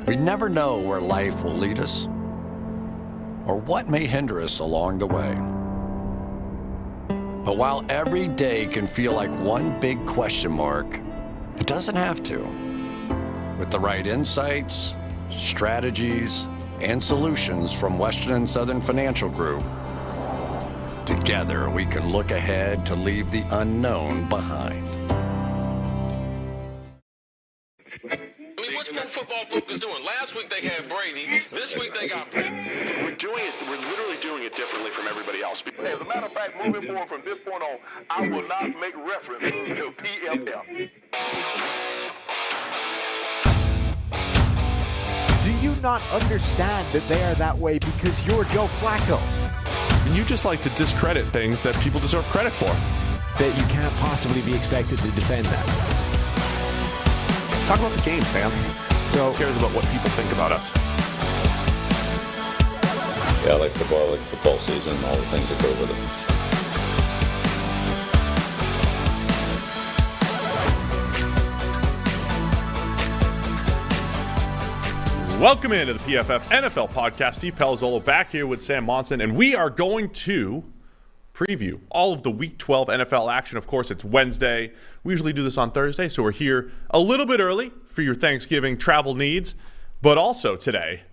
We never know where life will lead us or what may hinder us along the way. But while every day can feel like one big question mark, it doesn't have to. With the right insights, strategies, and solutions from Western and Southern Financial Group, together we can look ahead to leave the unknown behind. Football focus doing. Last week they had Brady. This week they got Brady. We're literally doing it differently from everybody else. As a matter of fact, moving forward from this point on, I will not make reference to PFF. Do you not understand that they are that way because you're Joe Flacco? And you just like to discredit things that people deserve credit for. That you can't possibly be expected to defend that. Talk about the game, Sam. So who cares about what people think about us? Yeah, I like football season, and all the things that go with it. Welcome into the PFF NFL podcast. Steve Palazzolo back here with Sam Monson, and we are going to preview all of the Week 12 NFL action. Of course, it's Wednesday. We usually do this on Thursday, so we're here a little bit early for your Thanksgiving travel needs. But also today,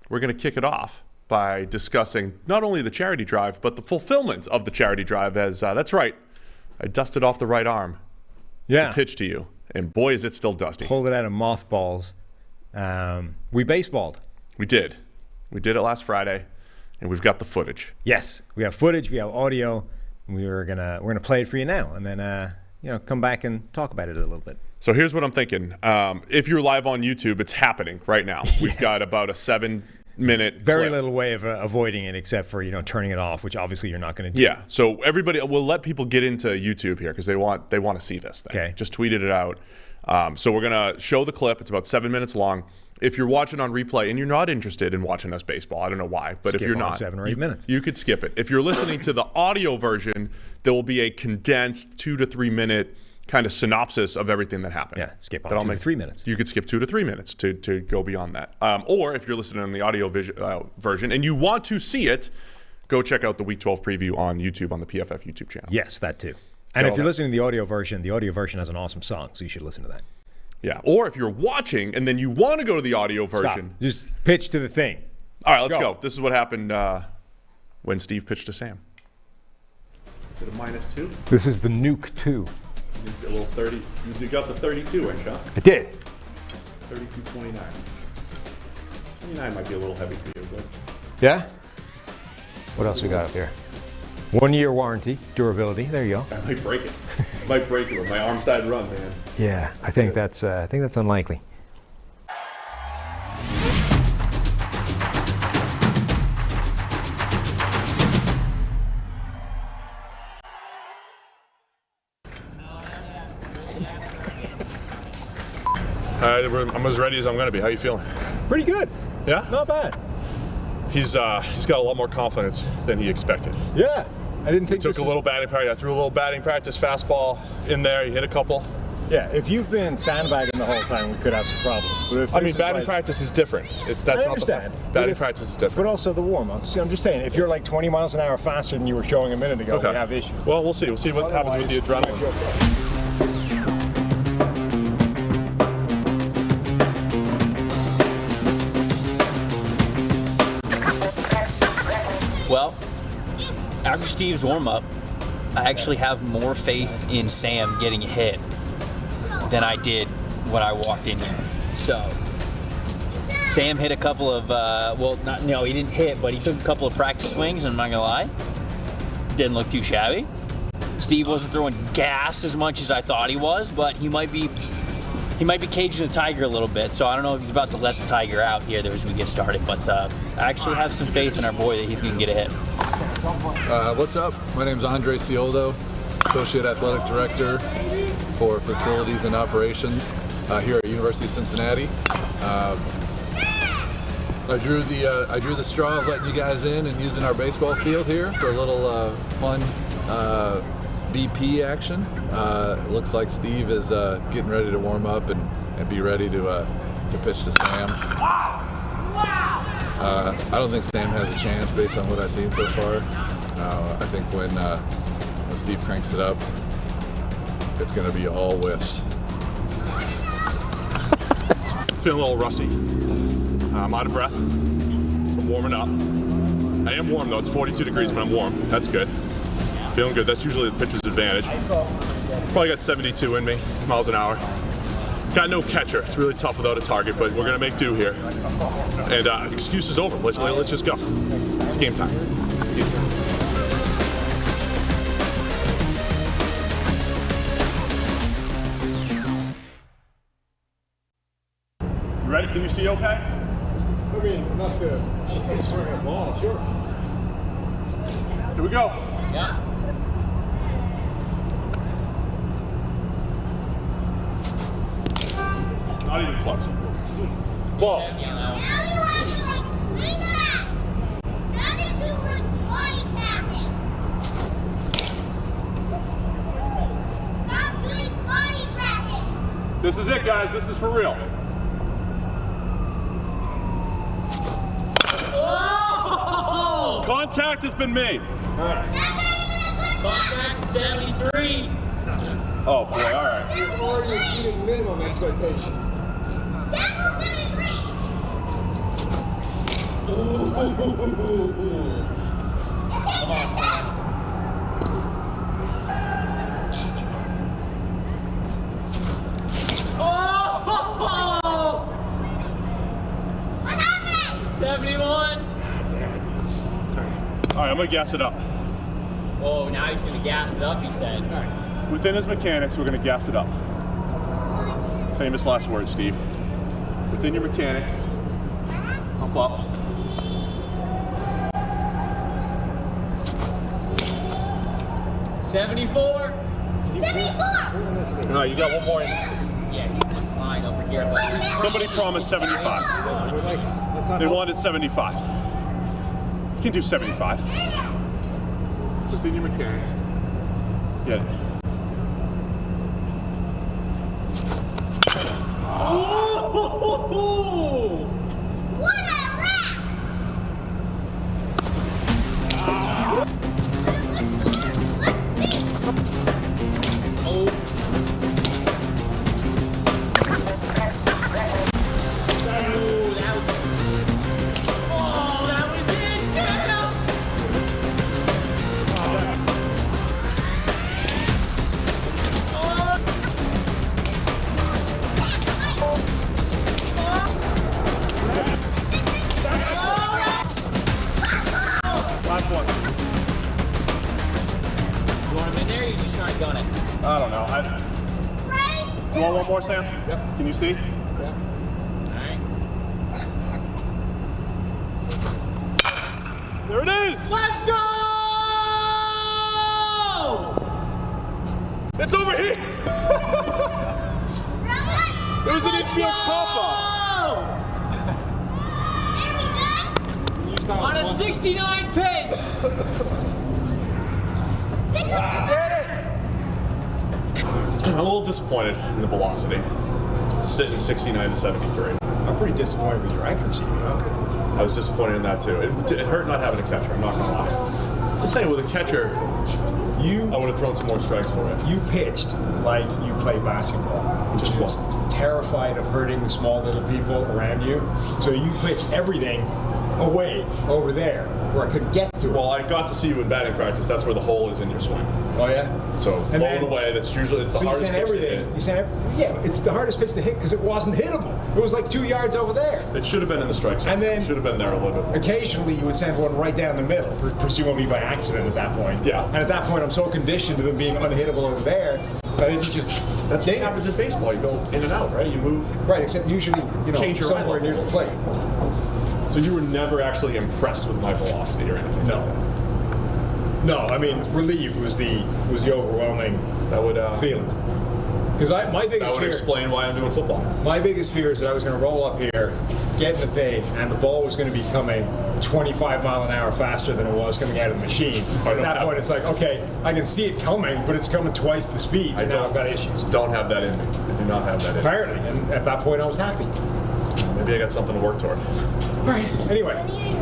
we're going to kick it off by discussing not only the charity drive, but the fulfillment of the charity drive. As that's right, I dusted off the right arm to pitch to you, and boy, is it still dusty. Pulled it out of mothballs. We baseballed. We did it last Friday. And we've got the footage. Yes, we have footage. We have audio. We're gonna play it for you now, and then come back and talk about it a little bit. So here's what I'm thinking. If you're live on YouTube, it's happening right now. Yes. We've got about a 7-minute very clip. Little way of avoiding it, except for turning it off, which obviously you're not going to do. Yeah. So everybody, we'll let people get into YouTube here because they want to see this thing. Okay. Just tweeted it out. So we're gonna show the clip. It's about 7 minutes long. If you're watching on replay and you're not interested in watching us baseball, I don't know why, but skip if you're on not, 7 or 8 minutes, you could skip it. If you're listening to the audio version, there will be a condensed 2 to 3 minute kind of synopsis of everything that happened. Yeah, skip on 2 to 3 minutes. You could skip 2 to 3 minutes to go beyond that. Or if you're listening on the audio version and you want to see it, go check out the Week 12 preview on YouTube on the PFF YouTube channel. Yes, that too. And if you're listening to the audio version has an awesome song, so you should listen to that. Yeah, or if you're watching and then you want to go to the audio version. Stop. Just pitch to the thing. All right, let's go. This is what happened when Steve pitched to Sam. Is it a -2? This is the Nuke 2. A little 30. You got the 32 inch, huh? I did. 32.29. 29 might be a little heavy for you, but. Yeah? What else we got up here? 1 year warranty, durability. There you go. I might break it. With my arm side run, man. Yeah, I think that's unlikely. I'm as ready as I'm going to be. How you feeling? Pretty good. Yeah? Not bad. He's got a lot more confidence than he expected. Yeah. I didn't think Took a little batting practice. I threw a little batting practice fastball in there. He hit a couple. Yeah, if you've been sandbagging the whole time, we could have some problems. But batting practice is different. I understand. Batting practice is different. But also the warm-ups. I'm just saying, if you're like 20 miles an hour faster than you were showing a minute ago, we have issues. Well, we'll see. We'll see what happens with the adrenaline. Well, after Steve's warm-up, I actually have more faith in Sam getting a hit than I did when I walked in here. So, Sam hit a couple of, he didn't hit, but he took a couple of practice swings, and I'm not going to lie, didn't look too shabby. Steve wasn't throwing gas as much as I thought he was, but he might be caging the Tiger a little bit, so I don't know if he's about to let the Tiger out here as we get started, but I actually have some faith in our boy that he's going to get a hit. What's up? My name's Andre Cioldo, Associate Athletic Director for Facilities and Operations here at University of Cincinnati. I drew the straw of letting you guys in and using our baseball field here for a little fun BP action. Looks like Steve is getting ready to warm up and be ready to pitch to Sam. I don't think Sam has a chance based on what I've seen so far. I think when Steve cranks it up, it's going to be all whiffs. Feeling a little rusty. I'm out of breath from warming up. I am warm though, it's 42 degrees, but I'm warm. That's good. Feeling good, that's usually the pitcher's advantage. Probably got 72 in me, miles an hour. Got no catcher, it's really tough without a target, but we're gonna make do here. And excuse is over, let's just go. It's game time. You ready? Can you see okay? I mean, enough to she takes swing at the ball, sure. Here we go. Yeah. Not even close. Ball. This is it, guys. This is for real. Oh! Contact has been made. Contact 73. Oh boy, all right. You're already exceeding minimum expectations. Come on, Sam. Oh! What happened? 71. All right, I'm gonna gas it up. Oh, now he's gonna gas it up, he said. All right. Within his mechanics, we're gonna gas it up. Famous last words, Steve. Within your mechanics, pump up. $74. All right, you got one more in. Yeah, he's this line over here. But Somebody promised 75. They wanted 75. You can do 75. Within your mechanics. Yeah. Ooh! What a wrap! I don't know. You want one more, Sam? Yep. Can you see? Yep. All right. There it is! Let's go! It's over here! It was an infield pop-up! On a 69 pitch! I'm a little disappointed in the velocity. Sitting 69 to 73. I'm pretty disappointed with your accuracy, to be honest. I was disappointed in that too. It hurt not having a catcher, I'm not gonna lie. Just saying, with a catcher, I would have thrown some more strikes for it. You pitched like you play basketball, which is terrified of hurting the small little people around you. So you pitched everything away over there. where I couldn't get to it. Well, I got to see you in batting practice. That's where the hole is in your swing. Oh yeah. So blowing away. That's usually the hardest pitch to hit. It's the hardest pitch to hit because it wasn't hittable. It was like 2 yards over there. It should have been in the strike zone. And then it should have been there a little bit. Occasionally, you would send one right down the middle, presumably by accident at that point. Yeah. And at that point, I'm so conditioned to them being unhittable over there that it's just that's what happens in baseball. You go in and out, right? You move. Right, except usually change your somewhere near the plate. So you were never actually impressed with my velocity or anything? No. No, I mean, relief was the overwhelming feeling. Because my biggest that would fear, explain why I'm doing football. My biggest fear is that I was going to roll up here, get in the thing, and the ball was going to be coming 25 mile an hour faster than it was coming out of the machine. At that point, it's like, okay, I can see it coming, but it's coming twice the speed, so now I've got issues. Don't have that in me. I do not have that in me. Apparently, and at that point, I was happy. Maybe I got something to work toward. All right. Anyway,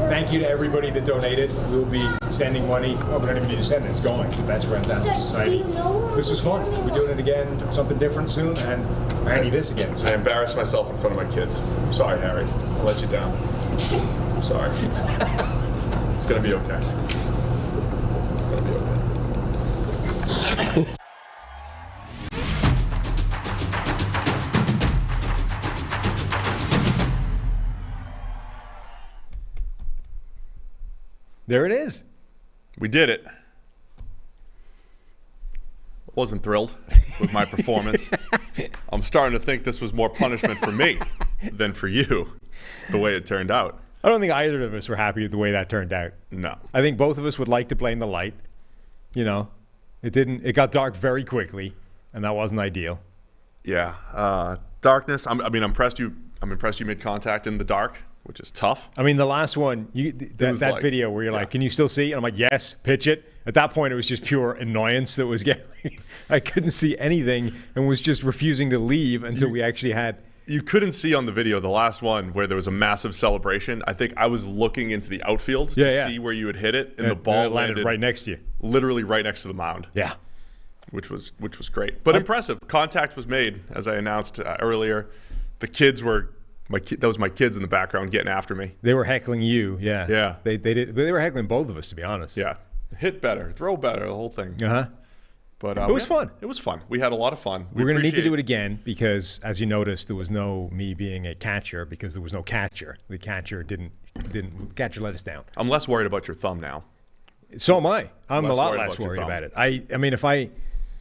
thank you to everybody that donated. We'll be sending money. Oh, we don't even need to send it. It's going to Best Friends Animal Society. This was fun. We're doing it again, something different soon, and apparently this again. So. I embarrassed myself in front of my kids. I'm sorry, Harry. I let you down. I'm sorry. It's going to be okay. It's going to be okay. There it is. We did it. Wasn't thrilled with my performance. I'm starting to think this was more punishment for me than for you, the way it turned out. I don't think either of us were happy with the way that turned out. No. I think both of us would like to blame the light. You know, it got dark very quickly, and that wasn't ideal. Yeah. Darkness. I'm impressed you made contact in the dark, which is tough. I mean, the last one, that video where you're like, can you still see? And I'm like, yes, pitch it. At that point, it was just pure annoyance that was getting me. I couldn't see anything and was just refusing to leave until we actually had. You couldn't see on the video, the last one, where there was a massive celebration. I think I was looking into the outfield to see where you had hit it, and the ball landed right next to you. Literally right next to the mound. Yeah. Which was great. But impressive. Contact was made, as I announced earlier. The kids were... that was my kids in the background getting after me. They were heckling you, yeah. Yeah. They were heckling both of us, to be honest. Yeah. Hit better, throw better, the whole thing. Uh-huh. But it was fun. It was fun. We had a lot of fun. We're going to need to do it again because, as you noticed, there was no me being a catcher because there was no catcher. The catcher didn't catcher let us down. I'm less worried about your thumb now. So am I. I'm a lot less worried about it. I mean, if I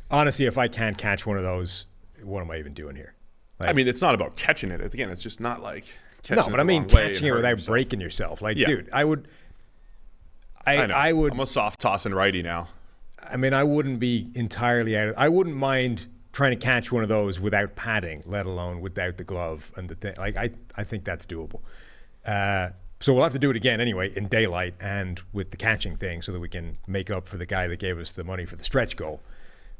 can't catch one of those, what am I even doing here? I mean, it's not about catching it. Again, it's just not like catching it. No, but I mean catching it without breaking yourself. Like, dude, I would. I'm a soft tossing righty now. I mean, I wouldn't be entirely out of. I wouldn't mind trying to catch one of those without padding, let alone without the glove and the thing. Like, I think that's doable. So we'll have to do it again anyway in daylight and with the catching thing, so that we can make up for the guy that gave us the money for the stretch goal.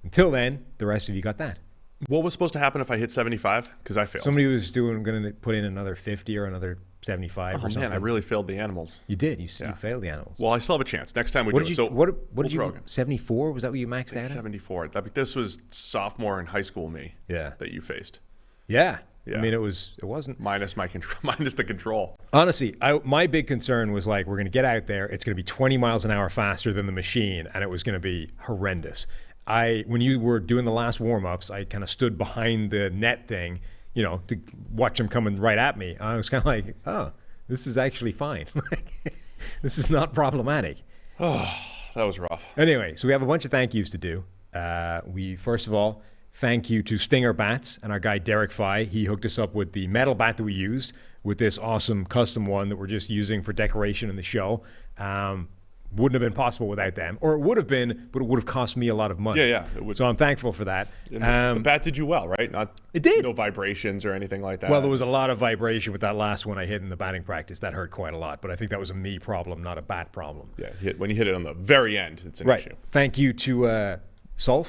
Until then, the rest of you got that. What was supposed to happen if I hit 75? Because I failed. Somebody was going to put in another 50 or another 75 or something. Man, I really failed the animals. You did. You failed the animals. Well, I still have a chance. Next time we do it. So what did you 74? Was that what you maxed out at? 74. This was sophomore in high school me. Yeah. That you faced. Yeah. I mean, it wasn't minus my control, minus the control. Honestly, my big concern was like, we're going to get out there. It's going to be 20 miles an hour faster than the machine, and it was going to be horrendous. When you were doing the last warm-ups, I kind of stood behind the net thing, to watch them coming right at me. I was kind of like, oh, this is actually fine. This is not problematic. Oh, that was rough. Anyway, so we have a bunch of thank yous to do. We, first of all, thank you to Stinger Bats and our guy Derek Fye. He hooked us up with the metal bat that we used with this awesome custom one that we're just using for decoration in the show. Wouldn't have been possible without them. Or it would have been, but it would have cost me a lot of money. Yeah. It would. So I'm thankful for that. The bat did you well, right? It did. No vibrations or anything like that. Well, there was a lot of vibration with that last one I hit in the batting practice. That hurt quite a lot. But I think that was a me problem, not a bat problem. Yeah, when you hit it on the very end, it's an issue. Thank you to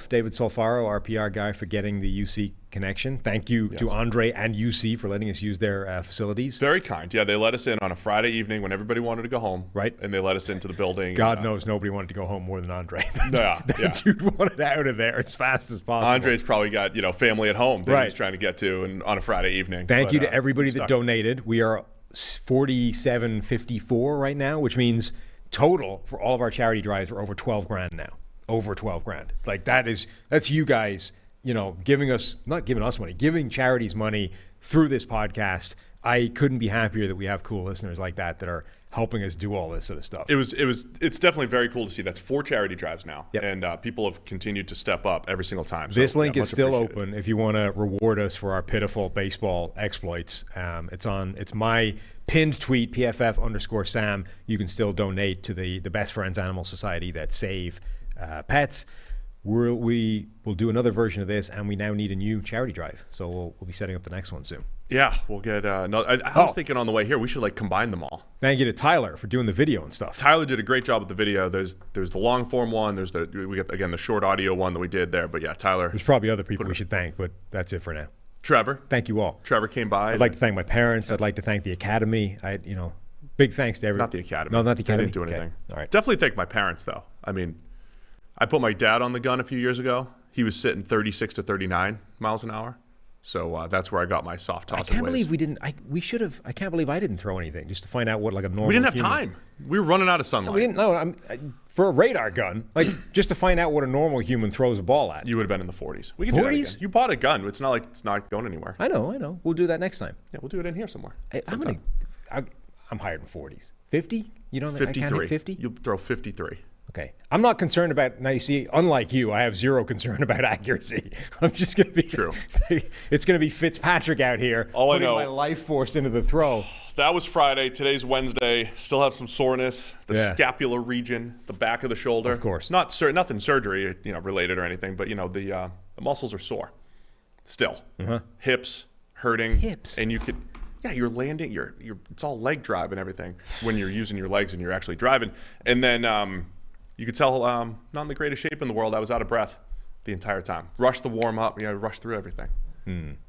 David Solfaro, our PR guy, for getting the UC connection. Thank you to Andre and UC for letting us use their facilities. Very kind. Yeah, they let us in on a Friday evening when everybody wanted to go home. Right. And they let us into the building. God knows nobody wanted to go home more than Andre. That dude wanted out of there as fast as possible. Andre's probably got family at home that he's trying to get to and on a Friday evening. Thank you to everybody that donated. We are 47.54 right now, which means total for all of our charity drives are over 12 grand now. Over 12 grand. Like that's you guys, giving us, not giving us money, giving charities money through this podcast. I couldn't be happier that we have cool listeners like that are helping us do all this sort of stuff. It's definitely very cool to see. That's 4 charity drives now. Yep. And people have continued to step up every single time. This So, link is still appreciated. open if you want to reward us for our pitiful baseball exploits. It's my pinned tweet, PFF_Sam. You can still donate to the Best Friends Animal Society that save pets. We'll do another version of this, and we now need a new charity drive. So we'll be setting up the next one soon. Yeah, we'll get. No, I was thinking on the way here, we should combine them all. Thank you to Tyler for doing the video and stuff. Tyler did a great job with the video. There's the long form one. There's we got again the short audio one that we did there. But yeah, Tyler. There's probably other people we should thank, but that's it for now. Trevor. Thank you all. Trevor came by. I'd like to thank my parents. I'd like to thank the Academy. Big thanks to everyone. Not the Academy. No, not the Academy. They didn't do anything. Okay. All right. Definitely thank my parents though. I mean, I put my dad on the gun a few years ago. He was sitting 36 to 39 miles an hour. So that's where I got my soft toss. I can't believe we didn't. We should have. I can't believe I didn't throw anything just to find out what a normal. We didn't have time. We were running out of sunlight. No, we didn't know. For a radar gun, just to find out what a normal human throws a ball at. You would have been in the 40s. We can do that again. You bought a gun. It's not like it's not going anywhere. I know. We'll do that next time. Yeah, we'll do it in here somewhere. I'm higher than 40s. 50? You don't think I can't hit 50? You'll throw 53. Okay. I'm not concerned about, now you see, unlike you, I have zero concern about accuracy. I'm just going to be. True. It's going to be Fitzpatrick out here putting my life force into the throw. That was Friday. Today's Wednesday. Still have some soreness. The scapular region, the back of the shoulder. Of course. Nothing surgery related or anything, but the muscles are sore. Still. Uh-huh. Hips hurting. Hips. And you could. Yeah, you're landing. It's all leg drive and everything when you're using your legs and you're actually driving. And then you could tell not in the greatest shape in the world. I was out of breath the entire time. Rushed the warm up. Rushed through everything.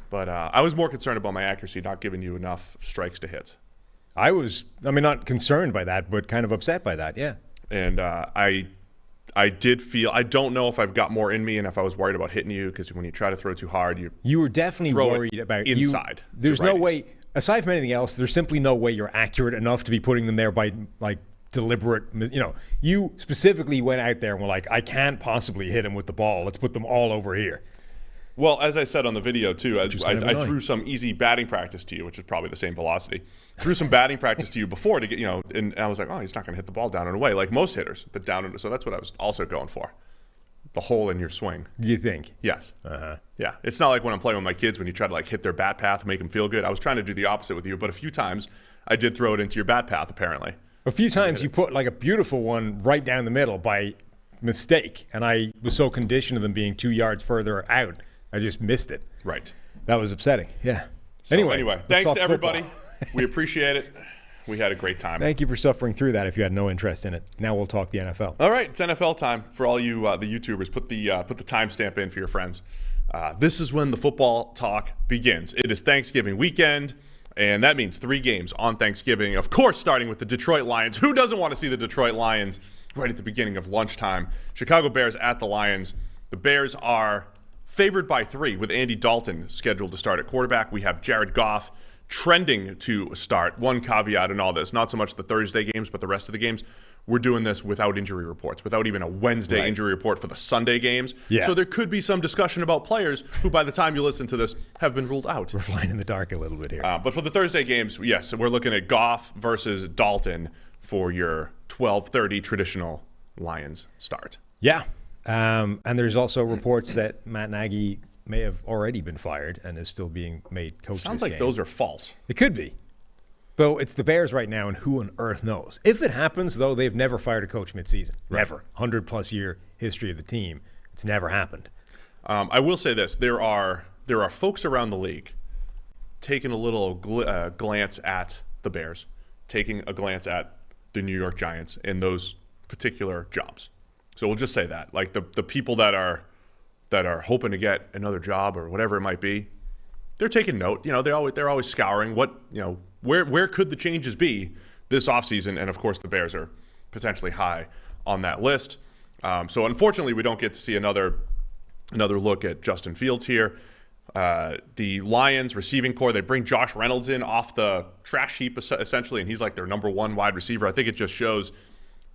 But I was more concerned about my accuracy, not giving you enough strikes to hit. I was, not concerned by that, but kind of upset by that. Yeah. And I did feel. I don't know if I've got more in me, and if I was worried about hitting you, because when you try to throw too hard, you were definitely worried about inside. There's no way. Aside from anything else, there's simply no way you're accurate enough to be putting them there by deliberate. You specifically went out there and were like, I can't possibly hit him with the ball. Let's put them all over here. Well, as I said on the video too, I threw some easy batting practice to you, which is probably the same velocity. Threw some batting practice to you before to get and I was like, oh, he's not going to hit the ball down and away like most hitters, but down and so that's what I was also going for. The hole in your swing. You think? Yes. Uh-huh. Yeah. It's not like when I'm playing with my kids when you try to hit their bat path, make them feel good. I was trying to do the opposite with you, but a few times I did throw it into your bat path apparently. A few times you put a beautiful one right down the middle by mistake, and I was so conditioned to them being 2 yards further out, I just missed it. Right. That was upsetting. Yeah. So anyway, thanks to everybody. We appreciate it. We had a great time. Thank you for suffering through that if you had no interest in it. Now we'll talk the NFL. All right, it's NFL time. For all you the YouTubers, put the timestamp in for your friends. This is when the football talk begins. It is Thanksgiving weekend, and that means 3 games on Thanksgiving. Of course, starting with the Detroit Lions. Who doesn't want to see the Detroit Lions right at the beginning of lunchtime? Chicago Bears at the Lions. The Bears are favored by 3 with Andy Dalton scheduled to start at quarterback. We have Jared Goff trending to start. One caveat in all this, not so much the Thursday games, but the rest of the games. We're doing this without injury reports, without even a Wednesday injury report for the Sunday games. Yeah. So there could be some discussion about players who, by the time you listen to this, have been ruled out. We're flying in the dark a little bit here. But for the Thursday games, yes, we're looking at Goff versus Dalton for your 12:30 traditional Lions start. Yeah. And there's also reports that Matt Nagy may have already been fired and is still being made coach. Sounds like those are false. It could be. Though it's the Bears right now, and who on earth knows? If it happens, though, they've never fired a coach midseason. Right. Never. 100-plus year history of the team. It's never happened. I will say this. There are folks around the league taking a little glance at the Bears, taking a glance at the New York Giants in those particular jobs. So we'll just say that. Like the people that are hoping to get another job or whatever it might be, they're taking note. They're always scouring where could the changes be this offseason, and of course the Bears are potentially high on that list. So unfortunately, we don't get to see another look at Justin Fields here. The Lions receiving core, they bring Josh Reynolds in off the trash heap essentially, and he's like their number 1 wide receiver. I think it just shows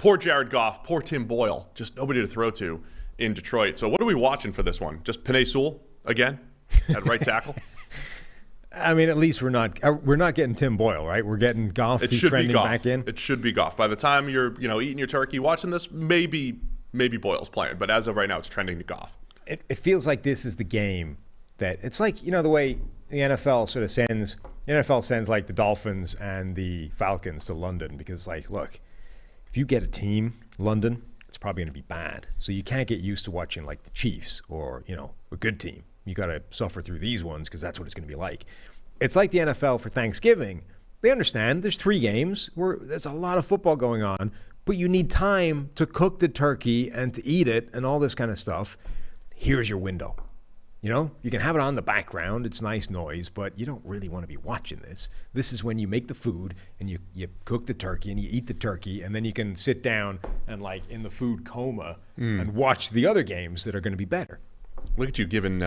Poor Jared Goff, poor Tim Boyle, just nobody to throw to in Detroit. So what are we watching for this one? Just Penei Sewell again at right tackle? I mean, at least we're not getting Tim Boyle, right? We're getting Goff. It should trending be Goff. Back in. It should be Goff. By the time you're eating your turkey, watching this, maybe Boyle's playing. But as of right now, it's trending to Goff. It feels like this is the game that it's like, the way the NFL sort of sends like the Dolphins and the Falcons to London because, like, look, if you get a team, London, it's probably going to be bad. So you can't get used to watching like the Chiefs or, a good team. You got to suffer through these ones because that's what it's going to be like. It's like the NFL for Thanksgiving. They understand there's 3 games where there's a lot of football going on, but you need time to cook the turkey and to eat it and all this kind of stuff. Here's your window. You can have it on in the background. It's nice noise, but you don't really want to be watching this. This is when you make the food and you cook the turkey and you eat the turkey, and then you can sit down and, like, in the food coma and watch the other games that are going to be better. Look at you giving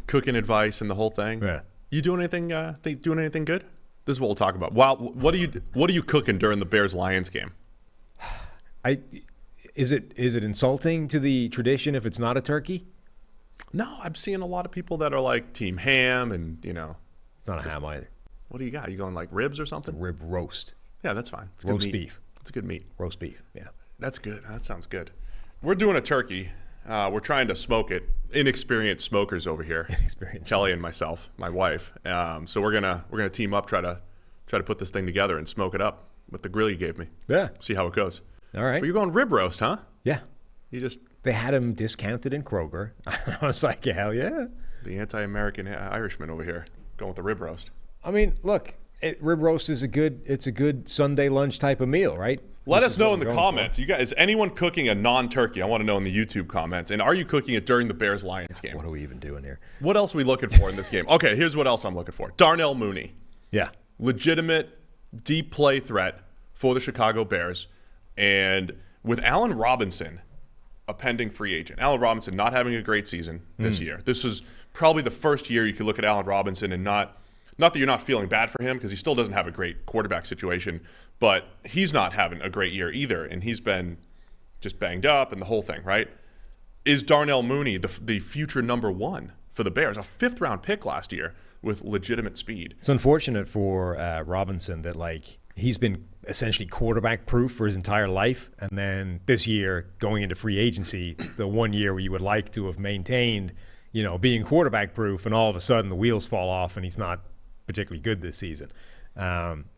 cooking advice and the whole thing. Yeah. You doing anything? Doing anything good? This is what we'll talk about. Wow, what are you cooking during the Bears-Lions game? Is it insulting to the tradition if it's not a turkey? No, I'm seeing a lot of people that are like team ham and, It's not a ham either. What do you got? You going like ribs or something? It's a rib roast. Yeah, that's fine. It's roast good meat. beef. It's a good meat. Roast beef, yeah. That's good. That sounds good. We're doing a turkey. We're trying to smoke it. Inexperienced smokers over here. Kelly and myself, my wife. So we're gonna team up, try to put this thing together and smoke it up with the grill you gave me. Yeah. See how it goes. All right. But you're going rib roast, huh? Yeah. They had them discounted in Kroger. I was like, hell yeah. The anti-American Irishman over here going with the rib roast. I mean, look, rib roast is a good Sunday lunch type of meal, right? Let us know in the comments. You guys, is anyone cooking a non-turkey? I want to know in the YouTube comments. And are you cooking it during the Bears-Lions game? What are we even doing here? What else are we looking for in this game? Okay, here's what else I'm looking for. Darnell Mooney. Yeah. Legitimate deep play threat for the Chicago Bears. And with Allen Robinson, a pending free agent. Allen Robinson not having a great season this year. This is probably the first year you could look at Allen Robinson and not that you're not feeling bad for him because he still doesn't have a great quarterback situation, but he's not having a great year either, and he's been just banged up and the whole thing, right? Is Darnell Mooney the future number 1 for the Bears? A 5th-round pick last year with legitimate speed. It's unfortunate for Robinson that, like, he's been essentially quarterback proof for his entire life, and then this year going into free agency, it's the one year where you would like to have maintained, being quarterback proof, and all of a sudden the wheels fall off and he's not particularly good this season.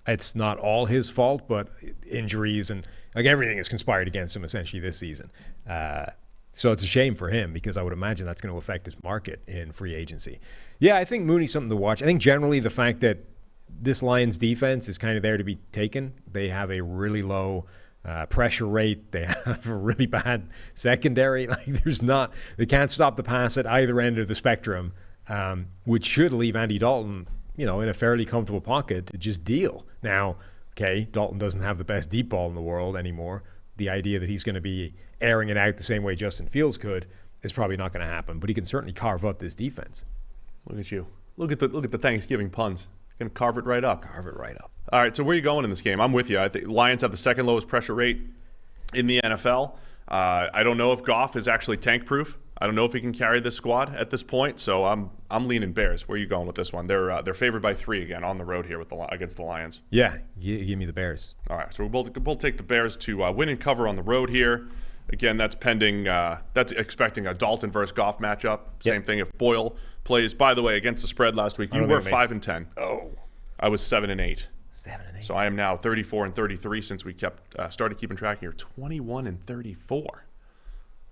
It's not all his fault, but injuries and like everything has conspired against him essentially this season. So it's a shame for him because I would imagine that's going to affect his market in free agency. Yeah, I think Mooney's something to watch. I think generally the fact that this Lions defense is kind of there to be taken. They have a really low pressure rate. They have a really bad secondary. Like they can't stop the pass at either end of the spectrum, which should leave Andy Dalton, in a fairly comfortable pocket to just deal. Now, okay, Dalton doesn't have the best deep ball in the world anymore. The idea that he's going to be airing it out the same way Justin Fields could is probably not going to happen, but he can certainly carve up this defense. Look at you. Look at the Thanksgiving puns. Going to carve it right up. Carve it right up. All right, so where are you going in this game? I'm with you. I think Lions have the second lowest pressure rate in the NFL. I don't know if Goff is actually tank-proof. I don't know if he can carry this squad at this point, so I'm leaning Bears. Where are you going with this one? They're favored by 3 again on the road here against the Lions. Yeah, give me the Bears. All right, so we'll both take the Bears to win and cover on the road here. Again, that's pending. That's expecting a Dalton versus Goff matchup. Same thing if Boyle plays. By the way, against the spread last week, you were 5-10. Oh, I was 7-8. 7-8. So I am now 34-33 since we started keeping track here. 21-34.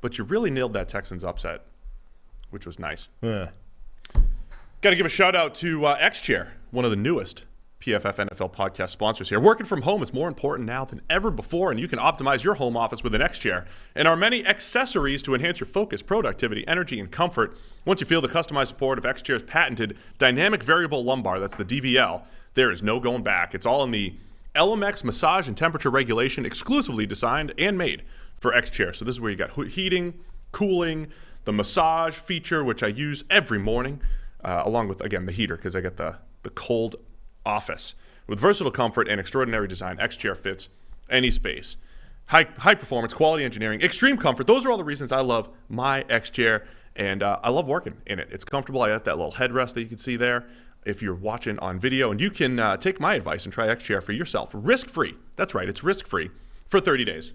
But you really nailed that Texans upset, which was nice. Yeah. Got to give a shout out to X-Chair, one of the newest PFF NFL podcast sponsors here. Working from home is more important now than ever before, and you can optimize your home office with an X-Chair and our many accessories to enhance your focus, productivity, energy, and comfort. Once you feel the customized support of X-Chair's patented dynamic variable lumbar, that's the DVL, there is no going back. It's all in the LMX massage and temperature regulation, exclusively designed and made for X-Chair. So this is where you got heating, cooling, the massage feature, which I use every morning, along with, again, the heater, because I get the cold office. With versatile comfort and extraordinary design, X-Chair fits any space. high performance, quality engineering, extreme comfort. Those are all the reasons I love my X chair, and I love working in it. It's comfortable. I got that little headrest that you can see there if you're watching on video, and you can take my advice and try X chair for yourself, risk-free. That's right, it's risk-free for 30 days.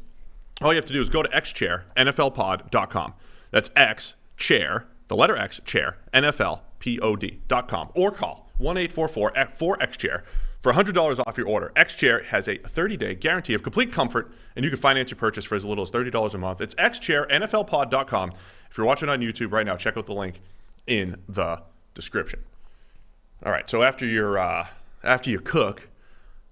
All you have to do is go to xchair.nflpod.com. That's X chair, the letter X chair, NFLPOD.com, or call 1-844-4XChair for $100 off your order. X-Chair has a 30-day guarantee of complete comfort, and you can finance your purchase for as little as $30 a month. It's xchair.nflpod.com. If you're watching on YouTube right now, check out the link in the description. All right, so after you cook,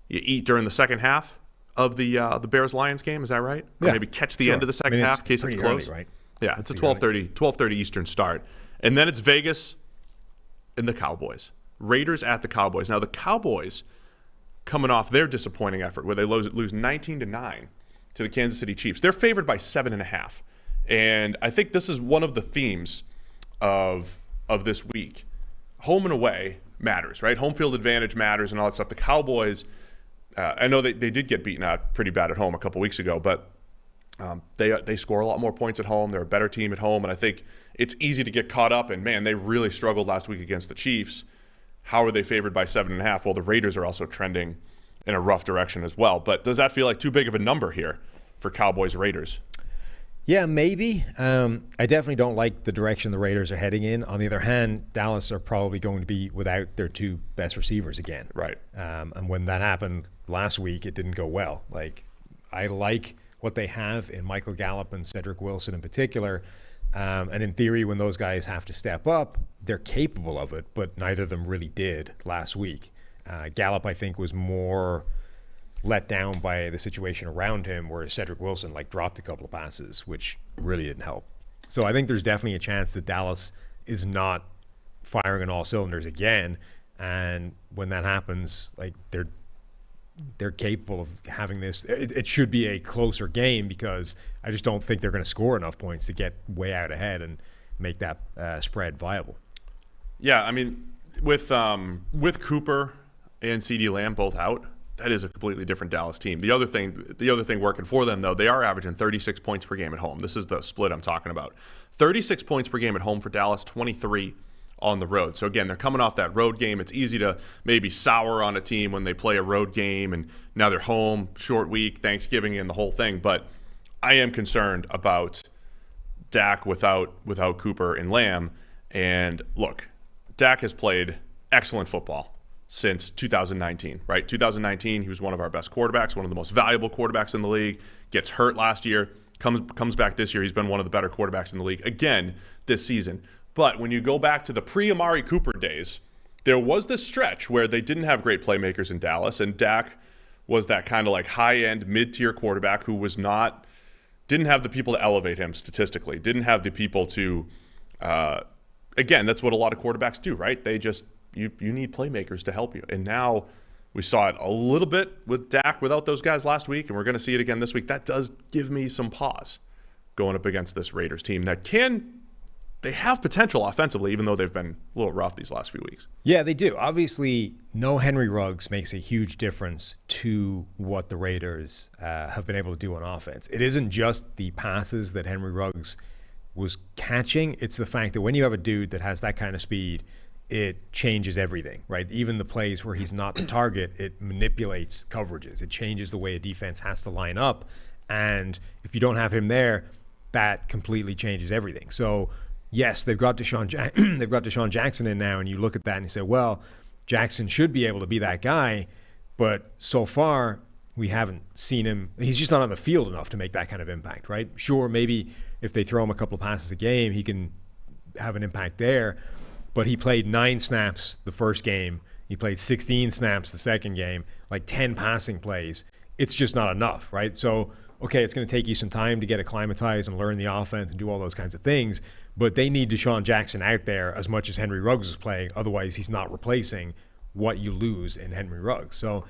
you eat during the second half of the Bears-Lions game. Is that right? Or maybe catch the end of the second half in case it's close. Early, right? Yeah, it's a 12:30 Eastern start. And then it's Vegas and the Cowboys. Raiders at the Cowboys. Now, the Cowboys coming off their disappointing effort where they lose 19-9 to the Kansas City Chiefs. They're favored by 7.5. And I think this is one of the themes of this week. Home and away matters, right? Home field advantage matters and all that stuff. The Cowboys, I know they did get beaten out pretty bad at home a couple weeks ago, but they score a lot more points at home. They're a better team at home, and I think it's easy to get caught up in, man, they really struggled last week against the Chiefs. How are they favored by 7.5? Well, the Raiders are also trending in a rough direction as well. But does that feel like too big of a number here for Cowboys-Raiders? Yeah, maybe. I definitely don't like the direction the Raiders are heading in. On the other hand, Dallas are probably going to be without their two best receivers again. Right. And when that happened last week, it didn't go well. I like what they have in Michael Gallup and Cedric Wilson in particular. And in theory, when those guys have to step up, they're capable of it, but neither of them really did last week. Gallup, I think, was more let down by the situation around him, whereas Cedric Wilson dropped a couple of passes, which really didn't help. So I think there's definitely a chance that Dallas is not firing on all cylinders again. And when that happens, they're capable of having this. It should be a closer game because I just don't think they're going to score enough points to get way out ahead and make that spread viable. Yeah, I mean, with Cooper and CeeDee Lamb both out, that is a completely different Dallas team. The other thing working for them, though, they are averaging 36 points per game at home. This is the split I'm talking about. 36 points per game at home for Dallas, 23 on the road. So again, they're coming off that road game. It's easy to maybe sour on a team when they play a road game and now they're home, short week, Thanksgiving and the whole thing. But I am concerned about Dak without Cooper and Lamb. And look, Dak has played excellent football since 2019, right? 2019, he was one of our best quarterbacks, one of the most valuable quarterbacks in the league, gets hurt last year, comes back this year. He's been one of the better quarterbacks in the league again this season. But when you go back to the pre-Amari Cooper days, there was this stretch where they didn't have great playmakers in Dallas, and Dak was that kind of high-end, mid-tier quarterback who didn't have the people to elevate him statistically, didn't have the people to, again, that's what a lot of quarterbacks do, right? They just, you need playmakers to help you. And now we saw it a little bit with Dak without those guys last week, and we're going to see it again this week. That does give me some pause going up against this Raiders team that they have potential offensively, even though they've been a little rough these last few weeks. Yeah, they do. Obviously, no Henry Ruggs makes a huge difference to what the Raiders have been able to do on offense. It isn't just the passes that Henry Ruggs was catching. It's the fact that when you have a dude that has that kind of speed, it changes everything, right? Even the plays where he's not the target, it manipulates coverages. It changes the way a defense has to line up. And if you don't have him there, that completely changes everything. So yes, they've got Deshaun Jackson in now, and you look at that and you say, well, Jackson should be able to be that guy, but so far we haven't seen him. He's just not on the field enough to make that kind of impact, right? Sure, maybe if they throw him a couple of passes a game, he can have an impact there, but he played 9 snaps the first game. He played 16 snaps the second game, 10 passing plays. It's just not enough, right? So, okay, it's going to take you some time to get acclimatized and learn the offense and do all those kinds of things, but they need Deshaun Jackson out there as much as Henry Ruggs is playing. Otherwise, he's not replacing what you lose in Henry Ruggs. So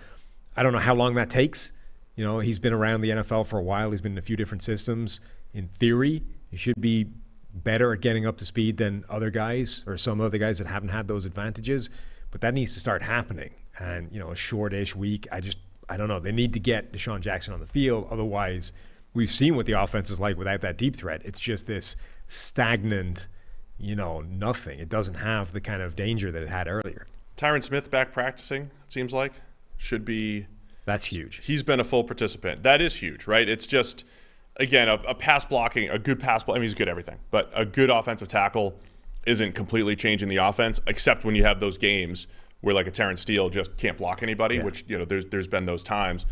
I don't know how long that takes. He's been around the NFL for a while. He's been in a few different systems. In theory, he should be better at getting up to speed than other guys or some other guys that haven't had those advantages. But that needs to start happening. And, a short-ish week, I don't know. They need to get Deshaun Jackson on the field. Otherwise, we've seen what the offense is like without that deep threat. It's just this stagnant, nothing. It doesn't have the kind of danger that it had earlier. Tyron Smith back practicing, it seems like. Should be. That's huge. He's been a full participant. That is huge, right? It's just, again, a pass blocking, a good pass block. I mean, he's good at everything. But a good offensive tackle isn't completely changing the offense, except when you have those games where like a Terrence Steele just can't block anybody, which, there's been those times.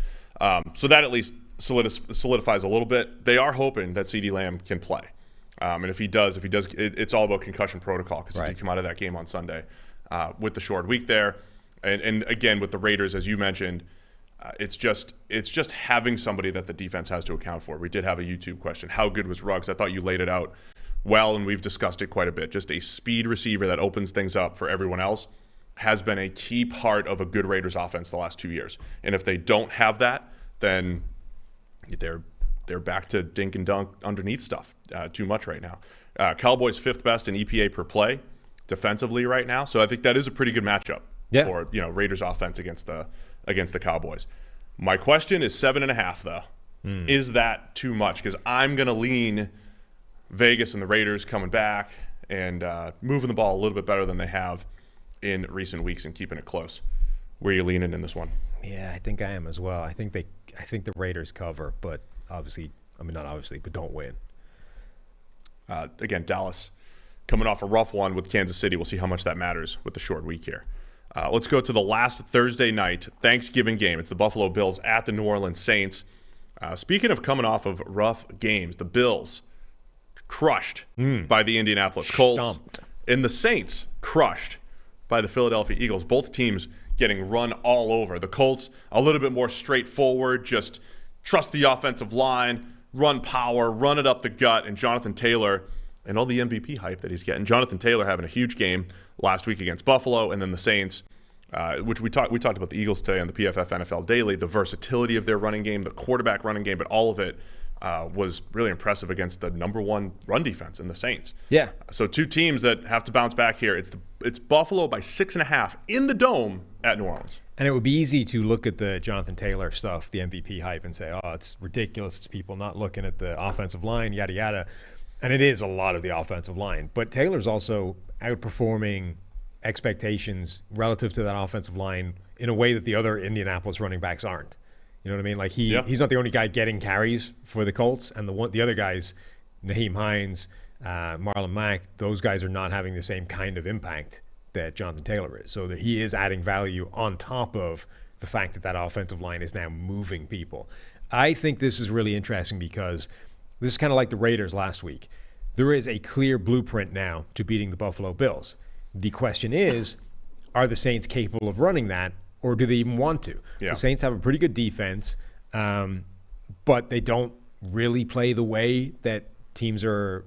So that at least solidifies a little bit. They are hoping that CeeDee Lamb can play. And if he does, it's all about concussion protocol because he did come out of that game on Sunday with the short week there. And again, with the Raiders, as you mentioned, it's just having somebody that the defense has to account for. We did have a YouTube question. How good was Ruggs? I thought you laid it out well, and we've discussed it quite a bit. Just a speed receiver that opens things up for everyone else has been a key part of a good Raiders offense the last 2 years. And if they don't have that, then they're back to dink and dunk underneath stuff too much right now. Cowboys 5th best in EPA per play defensively right now. So I think that is a pretty good matchup for Raiders offense against the Cowboys. My question is 7.5 though. Is that too much? Because I'm going to lean Vegas and the Raiders coming back and moving the ball a little bit better than they have in recent weeks and keeping it close. Where are you leaning in this one? Yeah, I think I am as well. I think the Raiders cover, but not obviously, but don't win. Again, Dallas coming off a rough one with Kansas City. We'll see how much that matters with the short week here. Let's go to the last Thursday night Thanksgiving game. It's the Buffalo Bills at the New Orleans Saints. Speaking of coming off of rough games, the Bills crushed by the Indianapolis Colts. And the Saints crushed by the Philadelphia Eagles. Both teams getting run all over. The Colts a little bit more straightforward, just trust the offensive line, run power, run it up the gut, and Jonathan Taylor and all the MVP hype that he's getting. Jonathan Taylor having a huge game last week against Buffalo, and then the Saints, which we talked about the Eagles today on the PFF NFL Daily, the versatility of their running game, the quarterback running game, but all of it was really impressive against the number one run defense in the Saints. Yeah. So two teams that have to bounce back here. It's Buffalo by 6.5 in the Dome at New Orleans. And it would be easy to look at the Jonathan Taylor stuff, the MVP hype, and say, oh, it's ridiculous. It's people not looking at the offensive line, yada, yada. And it is a lot of the offensive line. But Taylor's also outperforming expectations relative to that offensive line in a way that the other Indianapolis running backs aren't. You know what I mean? Like he's not the only guy getting carries for the Colts, and the other guys, Naheem Hines, Marlon Mack, those guys are not having the same kind of impact that Jonathan Taylor is. So that he is adding value on top of the fact that offensive line is now moving people. I think this is really interesting because this is kind of like the Raiders last week. There is a clear blueprint now to beating the Buffalo Bills. The question is, are the Saints capable of running that, or do they even want to? Yeah. The Saints have a pretty good defense, but they don't really play the way that teams are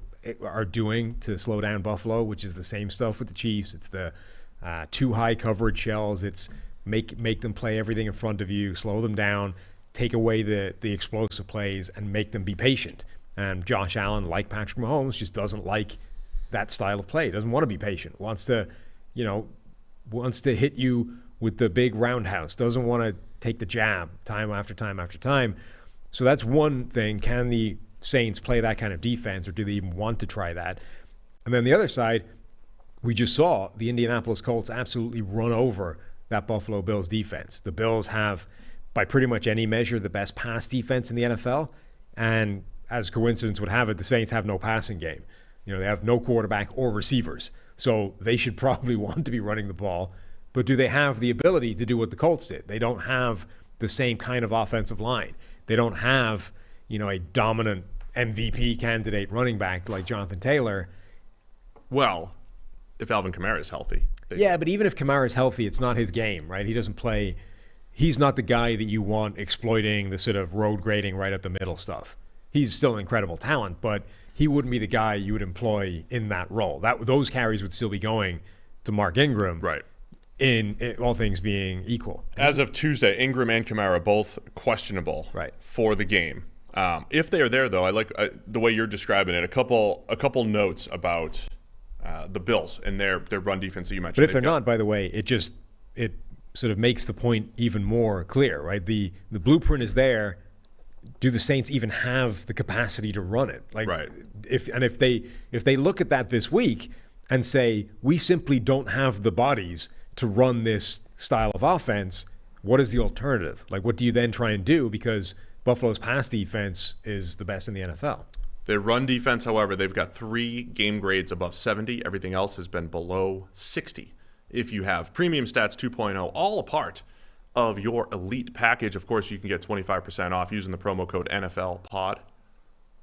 doing to slow down Buffalo, which is the same stuff with the Chiefs. It's the too high coverage shells. It's make them play everything in front of you, slow them down, take away the explosive plays, and make them be patient. And Josh Allen, like Patrick Mahomes, just doesn't like that style of play. Doesn't want to be patient. Wants to hit you with the big roundhouse. Doesn't want to take the jab time after time after time. So that's one thing. Can the Saints play that kind of defense, or do they even want to try that? And then the other side, we just saw the Indianapolis Colts absolutely run over that Buffalo Bills defense. The Bills have, by pretty much any measure, the best pass defense in the NFL. And as coincidence would have it, the Saints have no passing game. They have no quarterback or receivers. So they should probably want to be running the ball. But do they have the ability to do what the Colts did? They don't have the same kind of offensive line. They don't have, a dominant MVP candidate running back like Jonathan Taylor. Well, if Alvin Kamara is healthy. But even if Kamara is healthy, it's not his game, right? He doesn't play. He's not the guy that you want exploiting the sort of road grading right up the middle stuff. He's still an incredible talent, but he wouldn't be the guy you would employ in that role. Those carries would still be going to Mark Ingram. Right. In all things being equal. As of Tuesday, Ingram and Kamara both questionable for the game. If they are there, though, I like the way you're describing it. A couple notes about the Bills and their run defense that you mentioned. But if they're not, by the way, it sort of makes the point even more clear, right? The blueprint is there do the Saints even have the capacity to run it? Like, right. If they look at that this week and say, we simply don't have the bodies to run this style of offense, what is the alternative? Like, what do you then try and do? Because Buffalo's pass defense is the best in the NFL. Their run defense, however, they've got 3 game grades above 70. Everything else has been below 60. If you have Premium Stats 2.0, all a part of your elite package, of course, you can get 25% off using the promo code NFLPOD.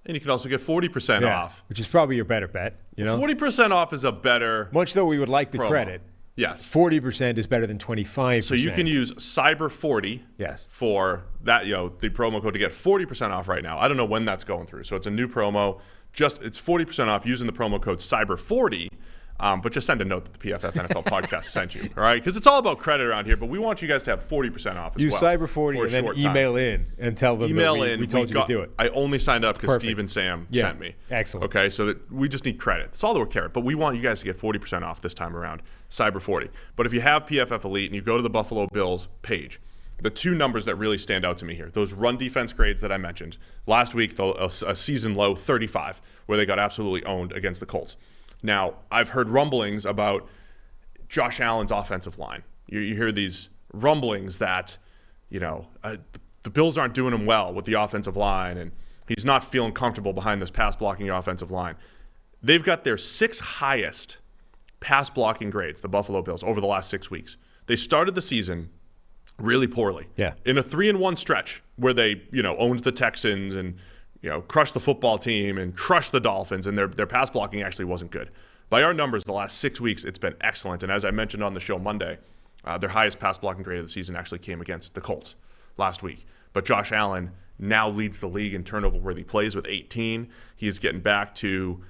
And you can also get 40% off. Which is probably your better bet. 40% off is a better Much though we would like the promo. credit. Yes. 40% is better than 25%. So you can use Cyber40 for that, the promo code to get 40% off right now. I don't know when that's going through. So it's a new promo. It's 40% off using the promo code Cyber40. But just send a note that the PFF NFL podcast sent you, all right? Because it's all about credit around here, but we want you guys to have 40% off as use well. Use Cyber40 and then email in and tell them we told you to do it. I only signed up because Steve and Sam sent me. Excellent. Okay, so that we just need credit. That's all that we're caring. But we want you guys to get 40% off this time around, Cyber40. But if you have PFF Elite and you go to the Buffalo Bills page, the 2 numbers that really stand out to me here, those run defense grades that I mentioned. Last week, a season low 35, where they got absolutely owned against the Colts. Now, I've heard rumblings about Josh Allen's offensive line. You hear these rumblings that, the Bills aren't doing him well with the offensive line, and he's not feeling comfortable behind this pass-blocking offensive line. They've got their 6th highest pass-blocking grades, the Buffalo Bills, over the last 6 weeks. They started the season really poorly. Yeah. In a 3-1 stretch where they, owned the Texans and crushed the football team and crushed the Dolphins, and their pass blocking actually wasn't good. By our numbers, the last 6 weeks, it's been excellent. And as I mentioned on the show Monday, their highest pass blocking grade of the season actually came against the Colts last week. But Josh Allen now leads the league in turnover-worthy plays with 18. He is getting back to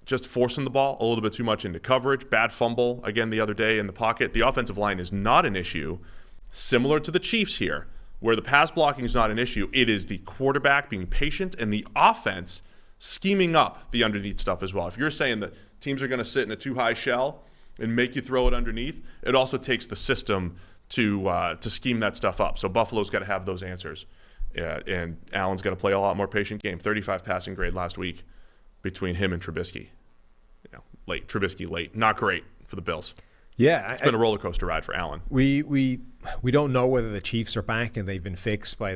just forcing the ball a little bit too much into coverage. Bad fumble again the other day in the pocket. The offensive line is not an issue, similar to the Chiefs here, where the pass blocking is not an issue. It is the quarterback being patient and the offense scheming up the underneath stuff as well. If you're saying that teams are going to sit in a too high shell and make you throw it underneath, it also takes the system to scheme that stuff up. So Buffalo's got to have those answers. And Allen's got to play a lot more patient game. 35 passing grade last week between him and Trubisky. Trubisky late. Not great for the Bills. Yeah, it's been a roller coaster ride for Allen. We don't know whether the Chiefs are back and they've been fixed by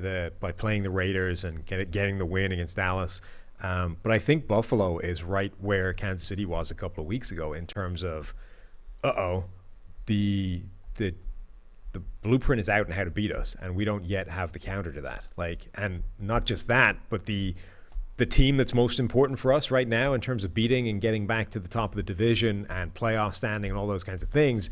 playing the Raiders and getting the win against Dallas. But I think Buffalo is right where Kansas City was a couple of weeks ago in terms of, the blueprint is out on how to beat us, and we don't yet have the counter to that. And not just that, but the team that's most important for us right now in terms of beating and getting back to the top of the division and playoff standing and all those kinds of things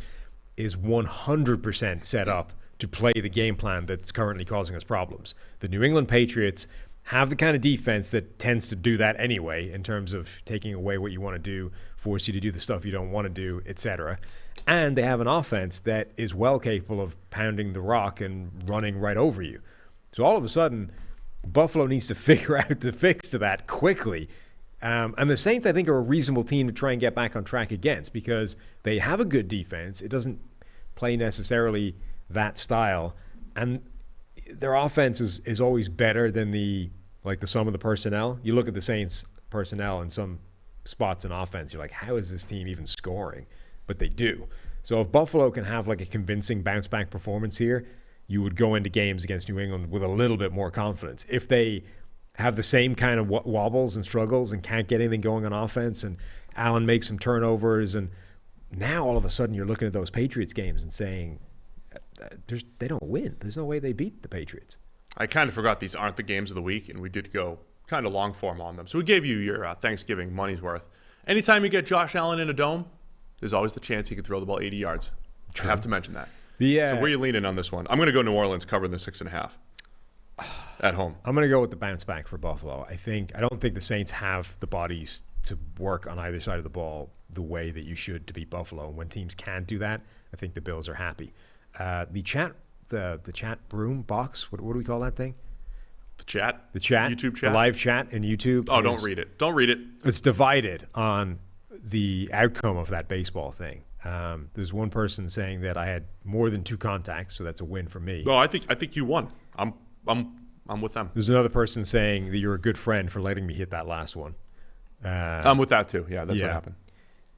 is 100% set up to play the game plan that's currently causing us problems. The New England Patriots have the kind of defense that tends to do that anyway in terms of taking away what you want to do, force you to do the stuff you don't want to do, etc. And they have an offense that is well capable of pounding the rock and running right over you. So all of a sudden, Buffalo needs to figure out the fix to that quickly. And the Saints, I think, are a reasonable team to try and get back on track against because they have a good defense. It doesn't play necessarily that style. And their offense is always better than the sum of the personnel. You look at the Saints' personnel in some spots in offense, you're like, how is this team even scoring? But they do. So if Buffalo can have a convincing bounce-back performance here, you would go into games against New England with a little bit more confidence. If they have the same kind of wobbles and struggles and can't get anything going on offense and Allen makes some turnovers, and now all of a sudden you're looking at those Patriots games and saying, they don't win. There's no way they beat the Patriots. I kind of forgot these aren't the games of the week, and we did go kind of long form on them. So we gave you your Thanksgiving money's worth. Anytime you get Josh Allen in a dome, there's always the chance he could throw the ball 80 yards. True. I have to mention that. Yeah. So where are you leaning on this one? I'm going to go New Orleans covering the 6.5 at home. I'm going to go with the bounce back for Buffalo. I don't think the Saints have the bodies to work on either side of the ball the way that you should to beat Buffalo. And when teams can't do that, I think the Bills are happy. The chat room box, what do we call that thing? The chat? The chat. YouTube chat? The live chat in YouTube. Oh, don't read it. Don't read it. It's divided on the outcome of that baseball thing. There's one person saying that I had more than 2 contacts, so that's a win for me. No, I think you won. I'm I'm with them. There's another person saying that you're a good friend for letting me hit that last one. I'm with that too. Yeah, that's what happened.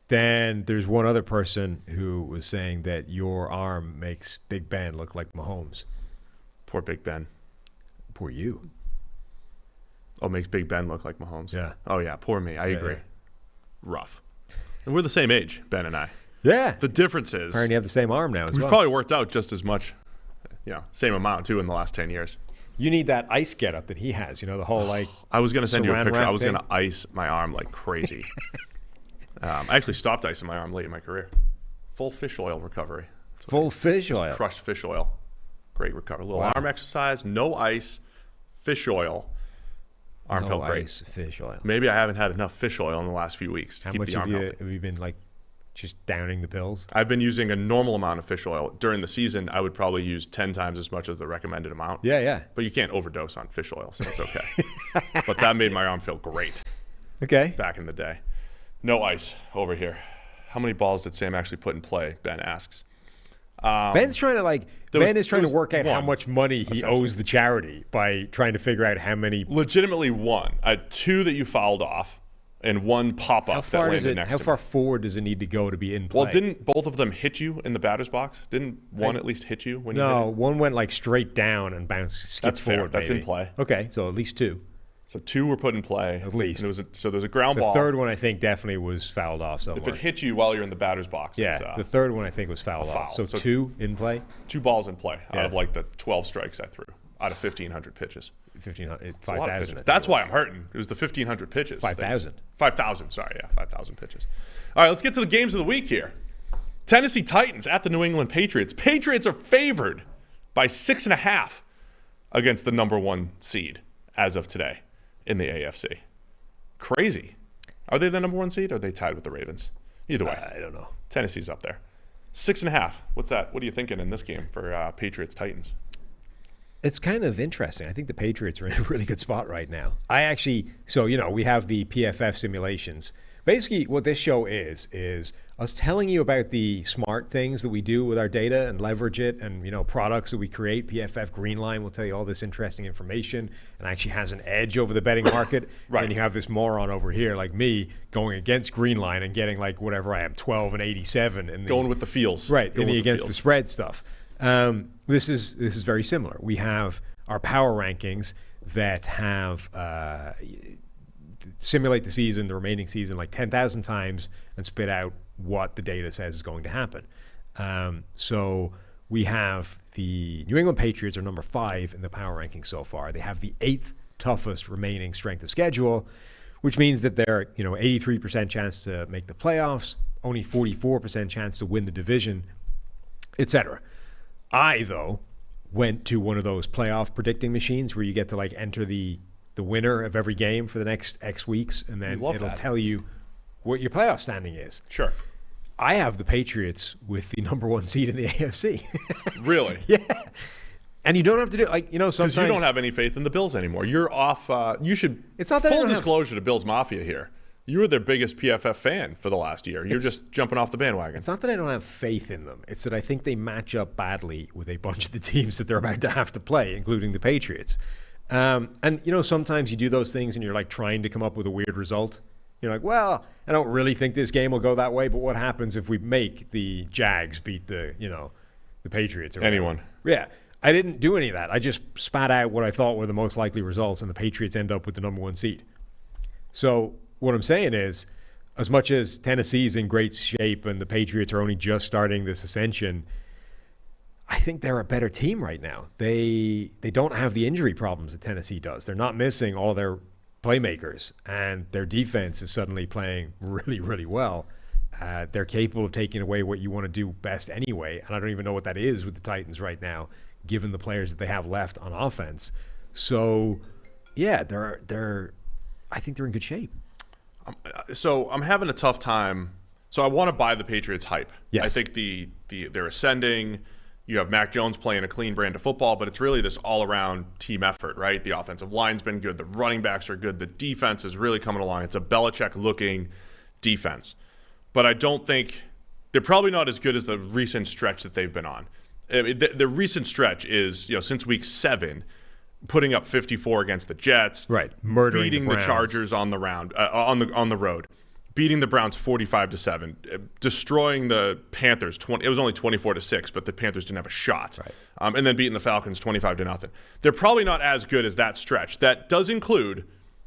Then there's one other person who was saying that your arm makes Big Ben look like Mahomes. Poor Big Ben. Poor you. Oh, makes Big Ben look like Mahomes. Yeah. Oh, yeah. Poor me. I agree. Rough. And we're the same age, Ben and I. Yeah. The difference is apparently you have the same arm now as well. We've probably worked out just as much, same amount too in the last 10 years. You need that ice getup that he has. The whole I was going to send you a picture. I was thing. going to ice my arm like crazy. I actually stopped icing my arm late in my career. Full fish oil recovery. Full fish oil. Crushed fish oil. Great recovery. A little arm exercise, no ice, fish oil. Arm felt great. Ice, fish oil. Maybe I haven't had enough fish oil in the last few weeks to How keep much the arm healthy. have you been just downing the pills? I've been using a normal amount of fish oil. During the season, I would probably use 10 times as much as the recommended amount. Yeah. But you can't overdose on fish oil, so it's okay. But that made my arm feel great. Okay. Back in the day. No ice over here. How many balls did Sam actually put in play? Ben asks. Ben's trying to work out how much money he owes the charity by trying to figure out how many. Legitimately one. I had 2 that you fouled off and 1 pop-up that landed next to me. How far forward does it need to go to be in play? Well, didn't both of them hit you in the batter's box? Didn't one at least hit you when you hit it? One went straight down and skipped That's fair. forward. That's maybe. in play. Okay, so at least 2. So 2 were put in play. At least. And there was a ground ball. The third one, I think, definitely was fouled off somewhere. If it hit you while you're in the batter's box, yeah. it's, The third one, I think, was fouled off. So 2 in play? 2 balls in play out of the 12 strikes I threw out of 1,500 pitches. 5,000. That's why I'm hurting. It was the 1,500 pitches. 5,000. 5,000, sorry. Yeah, 5,000 pitches. All right, let's get to the games of the week here. Tennessee Titans at the New England Patriots. Patriots are favored by 6.5 against the number 1 seed as of today in the AFC. Crazy. Are they the number 1 seed or are they tied with the Ravens? Either way. I don't know. Tennessee's up there. 6.5. What's that? What are you thinking in this game for Patriots Titans? It's kind of interesting. I think the Patriots are in a really good spot right now. We have the PFF simulations. Basically, what this show is us telling you about the smart things that we do with our data and leverage it, and products that we create. PFF Greenline will tell you all this interesting information and actually has an edge over the betting market. Right. And you have this moron over here like me going against Greenline and getting whatever I am, 12 and 87, going with the feels. Right, in the against the spread stuff. This is very similar. We have our power rankings that have simulate the season, the remaining season, 10,000 times and spit out what the data says is going to happen. So we have the New England Patriots are number 5 in the power rankings so far. They have the 8th toughest remaining strength of schedule, which means that they're 83% chance to make the playoffs, only 44% chance to win the division, etc. I, though, went to one of those playoff predicting machines where you get to enter the winner of every game for the next X weeks, and then it'll tell you what your playoff standing is. Sure. I have the Patriots with the number 1 seed in the AFC. Really? Yeah. And you don't have to do sometimes because you don't have any faith in the Bills anymore. You're off. You should. It's not that full disclosure to Bills Mafia here. You were their biggest PFF fan for the last year. You're just jumping off the bandwagon. It's not that I don't have faith in them. It's that I think they match up badly with a bunch of the teams that they're about to have to play, including the Patriots. And sometimes you do those things and you're trying to come up with a weird result. You're well, I don't really think this game will go that way, but what happens if we make the Jags beat the Patriots? Or anyone. Yeah. I didn't do any of that. I just spat out what I thought were the most likely results, and the Patriots end up with the number 1 seed. So what I'm saying is, as much as Tennessee's in great shape and the Patriots are only just starting this ascension, I think they're a better team right now. They don't have the injury problems that Tennessee does. They're not missing all their playmakers, and their defense is suddenly playing really, really well. They're capable of taking away what you want to do best anyway, and I don't even know what that is with the Titans right now, given the players that they have left on offense. So, yeah, I think they're in good shape. So I'm having a tough time. So I want to buy the Patriots hype. Yes. I think they're ascending. You have Mac Jones playing a clean brand of football, but it's really this all-around team effort, right? The offensive line's been good. The running backs are good. The defense is really coming along. It's a Belichick-looking defense. But I don't think – they're probably not as good as the recent stretch that they've been on. The recent stretch is, since week 7, putting up 54 against the Jets, right? Murdering beating the Chargers on the road, beating the Browns 45-7, destroying the Panthers. It was only 24-6, but the Panthers didn't have a shot, right. And then beating the Falcons 25-0. They're probably not as good as that stretch. That does include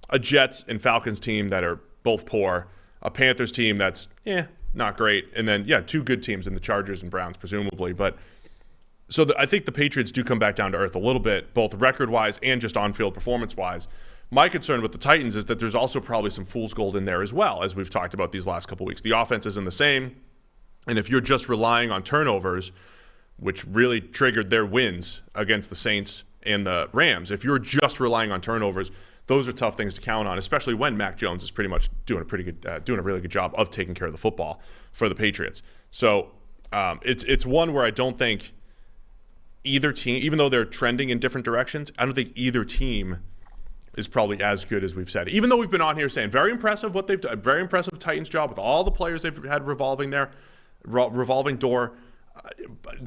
a Jets and Falcons team that are both poor, a Panthers team that's not great, and then two good teams in the Chargers and Browns presumably. But so I think the Patriots do come back down to earth a little bit, both record-wise and just on-field performance-wise. My concern with the Titans is that there's also probably some fool's gold in there as well, as we've talked about these last couple weeks. The offense isn't the same, and if you're just relying on turnovers, which really triggered their wins against the Saints and the Rams, if you're just relying on turnovers, those are tough things to count on, especially when Mac Jones is pretty much doing a really good job of taking care of the football for the Patriots. So it's one where I don't think either team, even though they're trending in different directions, I don't think either team is probably as good as we've said. Even though we've been on here saying very impressive what they've done, very impressive Titans job with all the players they've had revolving door.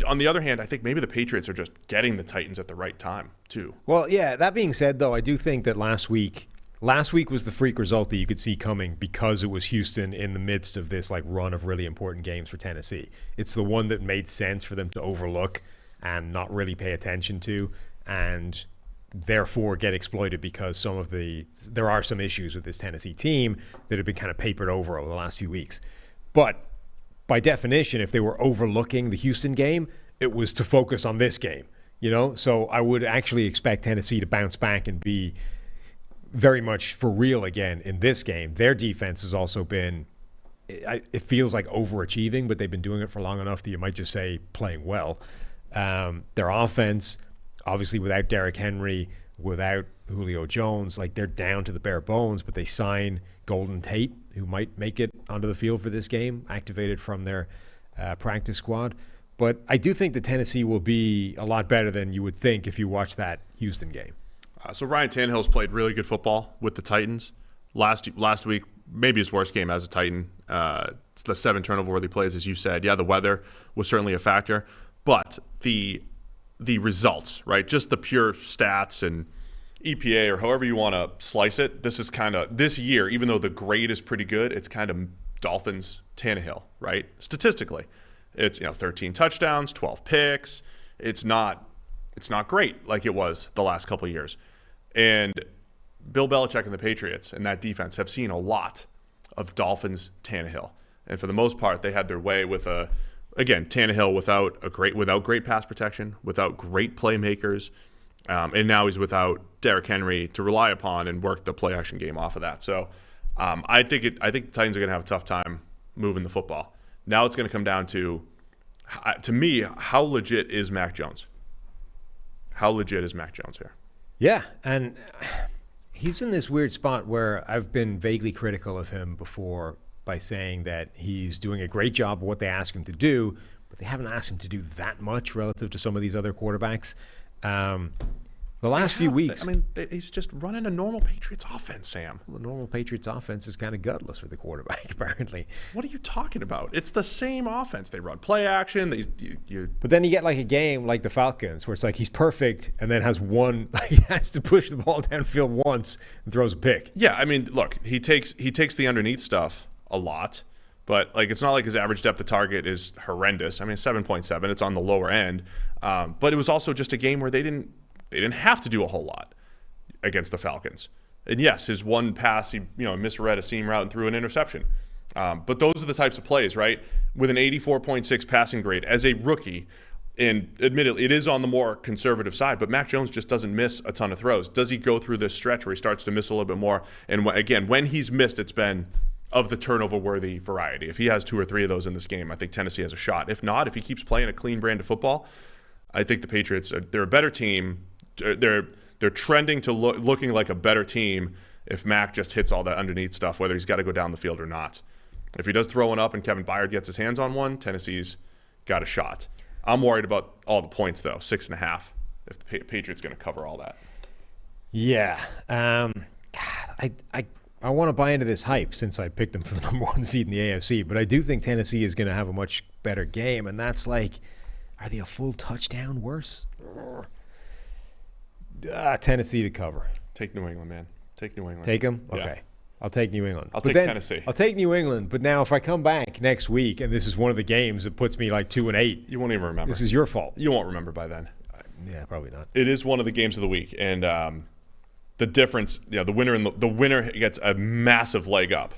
On the other hand, I think maybe the Patriots are just getting the Titans at the right time too. Well, yeah, that being said though, I do think that last week was the freak result that you could see coming because it was Houston in the midst of this like run of really important games for Tennessee. It's the one that made sense for them to overlook and not really pay attention to, and therefore get exploited because there are some issues with this Tennessee team that have been kind of papered over the last few weeks. But by definition, if they were overlooking the Houston game, it was to focus on this game, So I would actually expect Tennessee to bounce back and be very much for real again in this game. Their defense has also been, it feels like overachieving, but they've been doing it for long enough that you might just say playing well. Their offense, obviously without Derrick Henry, without Julio Jones, like they're down to the bare bones, but they sign Golden Tate, who might make it onto the field for this game, activated from their practice squad. But I do think that Tennessee will be a lot better than you would think if you watch that Houston game. So Ryan Tannehill's played really good football with the Titans. Last week, maybe his worst game as a Titan. It's the 7 turnover-worthy plays, as you said. Yeah, the weather was certainly a factor. But the results, right? Just the pure stats and EPA or however you want to slice it. This is kind of this year, even though the grade is pretty good, it's kind of Dolphins Tannehill, right? Statistically, it's 13 touchdowns, 12 picks. It's not great like it was the last couple of years. And Bill Belichick and the Patriots and that defense have seen a lot of Dolphins Tannehill, and for the most part, they had their way with Tannehill without great pass protection, without great playmakers, and now he's without Derrick Henry to rely upon and work the play action game off of that. So I think the Titans are going to have a tough time moving the football. Now it's going to come down to me, how legit is Mac Jones? How legit is Mac Jones here? Yeah, and he's in this weird spot where I've been vaguely critical of him before by saying that he's doing a great job of what they ask him to do, but they haven't asked him to do that much relative to some of these other quarterbacks. The last few weeks... he's just running a normal Patriots offense, Sam. The normal Patriots offense is kind of gutless for the quarterback, apparently. What are you talking about? It's the same offense. They run play action. But then you get like a game like the Falcons where it's like he's perfect and then has he has to push the ball downfield once and throws a pick. Yeah, look, he takes the underneath stuff a lot, but it's not like his average depth of target is horrendous. 7.7. It's on the lower end. But it was also just a game where they didn't have to do a whole lot against the Falcons. And yes, his one pass, he misread a seam route and threw an interception. But those are the types of plays, right? With an 84.6 passing grade as a rookie, and admittedly, it is on the more conservative side, but Mac Jones just doesn't miss a ton of throws. Does he go through this stretch where he starts to miss a little bit more? And when he's missed, it's been of the turnover-worthy variety. If he has 2 or 3 of those in this game, I think Tennessee has a shot. If not, if he keeps playing a clean brand of football, I think the Patriots, they're a better team. They're trending to looking like a better team if Mac just hits all that underneath stuff, whether he's got to go down the field or not. If he does throw one up and Kevin Byard gets his hands on one, Tennessee's got a shot. I'm worried about all the points, though, 6.5, if the Patriots going to cover all that. Yeah. I want to buy into this hype since I picked them for the number 1 seed in the AFC, but I do think Tennessee is going to have a much better game, and that's are they a full touchdown worse? Tennessee to cover. Take New England, man. Take New England. Take them? Yeah. Okay. I'll take New England. I'll take Tennessee. I'll take New England, but now if I come back next week and this is one of the games that puts me like 2-8, you won't even remember. This is your fault. You won't remember by then. Yeah, probably not. It is one of the games of the week, and the difference, the winner gets a massive leg up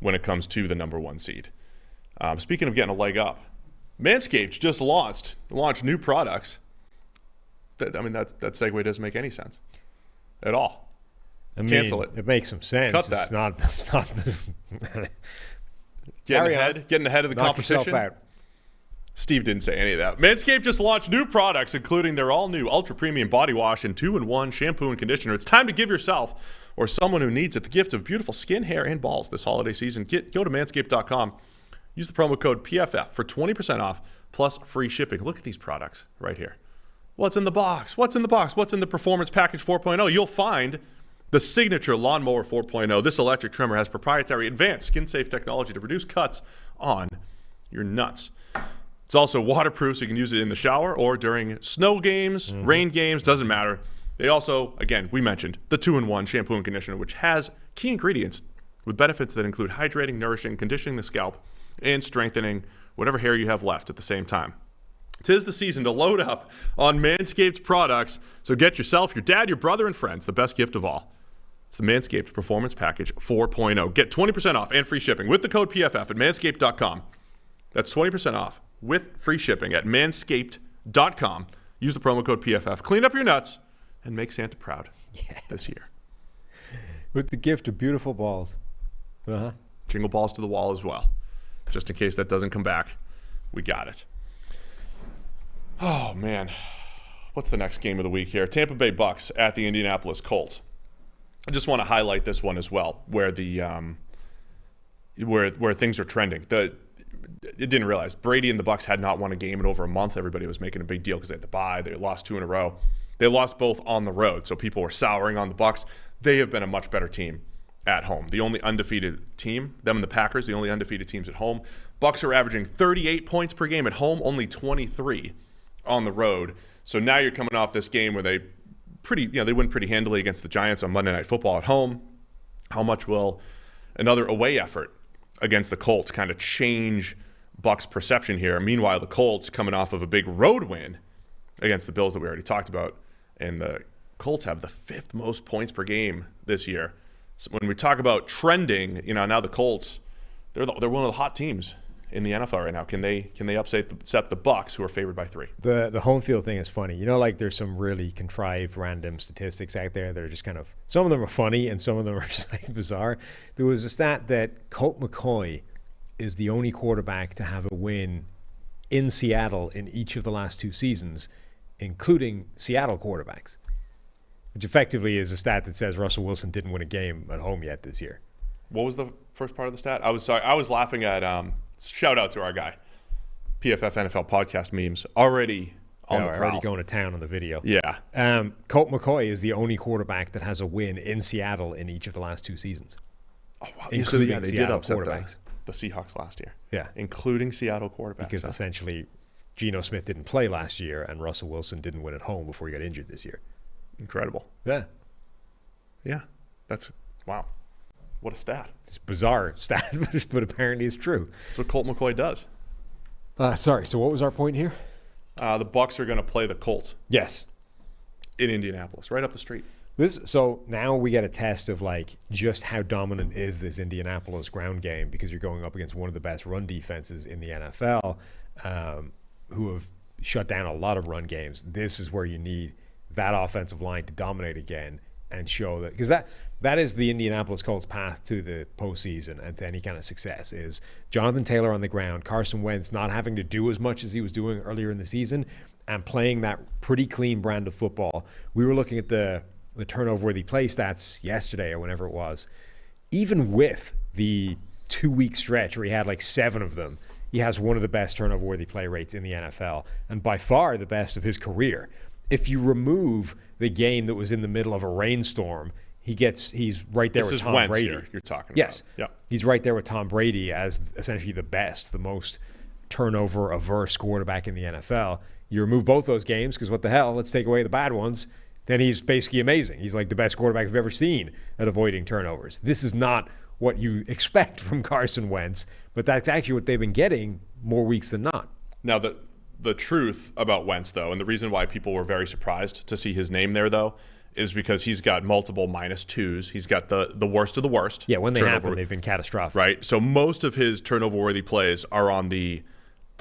when it comes to the number 1 seed. Speaking of getting a leg up, Manscaped just launched new products. That segue doesn't make any sense at all. Cancel it. It makes some sense. Cut that. It's not getting ahead of the competition. Knock yourself out. Steve didn't say any of that. Manscaped just launched new products, including their all-new ultra-premium body wash and 2-in-1 shampoo and conditioner. It's time to give yourself or someone who needs it the gift of beautiful skin, hair, and balls this holiday season. Go to manscaped.com. Use the promo code PFF for 20% off plus free shipping. Look at these products right here. What's in the box? What's in the box? What's in the Performance Package 4.0? You'll find the signature Lawnmower 4.0. This electric trimmer has proprietary advanced skin-safe technology to reduce cuts on your nuts. It's also waterproof, so you can use it in the shower or during snow games, rain games, doesn't matter. They also, again, we mentioned the 2-in-1 shampoo and conditioner, which has key ingredients with benefits that include hydrating, nourishing, conditioning the scalp, and strengthening whatever hair you have left at the same time. 'Tis the season to load up on Manscaped products, so get yourself, your dad, your brother, and friends the best gift of all. It's the Manscaped Performance Package 4.0. Get 20% off and free shipping with the code PFF at manscaped.com. That's 20% off with free shipping at manscaped.com. Use the promo code PFF. Clean up your nuts and make Santa proud this year. With the gift of beautiful balls. Jingle balls to the wall as well. Just in case that doesn't come back, we got it. Oh, man. What's the next game of the week here? Tampa Bay Bucs at the Indianapolis Colts. I just want to highlight this one as well, where the where things are trending. It didn't realize Brady and the Bucs had not won a game in over a month. Everybody was making a big deal because they had to bye. They lost 2 in a row. They lost both on the road, so people were souring on the Bucs. They have been a much better team at home. The only undefeated team, them and the Packers, the only undefeated teams at home. Bucs are averaging 38 points per game at home, only 23 on the road. So now you're coming off this game where they win pretty handily against the Giants on Monday Night Football at home. How much will another away effort against the Colts kind of change Bucs' perception here? Meanwhile, the Colts coming off of a big road win against the Bills that we already talked about, and the Colts have the 5th most points per game this year. So when we talk about trending, now the Colts, they're one of the hot teams in the NFL right now. Can they upset the Bucs, who are favored by 3? The home field thing is funny. There's some really contrived random statistics out there that are just kind of, some of them are funny and some of them are just like bizarre. There was a stat that Colt McCoy is the only quarterback to have a win in Seattle in each of the last 2 seasons, including Seattle quarterbacks, which effectively is a stat that says Russell Wilson didn't win a game at home yet this year. What was the first part of the stat? I was laughing at shout out to our guy, PFF NFL podcast memes already on the already going to town on the video. Yeah. Colt McCoy is the only quarterback that has a win in Seattle in each of the last 2 seasons. Oh, wow. Including they Seattle did upset quarterbacks. The Seahawks last year. Yeah. Including Seattle quarterbacks. Because essentially Geno Smith didn't play last year and Russell Wilson didn't win at home before he got injured this year. Incredible. Yeah. Yeah. That's, wow. What a stat. It's a bizarre stat, but apparently it's true. That's what Colt McCoy does. Sorry, so what was our point here? The Bucs are going to play the Colts. Yes. In Indianapolis, right up the street. So now we get a test of just how dominant is this Indianapolis ground game, because you're going up against one of the best run defenses in the NFL, who have shut down a lot of run games. This is where you need that offensive line to dominate again and show that, because that is the Indianapolis Colts path to the postseason and to any kind of success, is Jonathan Taylor on the ground, Carson Wentz not having to do as much as he was doing earlier in the season, and playing that pretty clean brand of football. We were looking at the turnover-worthy play stats yesterday or whenever it was. Even with the 2-week stretch where he had 7 of them, he has one of the best turnover-worthy play rates in the NFL, and by far the best of his career. If you remove the game that was in the middle of a rainstorm, he's right there with Tom Brady. You're talking about. Yes. Yep. He's right there with Tom Brady as essentially the best, the most turnover-averse quarterback in the NFL. You remove both those games because what the hell, let's take away the bad ones, then he's basically amazing. He's like the best quarterback I've ever seen at avoiding turnovers. This is not what you expect from Carson Wentz, but that's actually what they've been getting more weeks than not. Now, the truth about Wentz, though, and the reason why people were very surprised to see his name there, though, is because he's got multiple -2s. He's got the worst of the worst. Yeah, when they happen, they've been catastrophic. Right? So most of his turnover-worthy plays are on the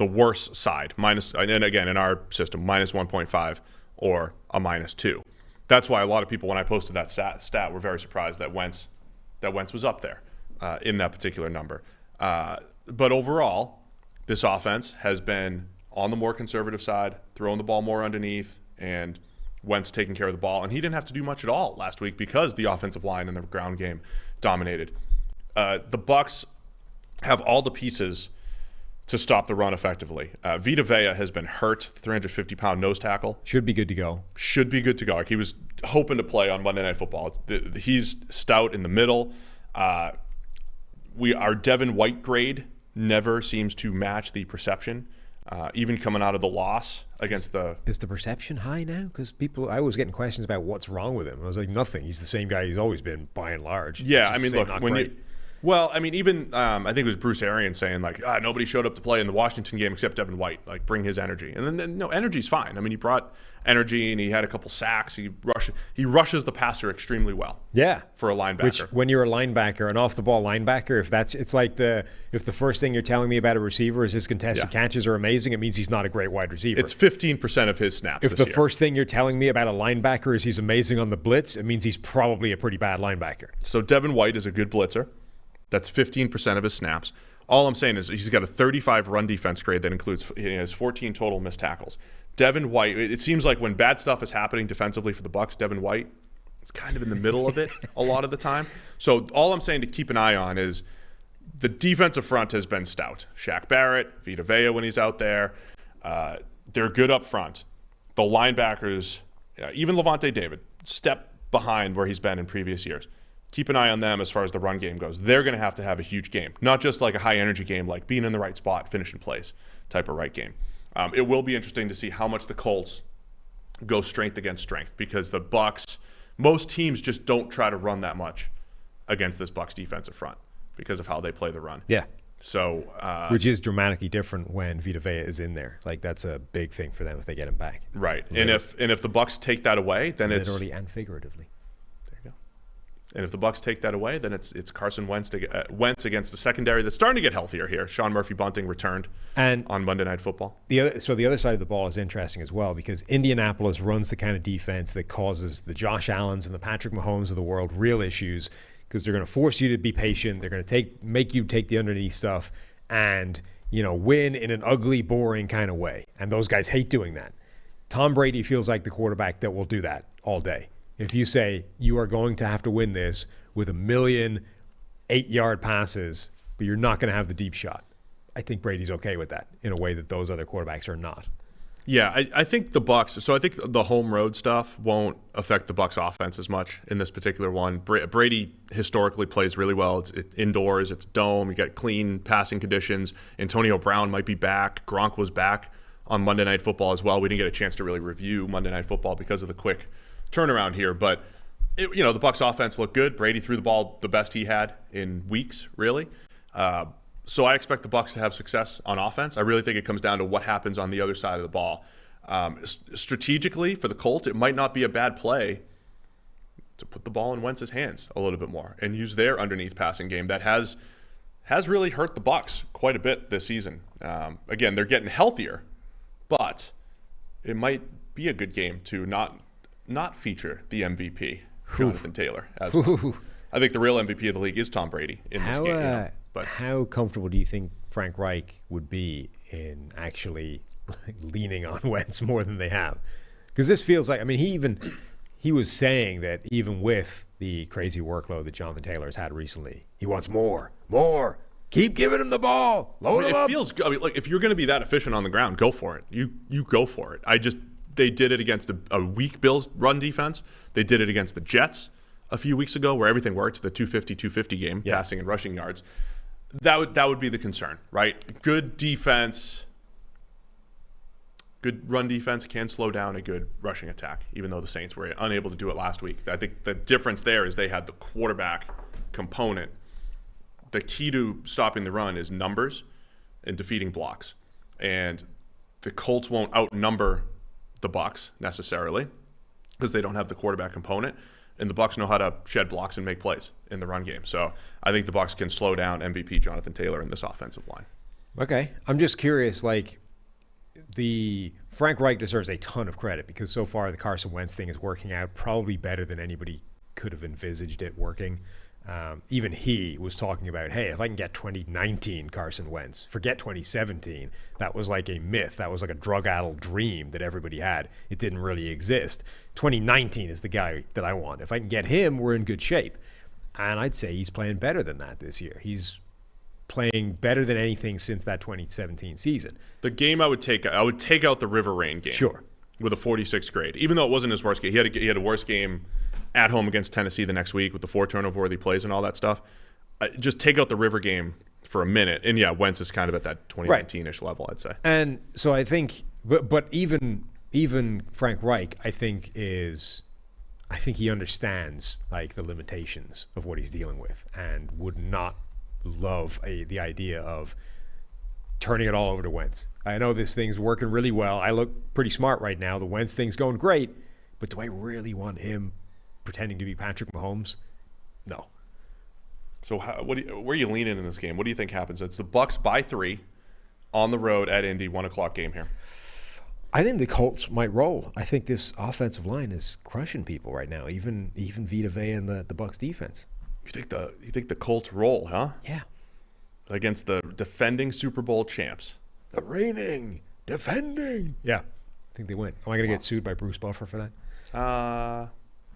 worst side. And again, in our system, -1.5 or a -2. That's why a lot of people, when I posted that stat, were very surprised that Wentz was up there in that particular number. But overall, this offense has been on the more conservative side, throwing the ball more underneath, and Wentz taking care of the ball. And he didn't have to do much at all last week because the offensive line and the ground game dominated. The Bucs have all the pieces to stop the run effectively. Vita Vea has been hurt, 350-pound nose tackle. Should be good to go. Should be good to go. Like, he was hoping to play on Monday Night Football. He's stout in the middle. Our Devin White grade never seems to match the perception. Even coming out of the loss against Is the perception high now? Because I was getting questions about what's wrong with him. I was like, nothing. He's the same guy he's always been, by and large. Yeah, I mean, look, even I think it was Bruce Arians saying, like, nobody showed up to play in the Washington game except Devin White. Like, bring his energy. And then no, energy's fine. I mean, he brought energy and he had a couple sacks. He rushes the passer extremely well. Yeah, for a linebacker. Which, when you're a linebacker, an off-the-ball linebacker, it's like if the first thing you're telling me about a receiver is his contested catches are amazing, it means he's not a great wide receiver. It's 15% of his snaps. If the first thing you're telling me about a linebacker is he's amazing on the blitz, it means he's probably a pretty bad linebacker. So Devin White is a good blitzer. That's 15% of his snaps. All I'm saying is he's got a 35 run defense grade that includes he has 14 total missed tackles. Devin White, it seems like when bad stuff is happening defensively for the Bucs, Devin White is kind of in the middle of it a lot of the time. So all I'm saying to keep an eye on is the defensive front has been stout. Shaq Barrett, Vita Vea when he's out there, they're good up front. The linebackers, even Levante David, step behind where he's been in previous years. Keep an eye on them as far as the run game goes. They're going to have a huge game, not just like a high-energy game, like being in the right spot, finishing plays type of right game. It will be interesting to see how much the Colts go strength against strength because the Bucs, most teams just don't try to run that much against this Bucs defensive front because of how they play the run. Yeah. So, which is dramatically different when Vita Vea is in there. Like, that's a big thing for them if they get him back. Right. And if the Bucs take that away, then it's literally and figuratively. And if the Bucs take that away, then it's Carson Wentz against a secondary that's starting to get healthier here. Sean Murphy-Bunting returned on Monday Night Football. The other side of the ball is interesting as well because Indianapolis runs the kind of defense that causes the Josh Allens and the Patrick Mahomes of the world real issues because they're going to force you to be patient. They're going to make you take the underneath stuff and win in an ugly, boring kind of way. And those guys hate doing that. Tom Brady feels like the quarterback that will do that all day. If you say you are going to have to win this with 1 million 8-yard passes, but you're not going to have the deep shot, I think Brady's okay with that in a way that those other quarterbacks are not. Yeah, I think the Bucs. So I think the home road stuff won't affect the Bucs offense as much in this particular one. Brady historically plays really well. It's indoors, it's dome. You got clean passing conditions. Antonio Brown might be back. Gronk was back on Monday Night Football as well. We didn't get a chance to really review Monday Night Football because of the quick turnaround here, but the Bucs offense looked good. Brady threw the ball the best he had in weeks, really. So I expect the Bucs to have success on offense. I really think it comes down to what happens on the other side of the ball. Strategically, for the Colts, it might not be a bad play to put the ball in Wentz's hands a little bit more and use their underneath passing game that has really hurt the Bucs quite a bit this season. Again, they're getting healthier, but it might be a good game to not feature the MVP, Jonathan Taylor, as well. I think the real MVP of the league is Tom Brady in this game. But how comfortable do you think Frank Reich would be in actually leaning on Wentz more than they have? Because this feels like, he was saying that even with the crazy workload that Jonathan Taylor has had recently, he wants more. Keep giving him the ball. Load him up. It feels good. Like, if you're going to be that efficient on the ground, go for it. You go for it. They did it against a weak Bills run defense. They did it against the Jets a few weeks ago where everything worked, the 250-250 game, passing and rushing yards. That would be the concern, right? Good defense Good run defense can slow down a good rushing attack, even though the Saints were unable to do it last week. I think the difference there is they had the quarterback component. The key to stopping the run is numbers and defeating blocks. And the Colts won't outnumber the Bucs necessarily because they don't have the quarterback component. And the Bucs know how to shed blocks and make plays in the run game. So I think the Bucs can slow down MVP Jonathan Taylor in this offensive line. Okay. I'm just curious, the Frank Reich deserves a ton of credit because so far the Carson Wentz thing is working out probably better than anybody could have envisaged it working. Even he was talking about, hey, if I can get 2019 Carson Wentz, forget 2017. That was like a myth. That was like a drug-addled dream that everybody had. It didn't really exist. 2019 is the guy that I want. If I can get him, we're in good shape. And I'd say he's playing better than that this year. He's playing better than anything since that 2017 season. The game I would take out the River Rain game. Sure. With a 46th grade. Even though it wasn't his worst game. He had a worse game at home against Tennessee the next week with the 4 turnover-worthy plays and all that stuff. Just take out the River game for a minute. And, yeah, Wentz is kind of at that 2019-ish level, I'd say. And so I think but even Frank Reich, I think he understands, the limitations of what he's dealing with and would not love the idea of turning it all over to Wentz. I know this thing's working really well. I look pretty smart right now. The Wentz thing's going great. But do I really want him pretending to be Patrick Mahomes? No. So where are you leaning in this game? What do you think happens? It's the Bucs by 3 on the road at Indy, 1 o'clock game here. I think the Colts might roll. I think this offensive line is crushing people right now, even Vita Vea and the Bucs defense. You think the Colts roll, huh? Yeah. Against the defending Super Bowl champs. The reigning, defending. Yeah. I think they win. Am I going to get sued by Bruce Buffer for that?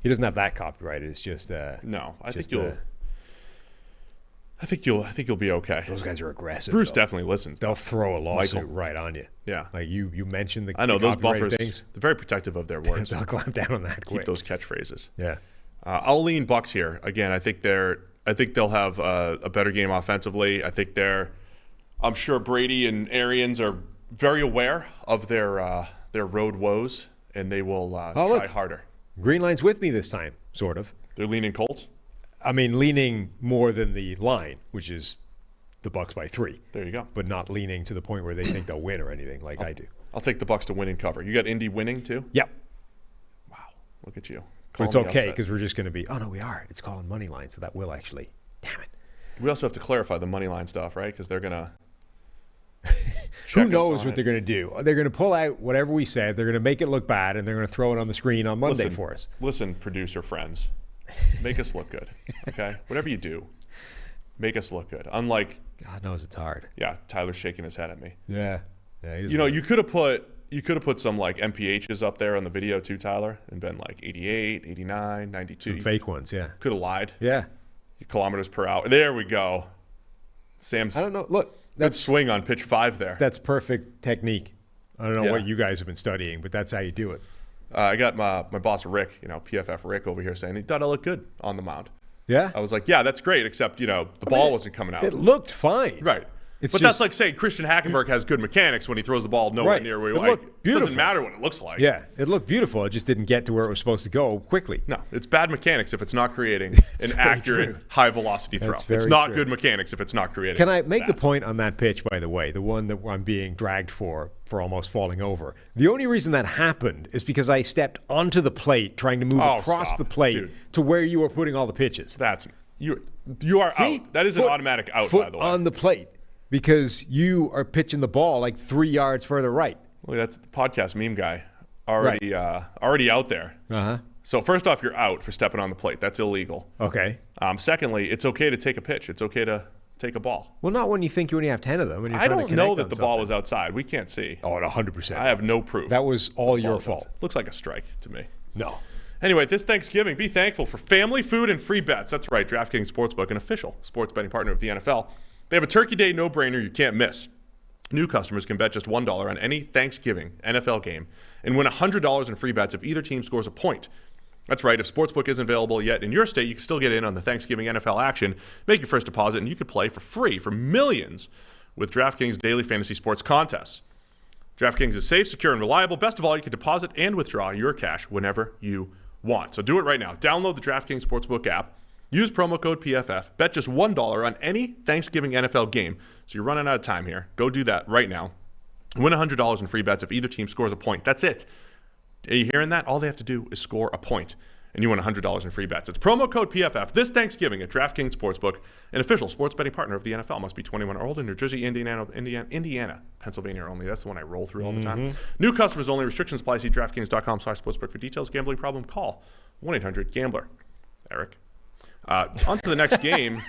He doesn't have that copyrighted. It's just no. I think you'll be okay. Those guys are aggressive. Bruce though. definitely listens. They'll throw a lawsuit right on you. Yeah. Like you mentioned I know the those buffers. Things. They're very protective of their words. They'll clamp down on that quick. Keep those catchphrases. Yeah. I'll lean Bucs here again. I think they'll have a better game offensively. I'm sure Brady and Arians are very aware of their road woes, and they will try harder. Green line's with me this time, sort of. They're leaning Colts? I mean, leaning more than the line, which is the Bucs by 3. There you go. But not leaning to the point where they think they'll win or anything like I do. I'll take the Bucs to win and cover. You got Indy winning too? Yep. Wow. Look at you. But it's okay because we're just going to be, oh, no, we are. It's calling money line, so that will actually, damn it. We also have to clarify the money line stuff, right? Because they're going to who knows what they're going to do? They're going to pull out whatever we said. They're going to make it look bad, and they're going to throw it on the screen on Monday for us. Listen, producer friends. Make us look good, okay? Whatever you do, make us look good. Unlike God knows it's hard. Yeah, Tyler's shaking his head at me. Yeah. You could have put some MPHs up there on the video too, Tyler, and been 88, 89, 92. Some fake ones, yeah. Could have lied. Yeah. Kilometers per hour. There we go. Sam's. I don't know. Look, good swing on pitch 5 there. That's perfect technique. I don't know what you guys have been studying, but that's how you do it. I got my boss Rick, PFF Rick over here saying he thought I looked good on the mound. Yeah? I was like, yeah, that's great, except, the ball wasn't coming out. It looked fine. Right. But that's like saying Christian Hackenberg has good mechanics when he throws the ball nowhere near where you like. It doesn't matter what it looks like. Yeah, it looked beautiful. It just didn't get to where it was supposed to go quickly. No, it's bad mechanics if it's not creating an accurate, high-velocity throw. It's not good mechanics if it's not creating. Can I make the point on that pitch, by the way, the one that I'm being dragged for almost falling over? The only reason that happened is because I stepped onto the plate trying to move across the plate to where you were putting all the pitches. You are out. That is an automatic out, by the way. On the plate. Because you are pitching the ball 3 yards further right. Well, that's the podcast meme guy already out there. Uh-huh. So first off, you're out for stepping on the plate. That's illegal. Okay. Secondly, it's okay to take a pitch. It's okay to take a ball. Well, not when you think you only have 10 of them. And you're I don't know that the ball was outside. We can't see. Oh, 100%. I have no proof. That was all your fault. Looks like a strike to me. No. Anyway, this Thanksgiving, be thankful for family, food, and free bets. That's right, DraftKings Sportsbook, an official sports betting partner of the NFL. They have a Turkey Day no-brainer you can't miss. New customers can bet just $1 on any Thanksgiving NFL game and win $100 in free bets if either team scores a point. That's right. If Sportsbook isn't available yet in your state, you can still get in on the Thanksgiving NFL action. Make your first deposit, and you could play for free for millions with DraftKings Daily Fantasy Sports Contests. DraftKings is safe, secure, and reliable. Best of all, you can deposit and withdraw your cash whenever you want. So do it right now. Download the DraftKings Sportsbook app. Use promo code PFF. Bet just $1 on any Thanksgiving NFL game. So you're running out of time here. Go do that right now. Win $100 in free bets if either team scores a point. That's it. Are you hearing that? All they have to do is score a point, and you win $100 in free bets. It's promo code PFF this Thanksgiving at DraftKings Sportsbook, an official sports betting partner of the NFL. Must be 21 or older in New Jersey, Indiana, Pennsylvania only. That's the one I roll through all the time. New customers only. Restrictions apply. See DraftKings.com/sportsbook for details. Gambling problem? Call 1-800-GAMBLER. Eric. On to the next game.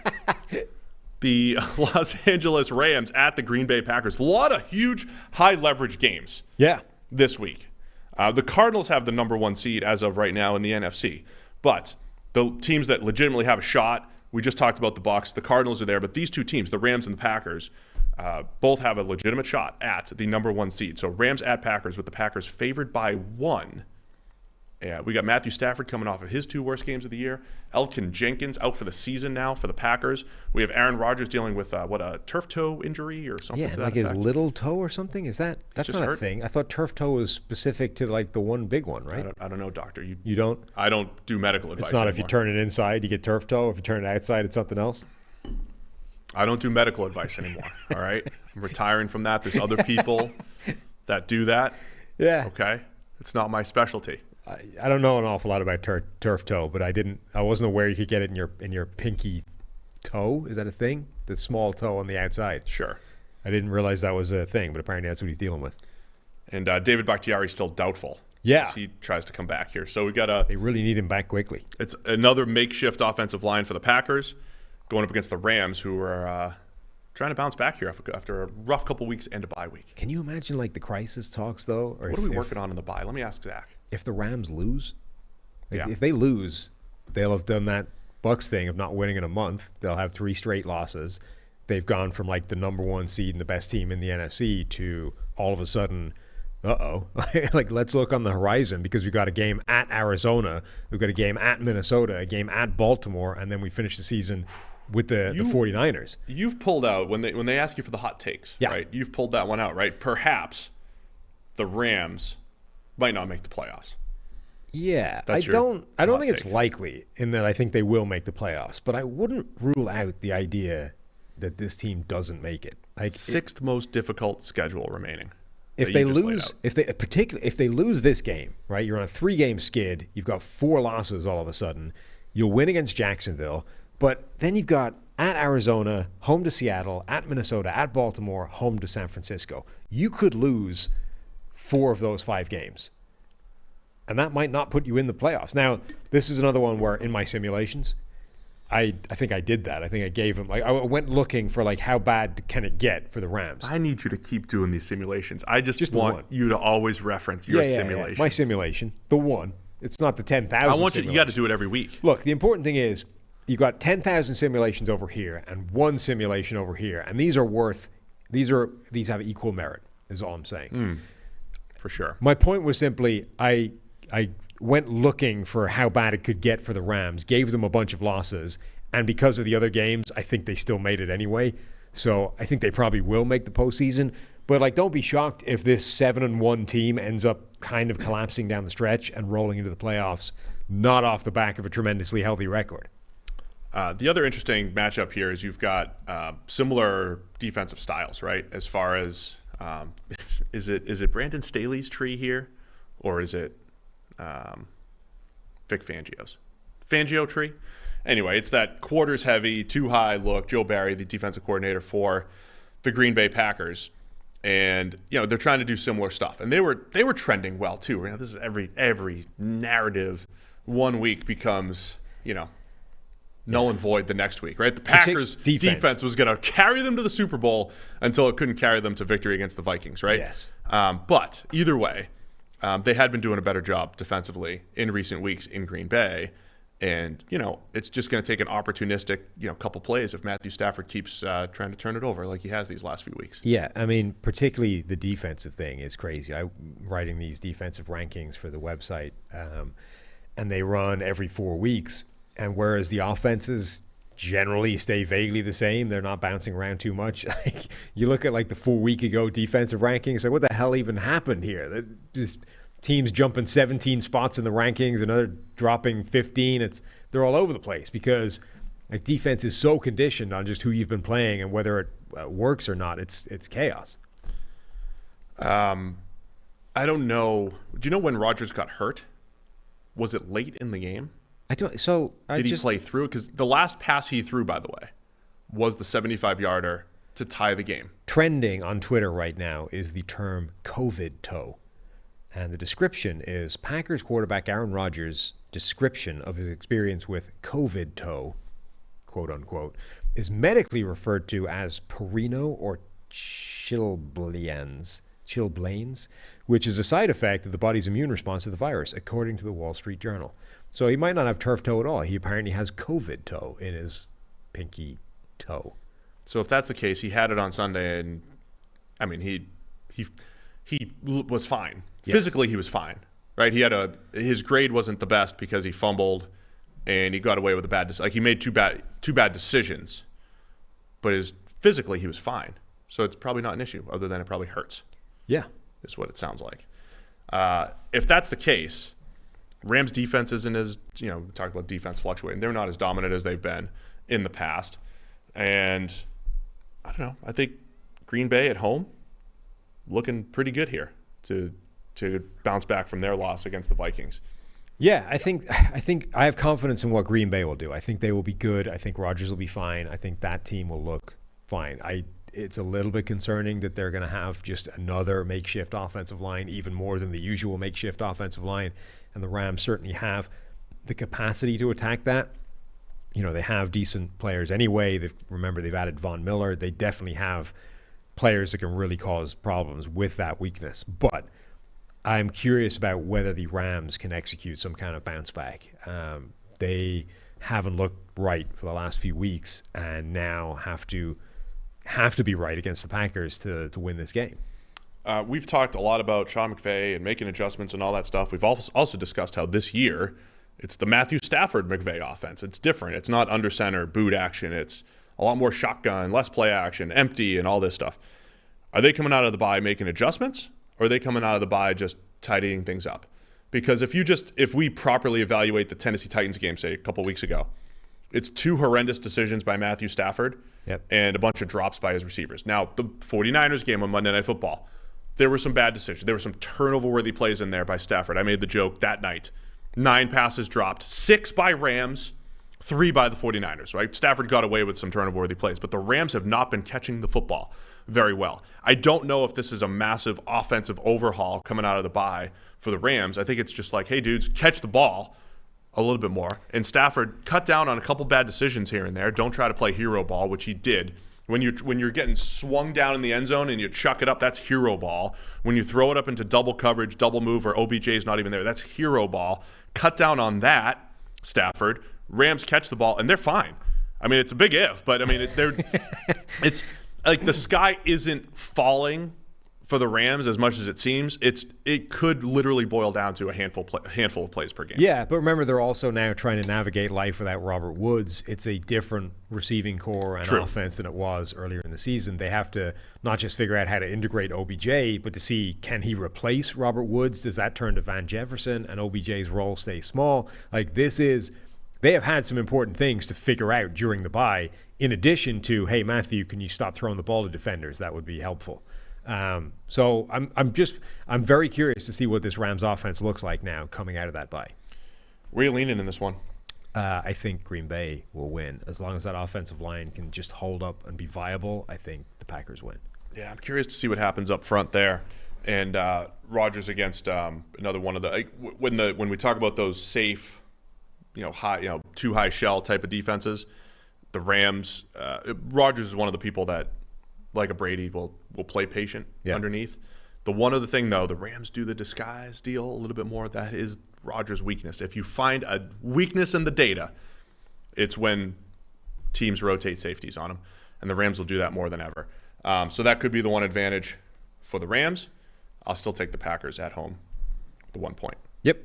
The Los Angeles Rams at the Green Bay Packers. A lot of huge, high-leverage games this week. The Cardinals have the number 1 seed as of right now in the NFC. But the teams that legitimately have a shot, we just talked about the Bucs. The Cardinals are there. But these two teams, the Rams and the Packers, both have a legitimate shot at the number 1 seed. So Rams at Packers, with the Packers favored by 1. Yeah, we got Matthew Stafford coming off of his 2 worst games of the year. Elkin Jenkins out for the season now for the Packers. We have Aaron Rodgers dealing with a turf toe injury or something. Yeah, like his little toe or something. That's not a thing. I thought turf toe was specific to like the one big one, right? I don't know, doctor. You don't? I don't do medical advice. It's not anymore. If you turn it inside, you get turf toe. If you turn it outside, it's something else. I don't do medical advice anymore. All right, I'm retaring from that. There's other people that do that. Yeah. Okay, it's not my specialty. I don't know an awful lot about turf toe, but I wasn't aware you could get it in your pinky toe. Is that a thing? The small toe on the outside. Sure. I didn't realize that was a thing, but apparently that's what he's dealing with. And David Bakhtiari is still doubtful. Yeah. As he tries to come back here. So we got They really need him back quickly. It's another makeshift offensive line for the Packers going up against the Rams, who are trying to bounce back here after a rough couple weeks and a bye week. Can you imagine like the crisis talks though? Or what are we working on in the bye? Let me ask Zach. If the Rams lose, if they lose, they'll have done that Bucs thing of not winning in a month. They'll have 3 straight losses. They've gone from like the number 1 seed and the best team in the NFC to all of a sudden, like let's look on the horizon, because we've got a game at Arizona, we've got a game at Minnesota, a game at Baltimore, and then we finish the season with the 49ers. You've pulled out when they ask you for the hot takes, right? You've pulled that one out, right? Perhaps the Rams might not make the playoffs. Yeah, I don't think it's likely in that I think they will make the playoffs, but I wouldn't rule out the idea that this team doesn't make it. Like 6th most difficult schedule remaining. If they lose, if they lose this game, right? You're on a 3-game skid. You've got 4 losses all of a sudden. You'll win against Jacksonville, but then you've got at Arizona, home to Seattle, at Minnesota, at Baltimore, home to San Francisco. You could lose 4 of those 5 games. And that might not put you in the playoffs. Now, this is another one where in my simulations, I think I did that. I think I gave him, like, I went looking for, like, how bad can it get for the Rams. I need you to keep doing these simulations. I just want you to always reference your simulation. My simulation, the one. It's not the 10,000. I want you got to do it every week. Look, the important thing is you've got 10,000 simulations over here and 1 simulation over here. And these have equal merit, is all I'm saying. For sure. My point was simply I went looking for how bad it could get for the Rams, gave them a bunch of losses, and because of the other games, I think they still made it anyway. So I think they probably will make the postseason. But like, don't be shocked if this 7-1 team ends up kind of collapsing down the stretch and rolling into the playoffs, not off the back of a tremendously healthy record. The other interesting matchup here is you've got similar defensive styles, right? As far as is it Brandon Staley's tree here, or is it Vic Fangio's Fangio tree? Anyway, it's that quarters heavy, too high look. Joe Barry, the defensive coordinator for the Green Bay Packers, and they're trying to do similar stuff, and they were trending well too. This is every narrative. 1 week becomes null and void the next week, right? The Packers defense was going to carry them to the Super Bowl until it couldn't carry them to victory against the Vikings, right? Yes. But either way, they had been doing a better job defensively in recent weeks in Green Bay. And, it's just going to take an opportunistic, couple plays if Matthew Stafford keeps trying to turn it over like he has these last few weeks. Yeah, I mean, particularly the defensive thing is crazy. I'm writing these defensive rankings for the website, and they run every 4 weeks. And whereas the offenses generally stay vaguely the same. They're not bouncing around too much. You look at like the 4 week ago defensive rankings, like what the hell even happened here? Just teams jumping 17 spots in the rankings, another dropping 15. They're all over the place because like defense is so conditioned on just who you've been playing and whether it works or not. It's chaos. I don't know. Do you know when Rodgers got hurt? Was it late in the game? I don't. So did he play through? Because the last pass he threw, by the way, was the 75-yarder to tie the game. Trending on Twitter right now is the term COVID toe. And the description is Packers quarterback Aaron Rodgers' description of his experience with COVID toe, quote unquote, is medically referred to as perino or chilblains, which is a side effect of the body's immune response to the virus, according to the Wall Street Journal. So he might not have turf toe at all. He apparently has COVID toe in his pinky toe. So if that's the case, he had it on Sunday, and I mean, he was fine. Yes. Physically, he was fine, right? His grade wasn't the best because he fumbled, and he got away with a bad decision. Like he made two bad decisions, but physically he was fine. So it's probably not an issue, other than it probably hurts. Yeah, is what it sounds like. If that's the case, Rams defense isn't as, we talked about defense fluctuating. They're not as dominant as they've been in the past. And I don't know. I think Green Bay at home looking pretty good here to bounce back from their loss against the Vikings. Yeah, I think I have confidence in what Green Bay will do. I think they will be good. I think Rodgers will be fine. I think that team will look fine. It's a little bit concerning that they're going to have just another makeshift offensive line, even more than the usual makeshift offensive line. And the Rams certainly have the capacity to attack that. They have decent players anyway. They've added Von Miller. They definitely have players that can really cause problems with that weakness. But I'm curious about whether the Rams can execute some kind of bounce back. They haven't looked right for the last few weeks and now have to be right against the Packers to win this game. We've talked a lot about Sean McVay and making adjustments and all that stuff. We've also discussed how this year it's the Matthew Stafford McVay offense. It's different. It's not under center, boot action. It's a lot more shotgun, less play action, empty, and all this stuff. Are they coming out of the bye making adjustments, or are they coming out of the bye just tidying things up? Because if we properly evaluate the Tennessee Titans game, say a couple weeks ago, it's 2 horrendous decisions by Matthew Stafford and a bunch of drops by his receivers. Now, the 49ers game on Monday Night Football, there were some bad decisions. There were some turnover-worthy plays in there by Stafford. I made the joke that night. 9 passes dropped, 6 by Rams, 3 by the 49ers, right? Stafford got away with some turnover-worthy plays, but the Rams have not been catching the football very well. I don't know if this is a massive offensive overhaul coming out of the bye for the Rams. I think it's just like, hey, dudes, catch the ball a little bit more. And Stafford cut down on a couple bad decisions here and there. Don't try to play hero ball, which he did. When you're getting swung down in the end zone and you chuck it up, that's hero ball. When you throw it up into double coverage, double move, or OBJ is not even there, that's hero ball. Cut down on that, Stafford. Rams catch the ball, and they're fine. I mean, it's a big if, but I mean, it's like the sky isn't falling for the Rams as much as it seems. It could literally boil down to a handful of plays per game. Yeah, but remember, they're also now trying to navigate life without Robert Woods. It's a different receiving core and offense than it was earlier in the season. They have to not just figure out how to integrate OBJ, but to see, can he replace Robert Woods? Does that turn to Van Jefferson and OBJ's role stay small? Like they have had some important things to figure out during the bye, in addition to, hey, Matthew, can you stop throwing the ball to defenders? That would be helpful. So I'm very curious to see what this Rams offense looks like now coming out of that bye. Where are you leaning in this one? I think Green Bay will win. As long as that offensive line can just hold up and be viable, I think the Packers win. Yeah, I'm curious to see what happens up front there. And Rodgers against another one of the when we talk about those safe, high, too high shell type of defenses, the Rams, Rodgers is one of the people that, like a Brady, will play patient underneath. The one other thing, though, the Rams do the disguise deal a little bit more. That is Rodgers' weakness. If you find a weakness in the data, it's when teams rotate safeties on him, and the Rams will do that more than ever. So that could be the one advantage for the Rams. I'll still take the Packers at home, the 1 point. Yep.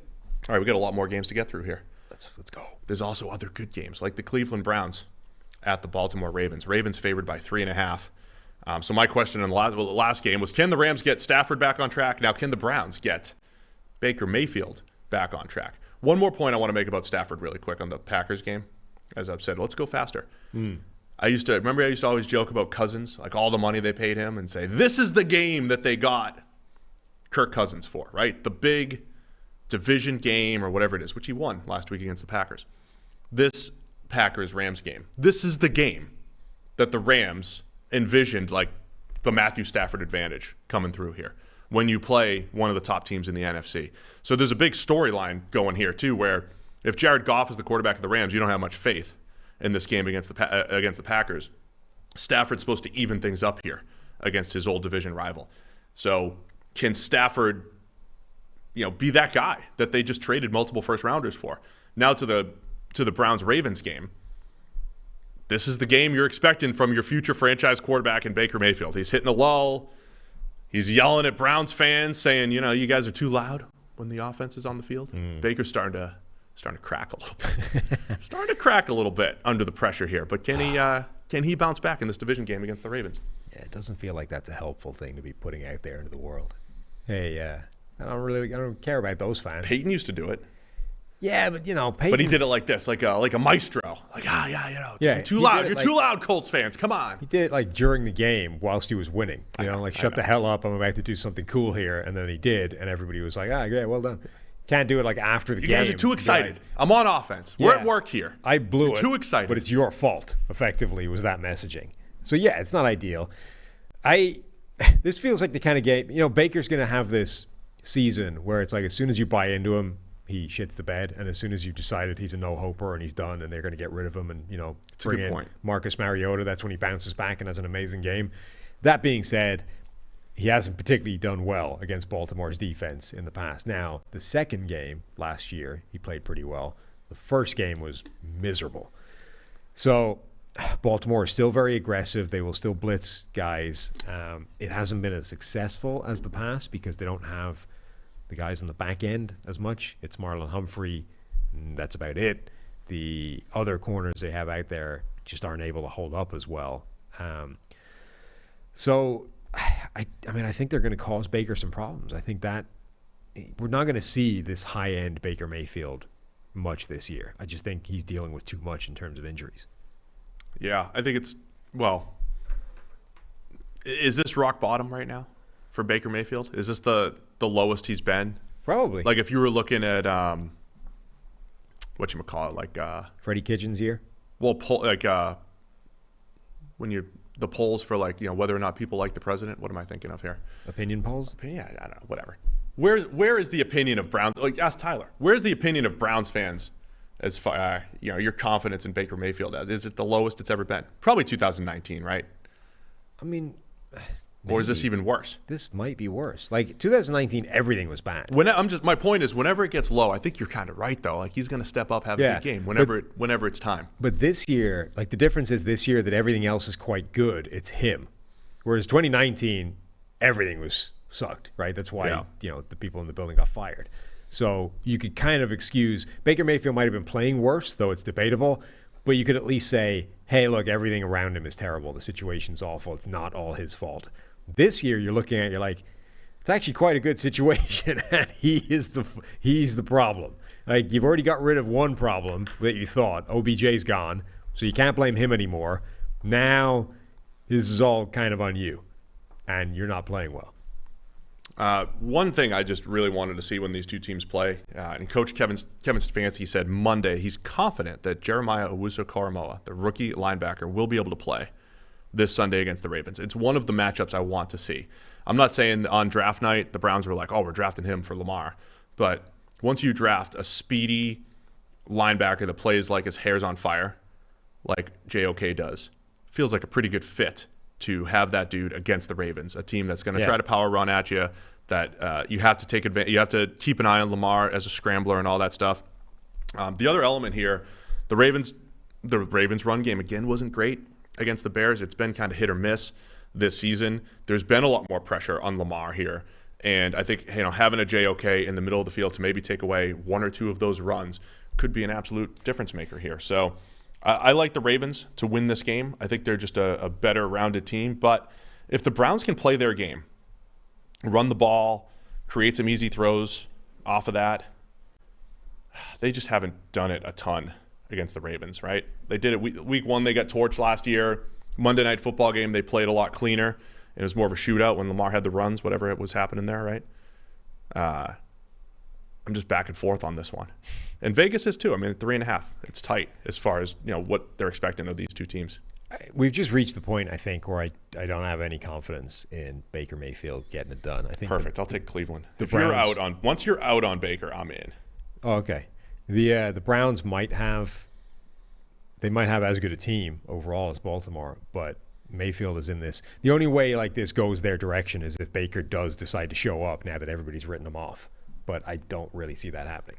All right, we got a lot more games to get through here. Let's go. There's also other good games, like the Cleveland Browns at the Baltimore Ravens. Ravens favored by 3.5. So my question in the last game was, can the Rams get Stafford back on track? Now, can the Browns get Baker Mayfield back on track? One more point I want to make about Stafford really quick on the Packers game. As I've said, let's go faster. I used to always joke about Cousins, like all the money they paid him, and say, this is the game that they got Kirk Cousins for, right? The big division game or whatever it is, which he won last week against the Packers. This Packers-Rams game, this is the game that the Rams envisioned, like the Matthew Stafford advantage coming through here when you play one of the top teams in the NFC. So there's a big storyline going here too, where if Jared Goff is the quarterback of the Rams, you don't have much faith in this game against the Packers. Stafford's supposed to even things up here against his old division rival. So can Stafford, be that guy that they just traded multiple first-rounders for? Now to the Browns-Ravens game. This is the game you're expecting from your future franchise quarterback in Baker Mayfield. He's hitting a lull. He's yelling at Browns fans, saying, you guys are too loud when the offense is on the field. Baker's starting to crack a little bit. Starting to crack a little bit under the pressure here. But can he bounce back in this division game against the Ravens? Yeah, it doesn't feel like that's a helpful thing to be putting out there into the world. Hey, I don't care about those fans. Peyton used to do it. Yeah, but Peyton. But he did it like this, like a maestro. Like, too loud. You're too loud, Colts fans. Come on. He did it like during the game whilst he was winning. Shut the hell up. I'm about to do something cool here. And then he did, and everybody was like, yeah, well done. Can't do it like after the game. You guys are too excited. I'm on offense. We're at work here. I blew it. Too excited. But it's your fault, effectively, was that messaging. So, yeah, it's not ideal. This feels like the kind of game, Baker's going to have this season where it's like as soon as you buy into him, he shits the bed, and as soon as you've decided he's a no-hoper and he's done and they're going to get rid of him and, bring in Marcus Mariota, that's when he bounces back and has an amazing game. That being said, he hasn't particularly done well against Baltimore's defense in the past. Now, the second game last year, he played pretty well. The first game was miserable. So Baltimore is still very aggressive. They will still blitz guys. It hasn't been as successful as the past because they don't have the guys on the back end as much. It's Marlon Humphrey. And that's about it. The other corners they have out there just aren't able to hold up as well. So I think they're going to cause Baker some problems. I think that we're not going to see this high-end Baker Mayfield much this year. I just think he's dealing with too much in terms of injuries. Yeah, I think is this rock bottom right now for Baker Mayfield? Is this the lowest he's been? Probably. Like if you were looking at whatchamacallit, like Freddie Kitchens' year? Well, when the polls for whether or not people like the president. What am I thinking of here? Opinion polls? Yeah, I don't know. Whatever. Where is the opinion of Browns? Ask Tyler. Where's the opinion of Browns fans as far your confidence in Baker Mayfield as? Is it the lowest it's ever been? Probably 2019, right? I mean, or is this even worse? This might be worse. Like 2019, everything was bad. My point is, whenever it gets low, I think you're kind of right though. Like he's going to step up, have a good game whenever it's time. But this year, the difference is this year that everything else is quite good. It's him. Whereas 2019, everything was sucked, right? That's why the people in the building got fired. So you could kind of excuse Baker Mayfield might have been playing worse, though it's debatable. But you could at least say, hey, look, everything around him is terrible. The situation's awful. It's not all his fault. This year, you're looking at, you're like, it's actually quite a good situation, and he's the problem. Like you've already got rid of one problem that you thought. OBJ's gone, so you can't blame him anymore. Now, this is all kind of on you, and you're not playing well. One thing I just really wanted to see when these two teams play, and Coach Kevin Stefanski said Monday he's confident that Jeremiah Owusu-Koramoah, the rookie linebacker, will be able to play this Sunday against the Ravens. It's one of the matchups I want to see. I'm not saying on draft night the Browns were like, oh, we're drafting him for Lamar. But once you draft a speedy linebacker that plays like his hair's on fire, like JOK does, feels like a pretty good fit to have that dude against the Ravens, a team that's going to try to power run at you, that you have to take advantage. You have to keep an eye on Lamar as a scrambler and all that stuff. The other element here, the Ravens run game again wasn't great against the Bears. It's been kind of hit or miss this season. There's been a lot more pressure on Lamar here, and I think having a JOK in the middle of the field to maybe take away one or two of those runs could be an absolute difference maker here. So I like the Ravens to win this game. I think they're just a better rounded team. But if the Browns can play their game, run the ball, create some easy throws off of that, they just haven't done it a ton against the Ravens, right? They did it week 1. They got torched last year. Monday Night Football game, they played a lot cleaner. It was more of a shootout when Lamar had the runs, whatever it was happening there, right? I'm just back and forth on this one. And Vegas is too. I mean, 3.5. It's tight as far as, what they're expecting of these two teams. We've just reached the point, I think, where I don't have any confidence in Baker Mayfield getting it done. I think perfect. I'll take Cleveland. Once you're out on Baker, I'm in. Oh, okay. The Browns might have as good a team overall as Baltimore, but Mayfield is in this. The only way like this goes their direction is if Baker does decide to show up now that everybody's written him off. But I don't really see that happening.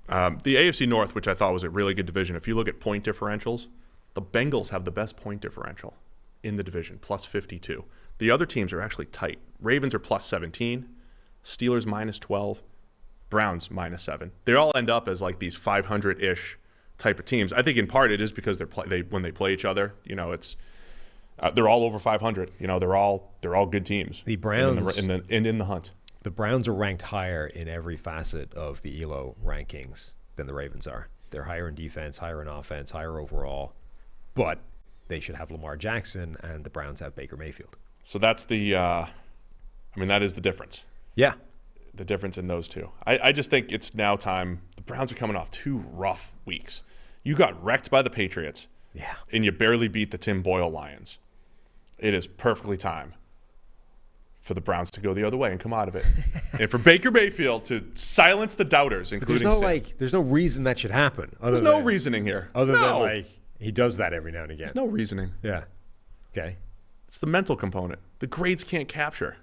The AFC North, which I thought was a really good division, if you look at point differentials, the Bengals have the best point differential in the division, plus 52. The other teams are actually tight. Ravens are plus 17, Steelers minus 12, Browns minus 7. They all end up as like these 500-ish type of teams. I think in part it is because when they play each other, it's they're all over 500. They're all good teams. The Browns in the hunt. The Browns are ranked higher in every facet of the ELO rankings than the Ravens are. They're higher in defense, higher in offense, higher overall. But they should have Lamar Jackson, and the Browns have Baker Mayfield. So that's that is the difference. Yeah. The difference in those two. I just think it's now time. The Browns are coming off 2 rough weeks. You got wrecked by the Patriots. Yeah. And you barely beat the Tim Boyle Lions. It is perfectly time for the Browns to go the other way and come out of it. And for Baker Mayfield to silence the doubters, including there's no reason that should happen. There's no reasoning here. Other than he does that every now and again. There's no reasoning. Yeah. Okay. It's the mental component. The grades can't capture.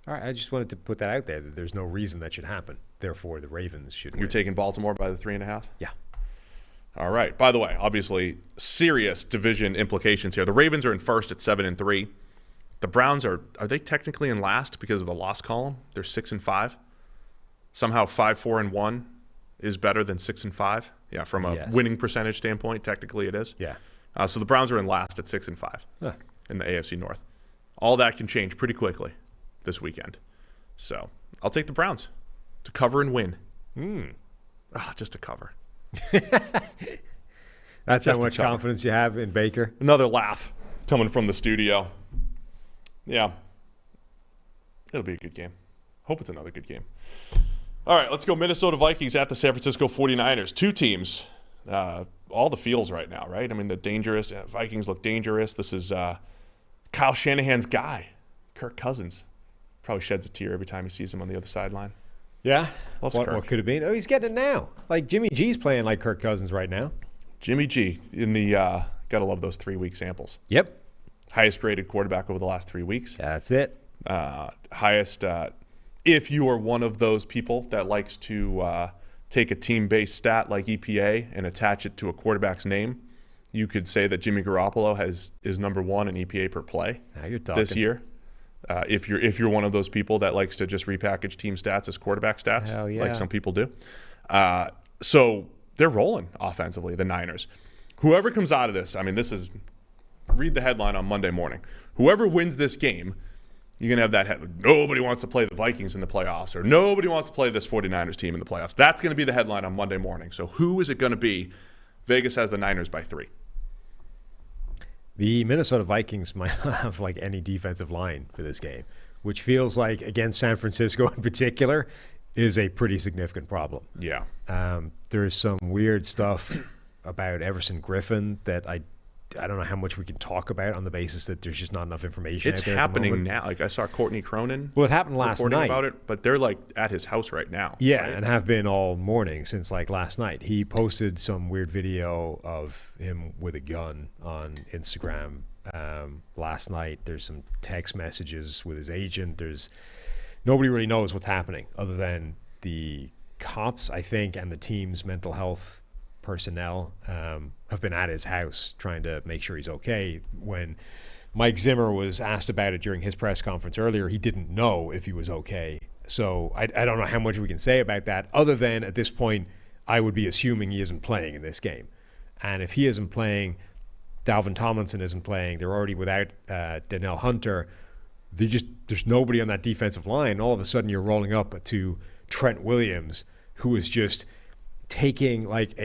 All right. I just wanted to put that out there that there's no reason that should happen. Therefore, the Ravens should win. You're taking Baltimore by the 3.5? Yeah. All right. By the way, obviously, serious division implications here. The Ravens are in first at 7-3. The Browns are they technically in last because of the loss column? They're 6-5. Somehow 5-4-1 is better than 6-5. Yeah, from a winning percentage standpoint, technically it is. Yeah. So the Browns are in last at 6-5 in the AFC North. All that can change pretty quickly this weekend. So I'll take the Browns to cover and win. Just to cover. That's how much confidence you have in Baker. Another laugh coming from the studio. Yeah. It'll be a good game. Hope it's another good game. All right, let's go Minnesota Vikings at the San Francisco 49ers. Two teams, all the feels right now, right? I mean, the dangerous. Vikings look dangerous. This is Kyle Shanahan's guy, Kirk Cousins. Probably sheds a tear every time he sees him on the other sideline. Yeah. What could have been? Oh, he's getting it now. Like Jimmy G's playing like Kirk Cousins right now. Jimmy G in the gotta love those 3-week samples. Yep. Highest graded quarterback over the last 3 weeks. That's it. Highest. If you are one of those people that likes to take a team-based stat like EPA and attach it to a quarterback's name, you could say that Jimmy Garoppolo is number 1 in EPA per play now you're talking. This year. If you're one of those people that likes to just repackage team stats as quarterback stats, hell yeah, like some people do. So they're rolling offensively, the Niners. Whoever comes out of this, I mean, read the headline on Monday morning. Whoever wins this game, you're going to have that nobody wants to play the Vikings in the playoffs, or nobody wants to play this 49ers team in the playoffs. That's going to be the headline on Monday morning. So who is it going to be? Vegas has the Niners by 3. The Minnesota Vikings might not have like any defensive line for this game, which feels like against San Francisco in particular is a pretty significant problem. Yeah. There's some weird stuff about Everson Griffin that I don't know how much we can talk about on the basis that there's just not enough information. It's out there happening now. Like I saw Courtney Cronin. Well, it happened last night about it, but they're like at his house right now. Yeah, right? And have been all morning since like last night. He posted some weird video of him with a gun on Instagram last night. There's some text messages with his agent. Nobody really knows what's happening other than the cops, I think, and the team's mental health personnel have been at his house trying to make sure he's okay. When Mike Zimmer was asked about it during his press conference earlier, he didn't know if he was okay. So I don't know how much we can say about that other than at this point I would be assuming he isn't playing in this game. And if he isn't playing, Dalvin Tomlinson isn't playing. They're already without Danielle Hunter. There's nobody on that defensive line. All of a sudden, you're rolling up to Trent Williams, who is just taking like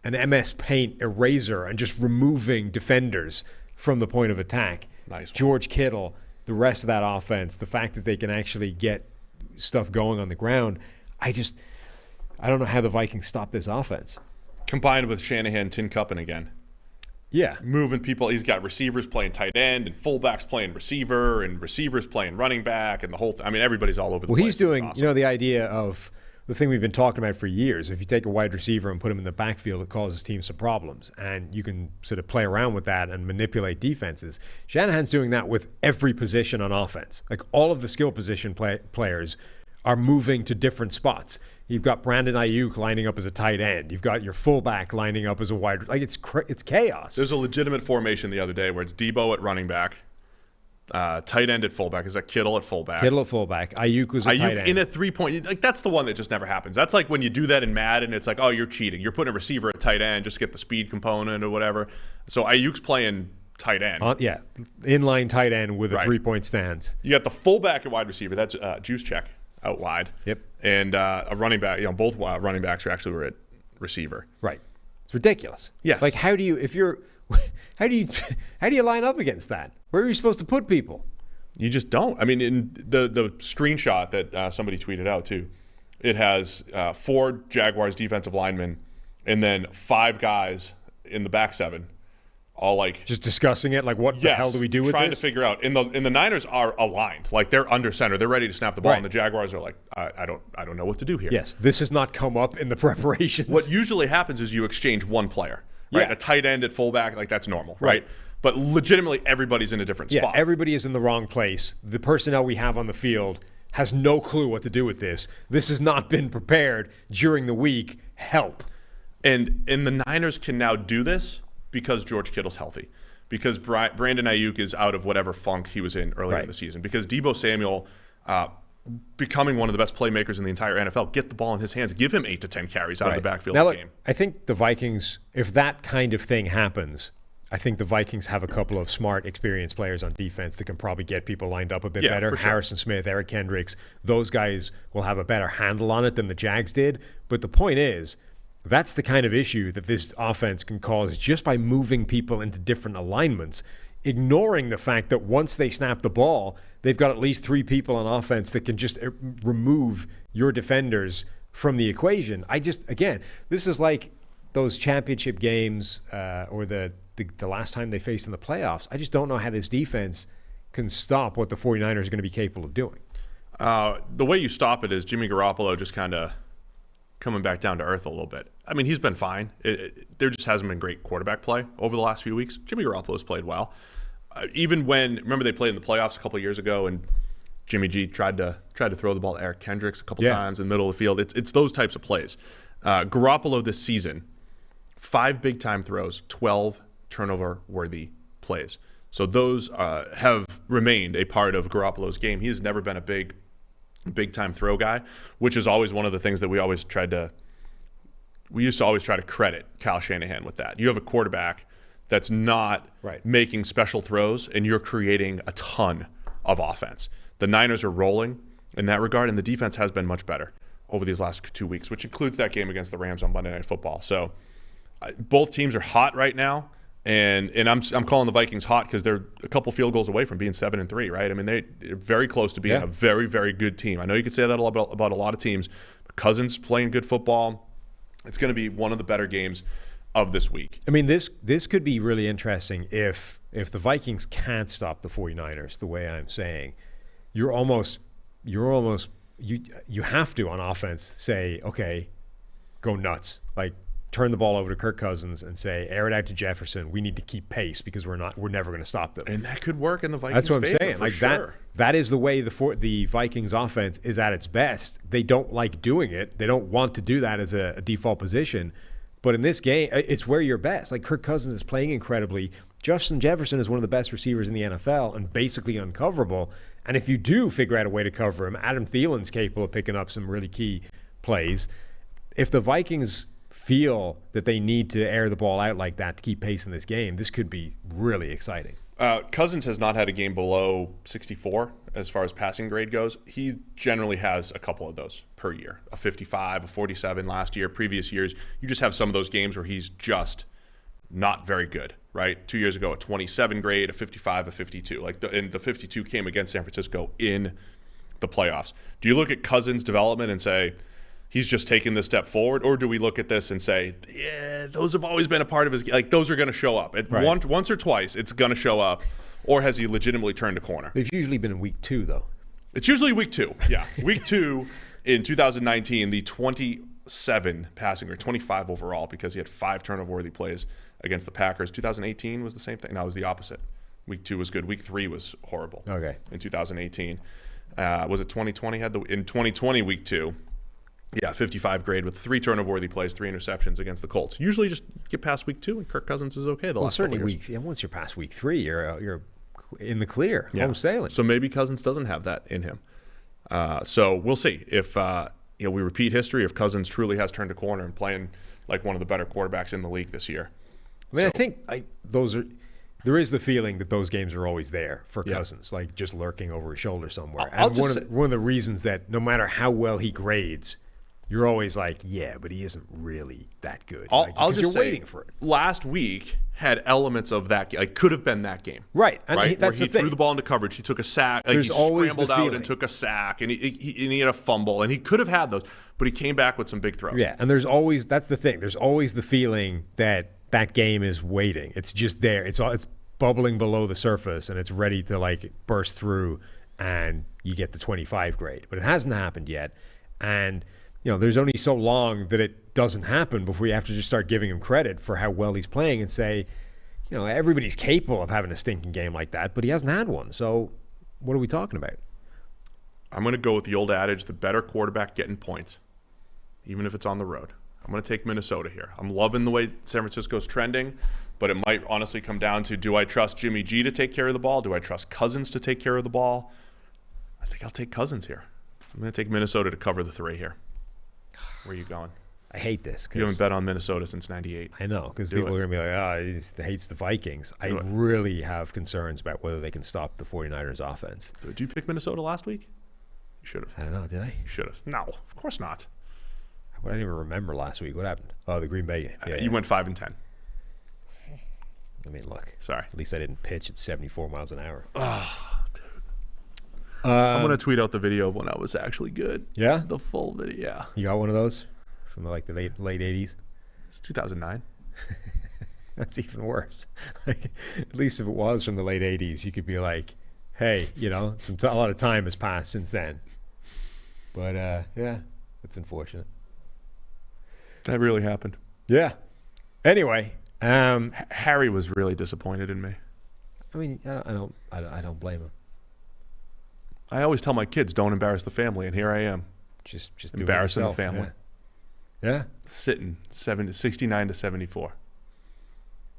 an MS Paint eraser and just removing defenders from the point of attack. Nice one. George Kittle, the rest of that offense, the fact that they can actually get stuff going on the ground, I don't know how the Vikings stop this offense. Combined with Shanahan tin cupping again. Yeah. Moving people. He's got receivers playing tight end and fullbacks playing receiver and receivers playing running back and the whole I mean, everybody's all over the place. Well, he's doing, awesome. The idea of the thing we've been talking about for years. If you take a wide receiver and put him in the backfield, it causes teams some problems. And you can sort of play around with that and manipulate defenses. Shanahan's doing that with every position on offense. Like all of the skill position players are moving to different spots. You've got Brandon Ayuk lining up as a tight end. You've got your fullback lining up as a wide. Like it's chaos. There's a legitimate formation the other day where it's Debo at running back, tight end at fullback. Is that Kittle at fullback? Kittle at fullback. Ayuk was a tight end. In a 3-point. Like that's the one that just never happens. That's like when you do that in Madden, it's like, oh, you're cheating. You're putting a receiver at tight end just to get the speed component or whatever. So Ayuk's playing tight end. Inline tight end with a 3-point stance. You got the fullback at wide receiver. That's Juice Check out wide. Yep. And a running back. Both running backs were at receiver. Right. It's ridiculous. Yes. Like how do you line up against that? Where are you supposed to put people? You just don't. I mean, in the screenshot that somebody tweeted out too, it has 4 Jaguars defensive linemen and then 5 guys in the back 7. All like just discussing it, like what the hell do we do with trying this? To figure out. And the Niners are aligned, like they're under center, they're ready to snap the ball, and the Jaguars are like, I don't know what to do here. Yes, this has not come up in the preparations. What usually happens is you exchange one player, right? A tight end at fullback, like that's normal, right? But legitimately, everybody's in a different spot. Yeah, everybody is in the wrong place. The personnel we have on the field has no clue what to do with this. This has not been prepared during the week. Help. And the Niners can now do this because George Kittle's healthy, because Brandon Ayuk is out of whatever funk he was in earlier in the season, because Deebo Samuel becoming one of the best playmakers in the entire NFL, get the ball in his hands, give him 8 to 10 carries out of the backfield now, of the game. I think the Vikings, if that kind of thing happens, I think the Vikings have a couple of smart, experienced players on defense that can probably get people lined up a bit better. For sure. Harrison Smith, Eric Kendricks, those guys will have a better handle on it than the Jags did. But the point is, that's the kind of issue that this offense can cause just by moving people into different alignments, ignoring the fact that once they snap the ball, they've got at least 3 people on offense that can just remove your defenders from the equation. Again, this is like those championship games or the last time they faced in the playoffs. I just don't know how this defense can stop what the 49ers are going to be capable of doing. The way you stop it is Jimmy Garoppolo just kind of coming back down to earth a little bit. I mean, he's been fine. There just hasn't been great quarterback play over the last few weeks. Jimmy Garoppolo's played well. Even when, remember they played in the playoffs a couple of years ago and Jimmy G tried to throw the ball to Eric Kendricks a couple times in the middle of the field. It's those types of plays. Garoppolo this season, 5 big-time throws, 12 turnover-worthy plays. So those have remained a part of Garoppolo's game. He has never been a big-time throw guy, which is always one of the things that we used to always try to credit Kyle Shanahan with that. You have a quarterback that's not making special throws, and you're creating a ton of offense. The Niners are rolling in that regard, and the defense has been much better over these last 2 weeks, which includes that game against the Rams on Monday Night Football. So both teams are hot right now, and I'm calling the Vikings hot because they're a couple field goals away from being 7-3, right? I mean, they're very close to being a very, very good team. I know you could say that about a lot of teams. Cousins playing good football. It's going to be one of the better games of this week. I mean, this could be really interesting if the Vikings can't stop the 49ers the way I'm saying. You have to on offense say, okay, go nuts. Like turn the ball over to Kirk Cousins and say, air it out to Jefferson. We need to keep pace because we're never going to stop them. And that could work in the Vikings' favor. That's what I'm saying. Like sure. That is the way the Vikings offense is at its best. They don't like doing it. They don't want to do that as a default position. But in this game, it's where you're best. Like Kirk Cousins is playing incredibly. Justin Jefferson is one of the best receivers in the NFL and basically uncoverable. And if you do figure out a way to cover him, Adam Thielen's capable of picking up some really key plays. If the Vikings feel that they need to air the ball out like that to keep pace in this game, this could be really exciting. Cousins has not had a game below 64 as far as passing grade goes. He generally has a couple of those per year, a 55, a 47 last year. Previous years, you just have some of those games where he's just not very good, right? 2 years ago, a 27 grade, a 55, a 52. And the 52 came against San Francisco in the playoffs. Do you look at Cousins' development and say, he's just taking this step forward, or do we look at this and say, yeah, those have always been a part of his, like those are going to show up. Once or twice, it's going to show up, or has he legitimately turned a corner? They've usually been in week 2, though. It's usually week 2, yeah. Week 2 in 2019, the 27 passing grade, 25 overall, because he had 5 turnover-worthy plays against the Packers. 2018 was the same thing. No, it was the opposite. Week 2 was good. Week 3 was horrible. Okay. In 2018. Was it 2020? In 2020, week 2. Yeah, 55 grade with 3 turnover-worthy plays, 3 interceptions against the Colts. Usually just get past week 2 and Kirk Cousins is okay. Certainly once you're past week 3, you're in the clear, home sailing. So maybe Cousins doesn't have that in him. So we'll see if we repeat history, if Cousins truly has turned a corner and playing like one of the better quarterbacks in the league this year. I mean, I think there is the feeling that those games are always there for Cousins, like just lurking over his shoulder somewhere. One of the reasons that no matter how well he grades, you're always like, yeah, but he isn't really that good. You're waiting for it. Last week had elements of that. Like could have been that game, right? And right? That's where he the thing. threw the ball into coverage. He took a sack. There's he always scrambled the out feeling. and took a sack, and he had a fumble, and he could have had those, but he came back with some big throws. Yeah, and that's the thing. There's always the feeling that game is waiting. It's just there. It's bubbling below the surface, and it's ready to like burst through, and you get the 25 grade. But it hasn't happened yet, and there's only so long that it doesn't happen before you have to just start giving him credit for how well he's playing and say, everybody's capable of having a stinking game like that, but he hasn't had one. So what are we talking about? I'm going to go with the old adage, the better quarterback getting points, even if it's on the road. I'm going to take Minnesota here. I'm loving the way San Francisco's trending, but it might honestly come down to, do I trust Jimmy G to take care of the ball? Do I trust Cousins to take care of the ball? I think I'll take Cousins here. I'm going to take Minnesota to cover the 3 here. Where are you going? I hate this. You haven't bet on Minnesota since '98. I know, because people are going to be like, he hates the Vikings. I really have concerns about whether they can stop the 49ers offense. Did you pick Minnesota last week? You should have. I don't know, did I? You should have. No, of course not. I didn't even remember last week. What happened? Oh, the Green Bay. You went 5-10. I mean, look. Sorry. At least I didn't pitch at 74 miles an hour. Oh, dude. I'm going to tweet out the video of when I was actually good. Yeah? The full video, yeah. You got one of those from like the late 80s? It's 2009. That's even worse. At least if it was from the late 80s, you could be like, hey, a lot of time has passed since then. But, yeah, that's unfortunate. That really happened. Yeah. Anyway. Harry was really disappointed in me. I mean, I don't blame him. I always tell my kids, don't embarrass the family, and here I am. Just embarrassing the family. Yeah. Sitting 69 to 74.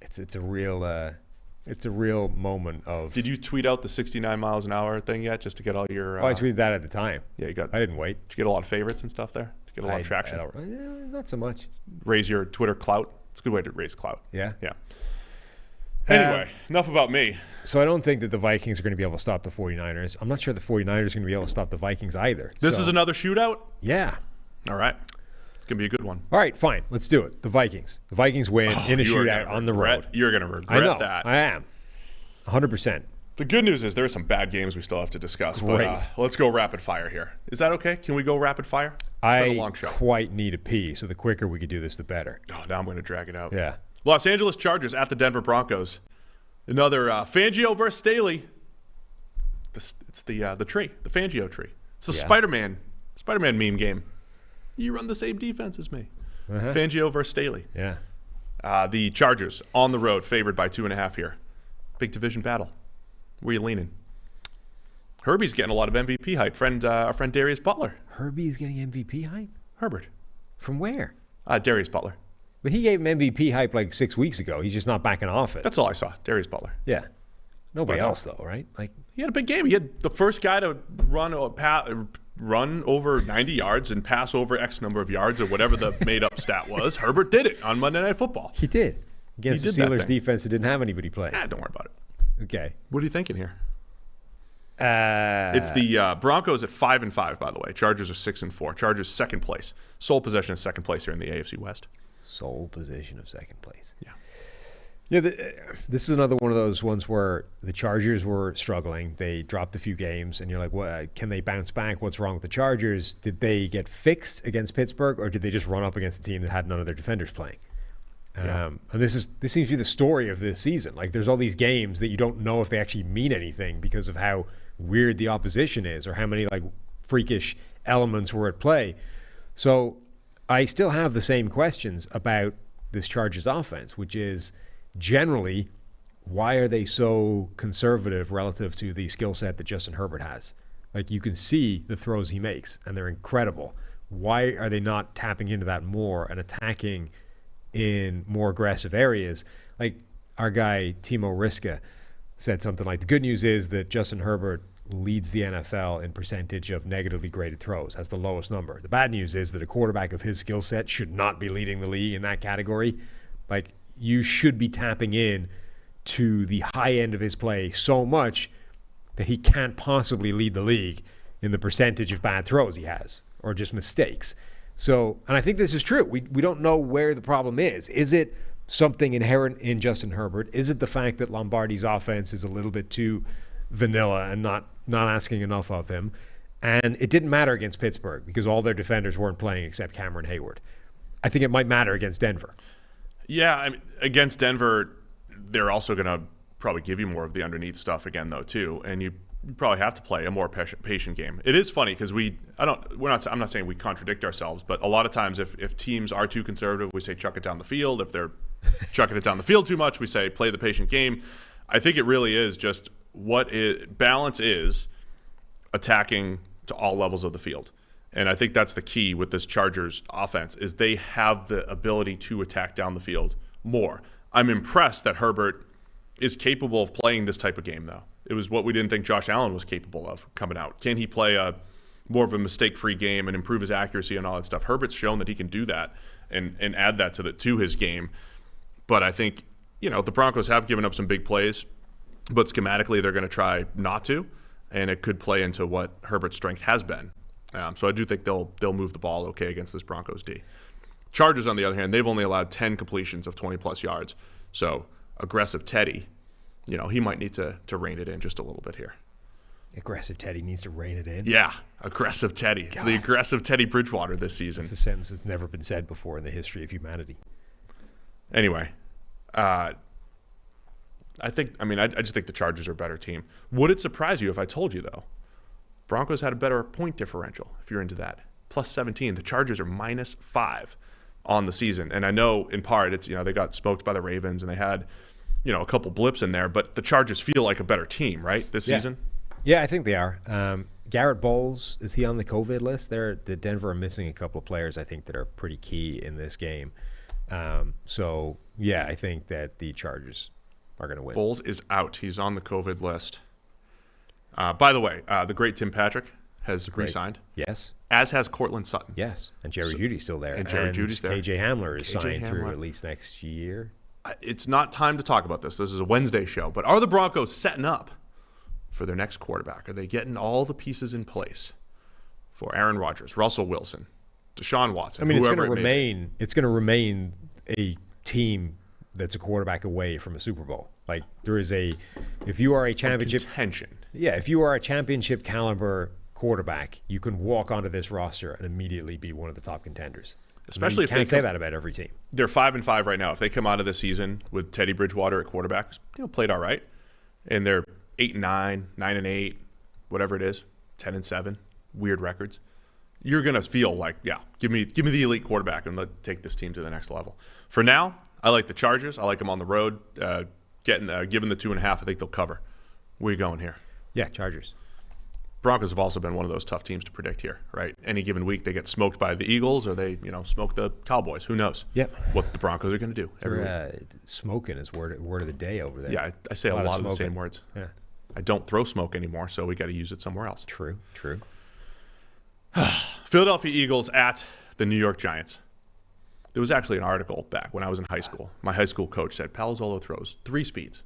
It's a real moment of. Did you tweet out the 69 miles an hour thing yet, just to get all your? I tweeted that at the time. Yeah, you got. I didn't wait. Did you get a lot of favorites and stuff there? Did you get a lot of traction? Not so much. Raise your Twitter clout. It's a good way to raise clout. Yeah. Yeah. Anyway, enough about me. So I don't think that the Vikings are going to be able to stop the 49ers. I'm not sure the 49ers are going to be able to stop the Vikings either. This is another shootout? Yeah. All right. It's going to be a good one. All right, fine. Let's do it. The Vikings. The Vikings win in a shootout on the road. You're going to regret that. I am. 100%. The good news is there are some bad games we still have to discuss. Great. But let's go rapid fire here. Is that okay? Can we go rapid fire? It's been a long show. Quite need a pee, so the quicker we could do this, the better. Oh, now I'm going to drag it out. Yeah. Los Angeles Chargers at the Denver Broncos. Another Fangio versus Staley. It's the tree, the Fangio tree. It's a Spider-Man meme game. You run the same defense as me. Fangio versus Staley. Yeah. The Chargers on the road, favored by 2.5 here. Big division battle. Where are you leaning? Herbie's getting a lot of MVP hype. Our friend Darius Butler. Herbie's getting MVP hype? Herbert. From where? Darius Butler. But he gave him MVP hype like 6 weeks ago. He's just not backing off it. That's all I saw. Darius Butler. Yeah. Nobody else though, right? Like he had a big game. He had the first guy to run run over 90 yards and pass over X number of yards or whatever the made-up stat was. Herbert did it on Monday Night Football. He did. Against the Steelers defense that didn't have anybody play. Don't worry about it. Okay. What are you thinking here? It's the Broncos at 5-5, by the way. Chargers are 6-4. Chargers second place. Sole possession of second place here in the AFC West. Sole position of second place. Yeah. Yeah, this is another one of those ones where the Chargers were struggling. They dropped a few games, and you're like, "What? Can they bounce back? What's wrong with the Chargers? Did they get fixed against Pittsburgh, or did they just run up against a team that had none of their defenders playing?" And this seems to be the story of this season. Like, there's all these games that you don't know if they actually mean anything because of how weird the opposition is, or how many like freakish elements were at play. So I still have the same questions about this Chargers offense, which is, generally, why are they so conservative relative to the skill set that Justin Herbert has? Like, you can see the throws he makes, and they're incredible. Why are they not tapping into that more and attacking in more aggressive areas? Like, our guy, Timo Riska, said something like, the good news is that Justin Herbert leads the NFL in percentage of negatively graded throws. That's the lowest number. The bad news is that a quarterback of his skill set should not be leading the league in that category. Like, you should be tapping in to the high end of his play so much that he can't possibly lead the league in the percentage of bad throws he has or just mistakes. So, and I think this is true. We don't know where the problem is. Is it something inherent in Justin Herbert? Is it the fact that Lombardi's offense is a little bit too vanilla and not asking enough of him? And it didn't matter against Pittsburgh because all their defenders weren't playing except Cameron Hayward. I think it might matter against Denver. Yeah, I mean, against Denver, they're also going to probably give you more of the underneath stuff again, though, too. And you probably have to play a more patient game. It is funny because I'm not saying we contradict ourselves, but a lot of times if teams are too conservative, we say chuck it down the field. If they're chucking it down the field too much, we say play the patient game. I think it really is just balance is attacking to all levels of the field. And I think that's the key with this Chargers offense is they have the ability to attack down the field more. I'm impressed that Herbert is capable of playing this type of game, though. It was what we didn't think Josh Allen was capable of coming out. Can he play more of a mistake-free game and improve his accuracy and all that stuff? Herbert's shown that he can do that and add that to his game. But I think, the Broncos have given up some big plays, but schematically they're going to try not to, and it could play into what Herbert's strength has been. So I do think they'll move the ball okay against this Broncos D. Chargers, on the other hand, they've only allowed 10 completions of 20-plus yards. So aggressive Teddy, he might need to rein it in just a little bit here. Aggressive Teddy needs to rein it in? Yeah, aggressive Teddy. God. It's the aggressive Teddy Bridgewater this season. It's a sentence that's never been said before in the history of humanity. Anyway, I just think the Chargers are a better team. Would it surprise you if I told you, though, Broncos had a better point differential, if you're into that? Plus 17. The Chargers are -5 on the season. And I know in part it's, they got smoked by the Ravens and they had, a couple blips in there, but the Chargers feel like a better team, right, this season? Yeah, I think they are. Garrett Bowles, is he on the COVID list? The Denver are missing a couple of players, I think, that are pretty key in this game. I think that the Chargers are going to win. Bowles is out. He's on the COVID list. By the way, the great Tim Patrick has re-signed. Yes. As has Cortland Sutton. Yes. And Jerry Jeudy's still there. And Jerry Jeudy's there. KJ Hamler is signed through at least next year. It's not time to talk about this. This is a Wednesday show. But are the Broncos setting up for their next quarterback? Are they getting all the pieces in place for Aaron Rodgers, Russell Wilson, Deshaun Watson? I mean, it's going to remain a team that's a quarterback away from a Super Bowl. Like, if you are a championship contention. Yeah, if you are a championship caliber quarterback, you can walk onto this roster and immediately be one of the top contenders. Especially if you can't say that about every team. They're 5-5 right now. If they come out of the season with Teddy Bridgewater at quarterback, played all right, and they're 8-9, 9-8, whatever it is, 10-7, weird records, you're gonna feel like, give me the elite quarterback and let's take this team to the next level. For now, I like the Chargers. I like them on the road. Given the 2.5, I think they'll cover. Where are you going here? Yeah, Chargers. Broncos have also been one of those tough teams to predict here, right? Any given week, they get smoked by the Eagles or they, smoke the Cowboys. Who knows? Yep. What the Broncos are going to do every week. Smoking is word of the day over there. Yeah, I say a lot of the same words. Yeah. I don't throw smoke anymore, so we got to use it somewhere else. True. Philadelphia Eagles at the New York Giants. There was actually an article back when I was in high school. My high school coach said Palazzolo throws 3 speeds: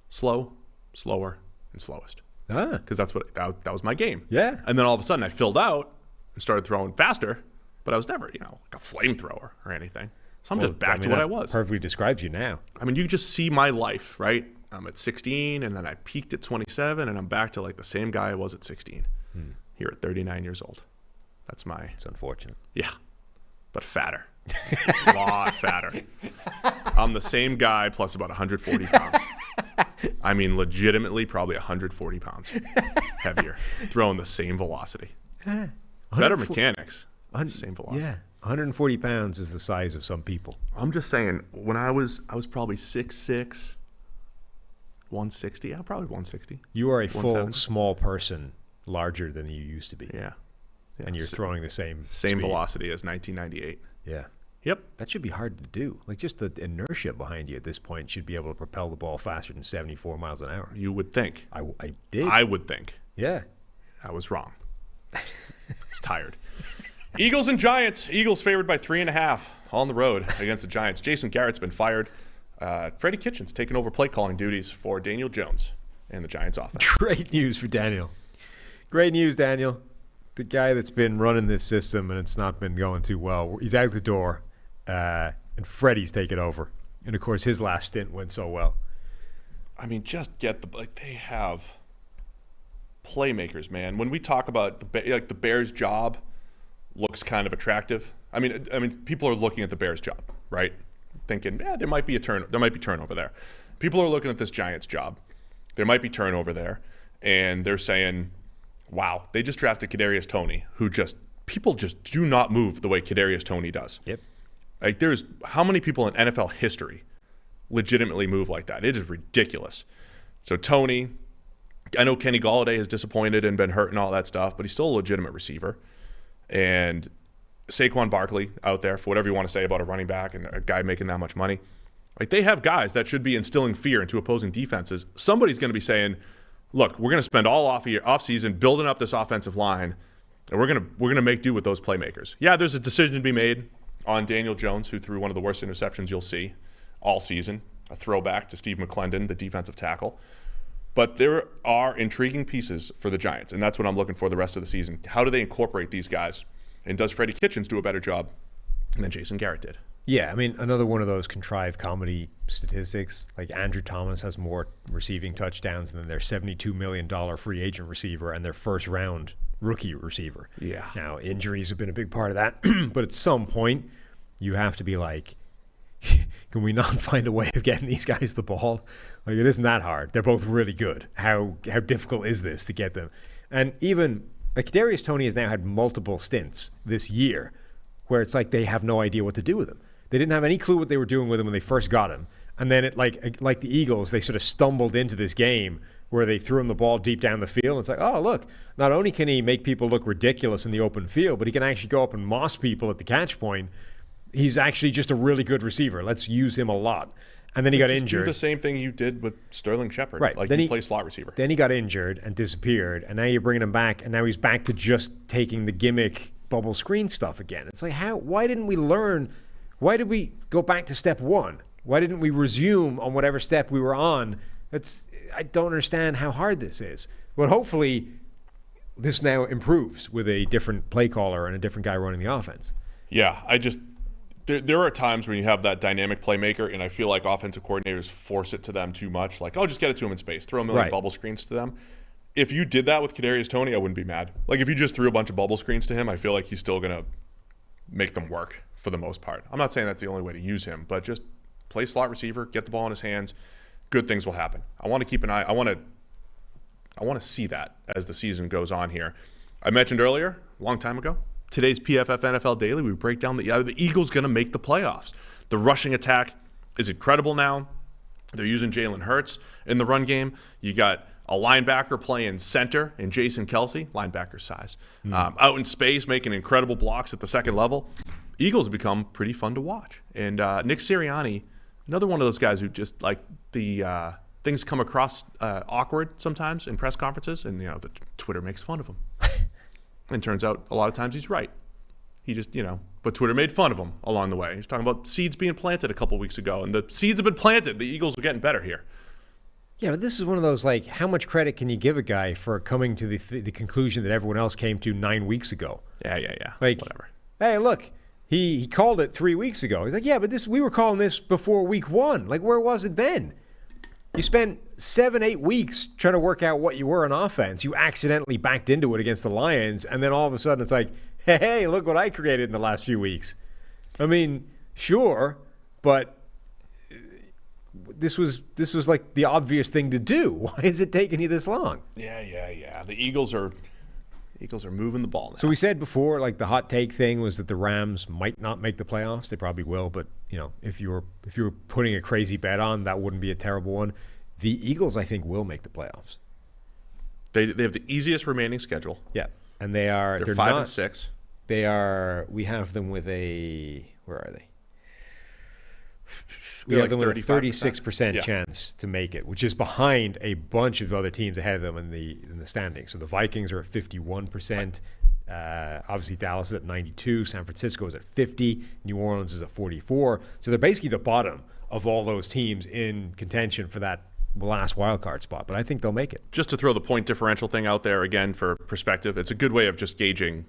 slow, slower, and slowest. Because that was my game. Yeah. And then all of a sudden I filled out and started throwing faster, but I was never, like a flamethrower or anything. So I'm just back to what I was. Perfectly describes you now. I mean, you just see my life, right? I'm at 16, and then I peaked at 27, and I'm back to like the same guy I was at 16 here at 39 years old. That's my... It's unfortunate. Yeah, but fatter. A lot fatter. I'm the same guy plus about 140 pounds. I mean, legitimately probably 140 pounds heavier, throwing the same velocity. Better mechanics, same velocity. Yeah, 140 pounds is the size of some people. I'm just saying, when I was probably 6'6", 160. Yeah, probably 160. You are a full small person, larger than you used to be. Yeah. And you're throwing the same velocity as 1998. Yeah. Yep. That should be hard to do. Like, just the inertia behind you at this point should be able to propel the ball faster than 74 miles an hour. You would think. I did. I would think. Yeah. I was wrong. I was tired. Eagles and Giants. Eagles favored by 3.5 on the road against the Giants. Jason Garrett's been fired. Freddie Kitchens taking over play calling duties for Daniel Jones and the Giants offense. Great news for Daniel. Great news, Daniel. The guy that's been running this system and it's not been going too well. He's out the door, and Freddie's taken over. And, of course, his last stint went so well. I mean, just they have playmakers, man. When we talk about the Bears' job looks kind of attractive. I mean, people are looking at the Bears' job, right? Thinking, there might be turnover there. People are looking at this Giants job. There might be turnover there, and they're saying, wow, they just drafted Kadarius Toney, who people just do not move the way Kadarius Toney does. Yep. Like, there's how many people in NFL history legitimately move like that? It is ridiculous. So Toney, I know Kenny Golladay has disappointed and been hurt and all that stuff, but he's still a legitimate receiver. And Saquon Barkley out there, for whatever you want to say about a running back and a guy making that much money. Like, they have guys that should be instilling fear into opposing defenses. Somebody's going to be saying, look, we're going to spend all off season building up this offensive line, and we're going to make do with those playmakers. Yeah, there's a decision to be made on Daniel Jones, who threw one of the worst interceptions you'll see all season, a throwback to Steve McClendon, the defensive tackle. But there are intriguing pieces for the Giants, and that's what I'm looking for the rest of the season. How do they incorporate these guys? And does Freddie Kitchens do a better job than Jason Garrett did? Yeah, I mean, another one of those contrived comedy statistics. Like, Andrew Thomas has more receiving touchdowns than their $72 million free agent receiver and their first-round rookie receiver. Yeah. Now, injuries have been a big part of that, but at some point, you have to be like, can we not find a way of getting these guys the ball? Like, it isn't that hard. They're both really good. How difficult is this to get them? And even, like, Kadarius Toney has now had multiple stints this year where it's like they have no idea what to do with him. They didn't have any clue what they were doing with him when they first got him. And then, like the Eagles, they sort of stumbled into this game where they threw him the ball deep down the field. It's like, oh, look, not only can he make people look ridiculous in the open field, but he can actually go up and moss people at the catch point. He's actually just a really good receiver. Let's use him a lot. And then he got injured. Do the same thing you did with Sterling Shepard. Right. Like, then you play slot receiver. Then he got injured and disappeared, and now you're bringing him back, and now he's back to just taking the gimmick bubble screen stuff again. It's like, why didn't we learn? Why did we go back to step one? Why didn't we resume on whatever step we were on? I don't understand how hard this is. But hopefully this now improves with a different play caller and a different guy running the offense. Yeah, there are times when you have that dynamic playmaker, and I feel like offensive coordinators force it to them too much. Like, just get it to him in space. Throw a million bubble screens to them. If you did that with Kadarius Toney, I wouldn't be mad. Like, if you just threw a bunch of bubble screens to him, I feel like he's still going to make them work for the most part. I'm not saying that's the only way to use him, but just play slot receiver, get the ball in his hands. Good things will happen. I want to keep an eye. I want to see that as the season goes on here. I mentioned earlier, a long time ago, today's PFF NFL Daily, we break down the Eagles going to make the playoffs. The rushing attack is incredible now. They're using Jalen Hurts in the run game. You got a linebacker playing center in Jason Kelce, linebacker size, out in space making incredible blocks at the second level. Eagles have become pretty fun to watch. And Nick Sirianni, another one of those guys who just, like, the things come across awkward sometimes in press conferences, and the Twitter makes fun of him. And turns out a lot of times he's right. He just, but Twitter made fun of him along the way. He's talking about seeds being planted a couple weeks ago, and the seeds have been planted. The Eagles are getting better here. Yeah, but this is one of those, like, how much credit can you give a guy for coming to the conclusion that everyone else came to 9 weeks ago? Yeah. Like, whatever. Hey, look, he called it 3 weeks ago. He's like, yeah, but we were calling this before week 1. Like, where was it then? You spent 7-8 weeks trying to work out what you were on offense. You accidentally backed into it against the Lions, and then all of a sudden it's like, hey, look what I created in the last few weeks. I mean, sure, but this was like the obvious thing to do. Why is it taking you this long? Yeah. The Eagles are moving the ball now. So we said before, like, the hot take thing was that the Rams might not make the playoffs. They probably will, but if you were putting a crazy bet on, that wouldn't be a terrible one. The Eagles, I think, will make the playoffs. They have the easiest remaining schedule. Yeah, and they're 5-6. They are. We have them with a. Where are they? We have them with a 36% chance to make it, which is behind a bunch of other teams ahead of them in the standings. So the Vikings are at 51%. Obviously, Dallas is at 92. San Francisco is at 50. New Orleans is at 44. So they're basically the bottom of all those teams in contention for that last wildcard spot. But I think they'll make it. Just to throw the point differential thing out there again for perspective, it's a good way of just gauging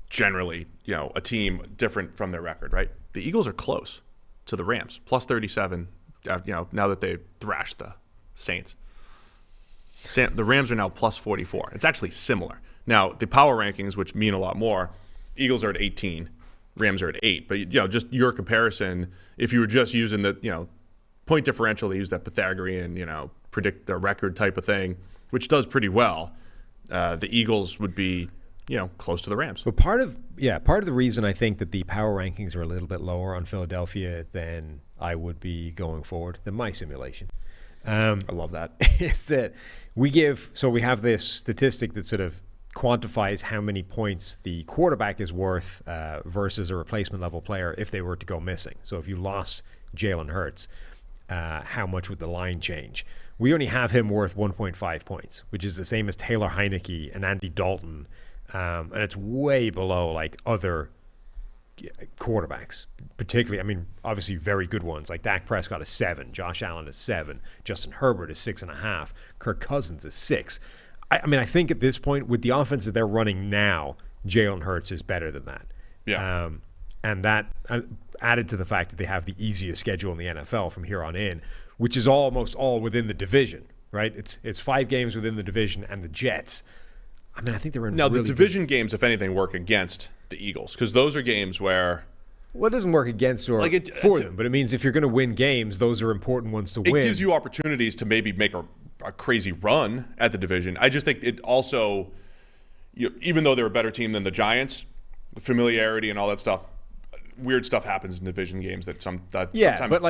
generally, a team different from their record, right? The Eagles are close to the Rams, plus 37, now that they thrashed the Saints. The Rams are now plus 44. It's actually similar. Now, the power rankings, which mean a lot more, Eagles are at 18, Rams are at 8. But, just your comparison, if you were just using the, point differential, they use that Pythagorean, predict the record type of thing, which does pretty well. The Eagles would be, close to the Rams. But part of the reason I think that the power rankings are a little bit lower on Philadelphia than I would be going forward, than my simulation. I love that. Is that we have this statistic that sort of quantifies how many points the quarterback is worth versus a replacement level player if they were to go missing. So if you lost Jalen Hurts, how much would the line change? We only have him worth 1.5 points, which is the same as Taylor Heineke and Andy Dalton. And it's way below like other quarterbacks, particularly, obviously very good ones like Dak Prescott is 7, Josh Allen is 7, Justin Herbert is 6.5, Kirk Cousins is 6. I think at this point with the offense that they're running now, Jalen Hurts is better than that. Yeah. And that added to the fact that they have the easiest schedule in the NFL from here on in, which is almost all within the division, right? It's 5 games within the division and the Jets. I think they're in. Now, really the division games, if anything, work against the Eagles because those are games where. Well, it doesn't work against or for them, but it means if you're going to win games, those are important ones to win. It gives you opportunities to maybe make a crazy run at the division. I just think it also, even though they're a better team than the Giants, the familiarity and all that stuff, weird stuff happens in division games that sometimes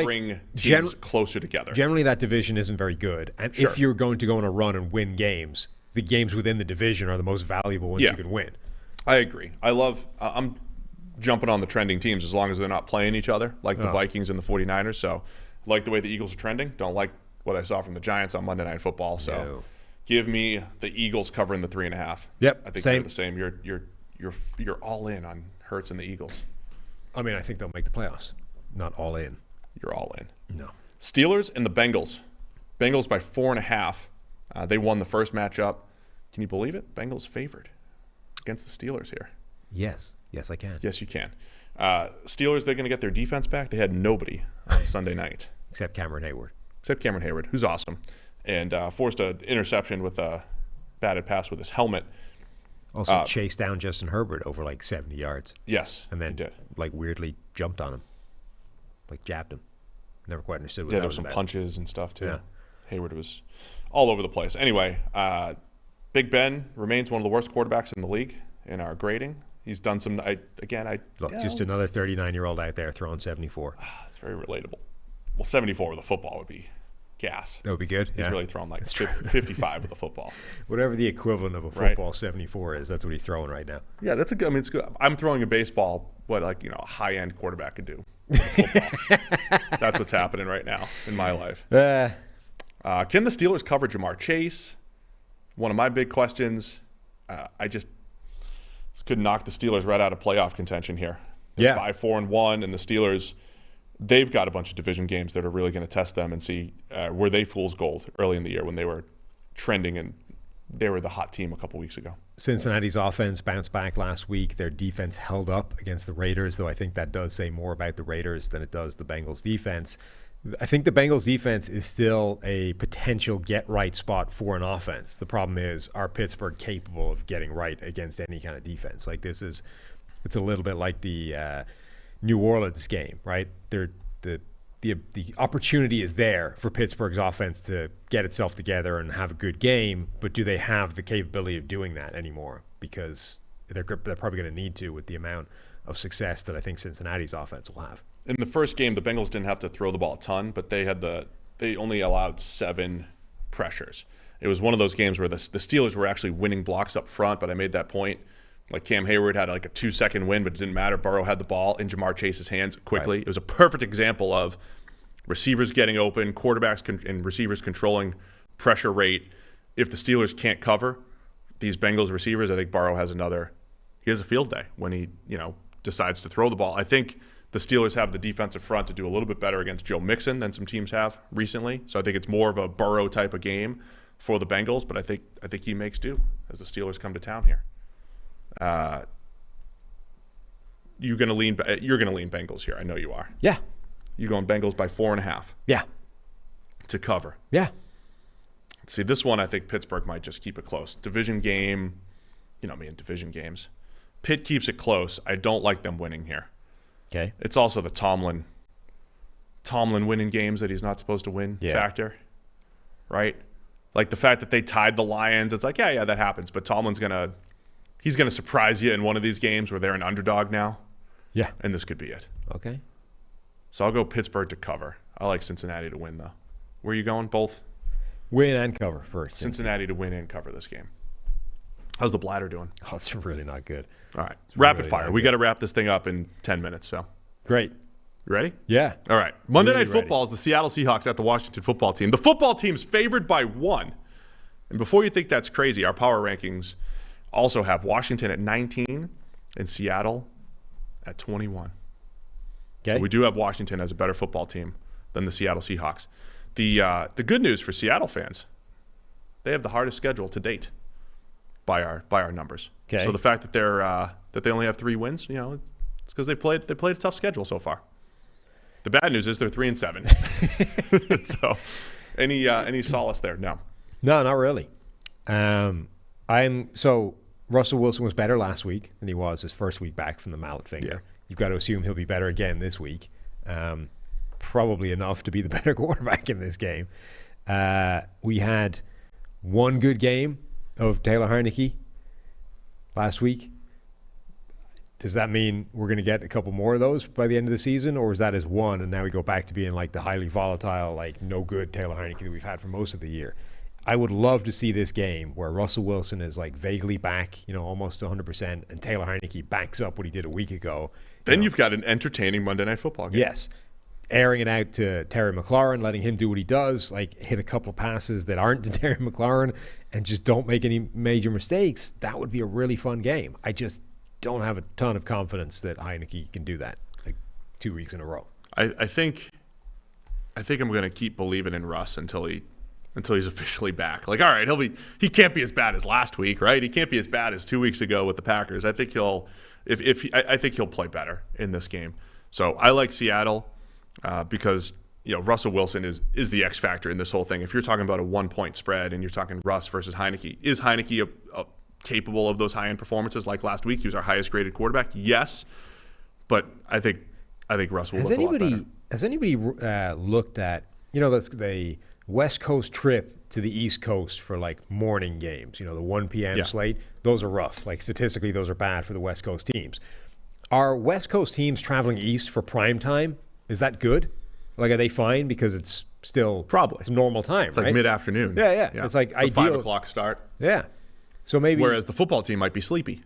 bring teams closer together. Generally, that division isn't very good, and if you're going to go on a run and win games, the games within the division are the most valuable ones you can win. I agree. I'm jumping on the trending teams as long as they're not playing each other, like the Vikings and the 49ers. So I like the way the Eagles are trending. Don't like what I saw from the Giants on Monday Night Football. So give me the Eagles covering the 3.5. Yep, I think same. they're the same. You're all in on Hurts and the Eagles. I think they'll make the playoffs. Not all in. You're all in. No. Steelers and the Bengals. Bengals by 4.5. They won the first matchup. Can you believe it? Bengals favored against the Steelers here. Yes, I can. Yes, you can. Steelers, they're going to get their defense back. They had nobody on Sunday night. Except Cameron Hayward, who's awesome. And forced an interception with a batted pass with his helmet. Also chased down Justin Herbert over like 70 yards. Yes, and then he did. Like weirdly jumped on him. Like jabbed him. Never quite understood what that there was some about. Punches and stuff too. Yeah. Hayward was all over the place. Anyway, Big Ben remains one of the worst quarterbacks in the league in our grading. He's done some. Just another 39-year-old out there throwing 74. It's very relatable. Well, 74 with a football would be gas. That would be good. He's really throwing like 55 with a football. Whatever the equivalent of a football 74 is, that's what he's throwing right now. Yeah, that's a good. It's good. I'm throwing a baseball. What a high-end quarterback could do. That's what's happening right now in my life. Can the Steelers cover Jamar Chase? One of my big questions. This could knock the Steelers right out of playoff contention here. Yeah. 5-4-1, and the Steelers, they've got a bunch of division games that are really going to test them and see were they fool's gold early in the year when they were trending and they were the hot team a couple weeks ago. Cincinnati's offense bounced back last week. Their defense held up against the Raiders, though I think that does say more about the Raiders than it does the Bengals defense. I think the Bengals defense is still a potential get-right spot for an offense. The problem is, are Pittsburgh capable of getting right against any kind of defense? Like it's a little bit like the New Orleans game, right? The opportunity is there for Pittsburgh's offense to get itself together and have a good game, but do they have the capability of doing that anymore? Because they're probably going to need to with the amount of success that I think Cincinnati's offense will have. In the first game, the Bengals didn't have to throw the ball a ton, but they only allowed 7 pressures. It was one of those games where the Steelers were actually winning blocks up front, but I made that point. Like Cam Hayward had like a 2-second win, but it didn't matter. Burrow had the ball in Jamar Chase's hands quickly. Right. It was a perfect example of receivers getting open, quarterbacks and receivers controlling pressure rate. If the Steelers can't cover these Bengals receivers, I think Burrow has a field day when he, decides to throw the ball. I think the Steelers have the defensive front to do a little bit better against Joe Mixon than some teams have recently. So I think it's more of a Burrow type of game for the Bengals, but I think he makes do as the Steelers come to town here. You're going to lean Bengals here. I know you are. Yeah. You going Bengals by 4.5. Yeah. To cover. Yeah. See, this one I think Pittsburgh might just keep it close. Division game, me in division games. Pitt keeps it close. I don't like them winning here. Okay. It's also the Tomlin winning games that he's not supposed to win factor, right? Like the fact that they tied the Lions, it's like, yeah, that happens. But Tomlin's he's gonna surprise you in one of these games where they're an underdog now. Yeah. And this could be it. Okay. So I'll go Pittsburgh to cover. I like Cincinnati to win, though. Where are you going? Both? Win and cover for Cincinnati to win and cover this game. How's the bladder doing? Oh, it's really not good. All right. Rapid fire. We got to wrap this thing up in 10 minutes. So great. You ready? Yeah. All right. Monday Night Football is the Seattle Seahawks at the Washington Football Team. The football team's favored by 1. And before you think that's crazy, our power rankings also have Washington at 19 and Seattle at 21. Okay. So we do have Washington as a better football team than the Seattle Seahawks. The good news for Seattle fans, they have the hardest schedule to date by our numbers. Okay. So the fact that they only have 3 wins, it's because they played a tough schedule so far. The bad news is they're 3-7. So any solace there? No. No, not really. Russell Wilson was better last week than he was his first week back from the mallet finger. Yeah. You've got to assume he'll be better again this week. Probably enough to be the better quarterback in this game. We had one good game of Taylor Heineke last week. Does that mean we're going to get a couple more of those by the end of the season, or is that his one and now we go back to being like the highly volatile, like no good Taylor Heineke that we've had for most of the year? I would love to see this game where Russell Wilson is like vaguely back, almost 100%, and Taylor Heineke backs up what he did a week ago. Then you've got an entertaining Monday Night Football game. Yes. Airing it out to Terry McLaurin, letting him do what he does, like hit a couple of passes that aren't to Terry McLaurin and just don't make any major mistakes. That would be a really fun game. I just don't have a ton of confidence that Heineke can do that like 2 weeks in a row. I think I'm going to keep believing in Russ until he's officially back. Like, all right, he can't be as bad as last week, right? He can't be as bad as 2 weeks ago with the Packers. I think he'll play better in this game. So I like Seattle because Russell Wilson is the X factor in this whole thing. If you're talking about a 1-point spread and you're talking Russ versus Heineke, is Heineke capable of those high-end performances like last week? He was our highest graded quarterback. Yes, but I think Russ will look a lot better. Has anybody looked at that's the West Coast trip to the East Coast for like morning games? The 1 p.m. slate. Those are rough. Like statistically, those are bad for the West Coast teams. Are West Coast teams traveling east for prime time? Is that good? Like, are they fine because it's still probably it's normal time? It's like mid-afternoon. Yeah. It's like it's ideal. a 5 o'clock start. Yeah. So maybe whereas the football team might be sleepy,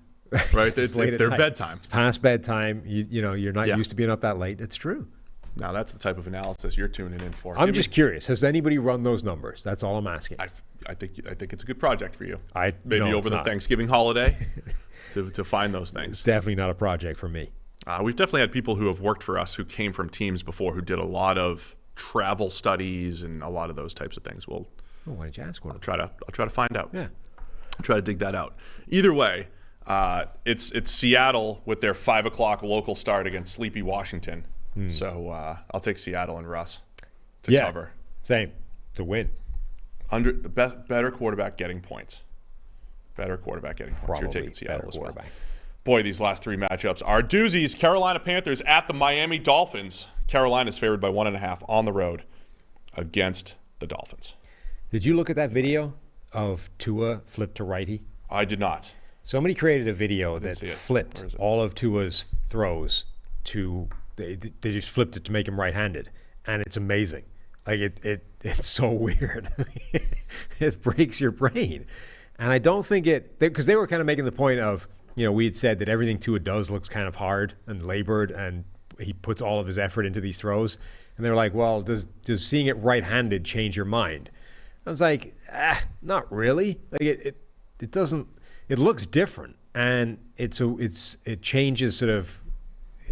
right? it's their bedtime. It's past bedtime. You're not used to being up that late. It's true. Now that's the type of analysis you're tuning in for. I'm just curious. Has anybody run those numbers? That's all I'm asking. I think it's a good project for you. Maybe over the Thanksgiving holiday. to find those things. It's definitely not a project for me. We've definitely had people who have worked for us who came from teams before who did a lot of travel studies and a lot of those types of things. Well, why did you ask one? I'll try to find out. Yeah, I'll try to dig that out. Either way, it's Seattle with their 5 o'clock local start against sleepy Washington. So I'll take Seattle and Russ to cover. Same, to win. Better quarterback getting points. Probably You're taking Seattle as well. Boy, these last 3 matchups are doozies. Carolina Panthers at the Miami Dolphins. Carolina's favored by 1.5 on the road against the Dolphins. Did you look at that video of Tua flipped to righty? I did not. Somebody created a video that flipped all of Tua's throws to they just flipped it to make him right-handed, and it's amazing. Like it's so weird. It breaks your brain, and I don't think because they were kind of making the point of, we had said that everything Tua does looks kind of hard and labored, and he puts all of his effort into these throws, and they're like, well, does seeing it right-handed change your mind? I was like, not really. Like it doesn't. It looks different, and it changes sort of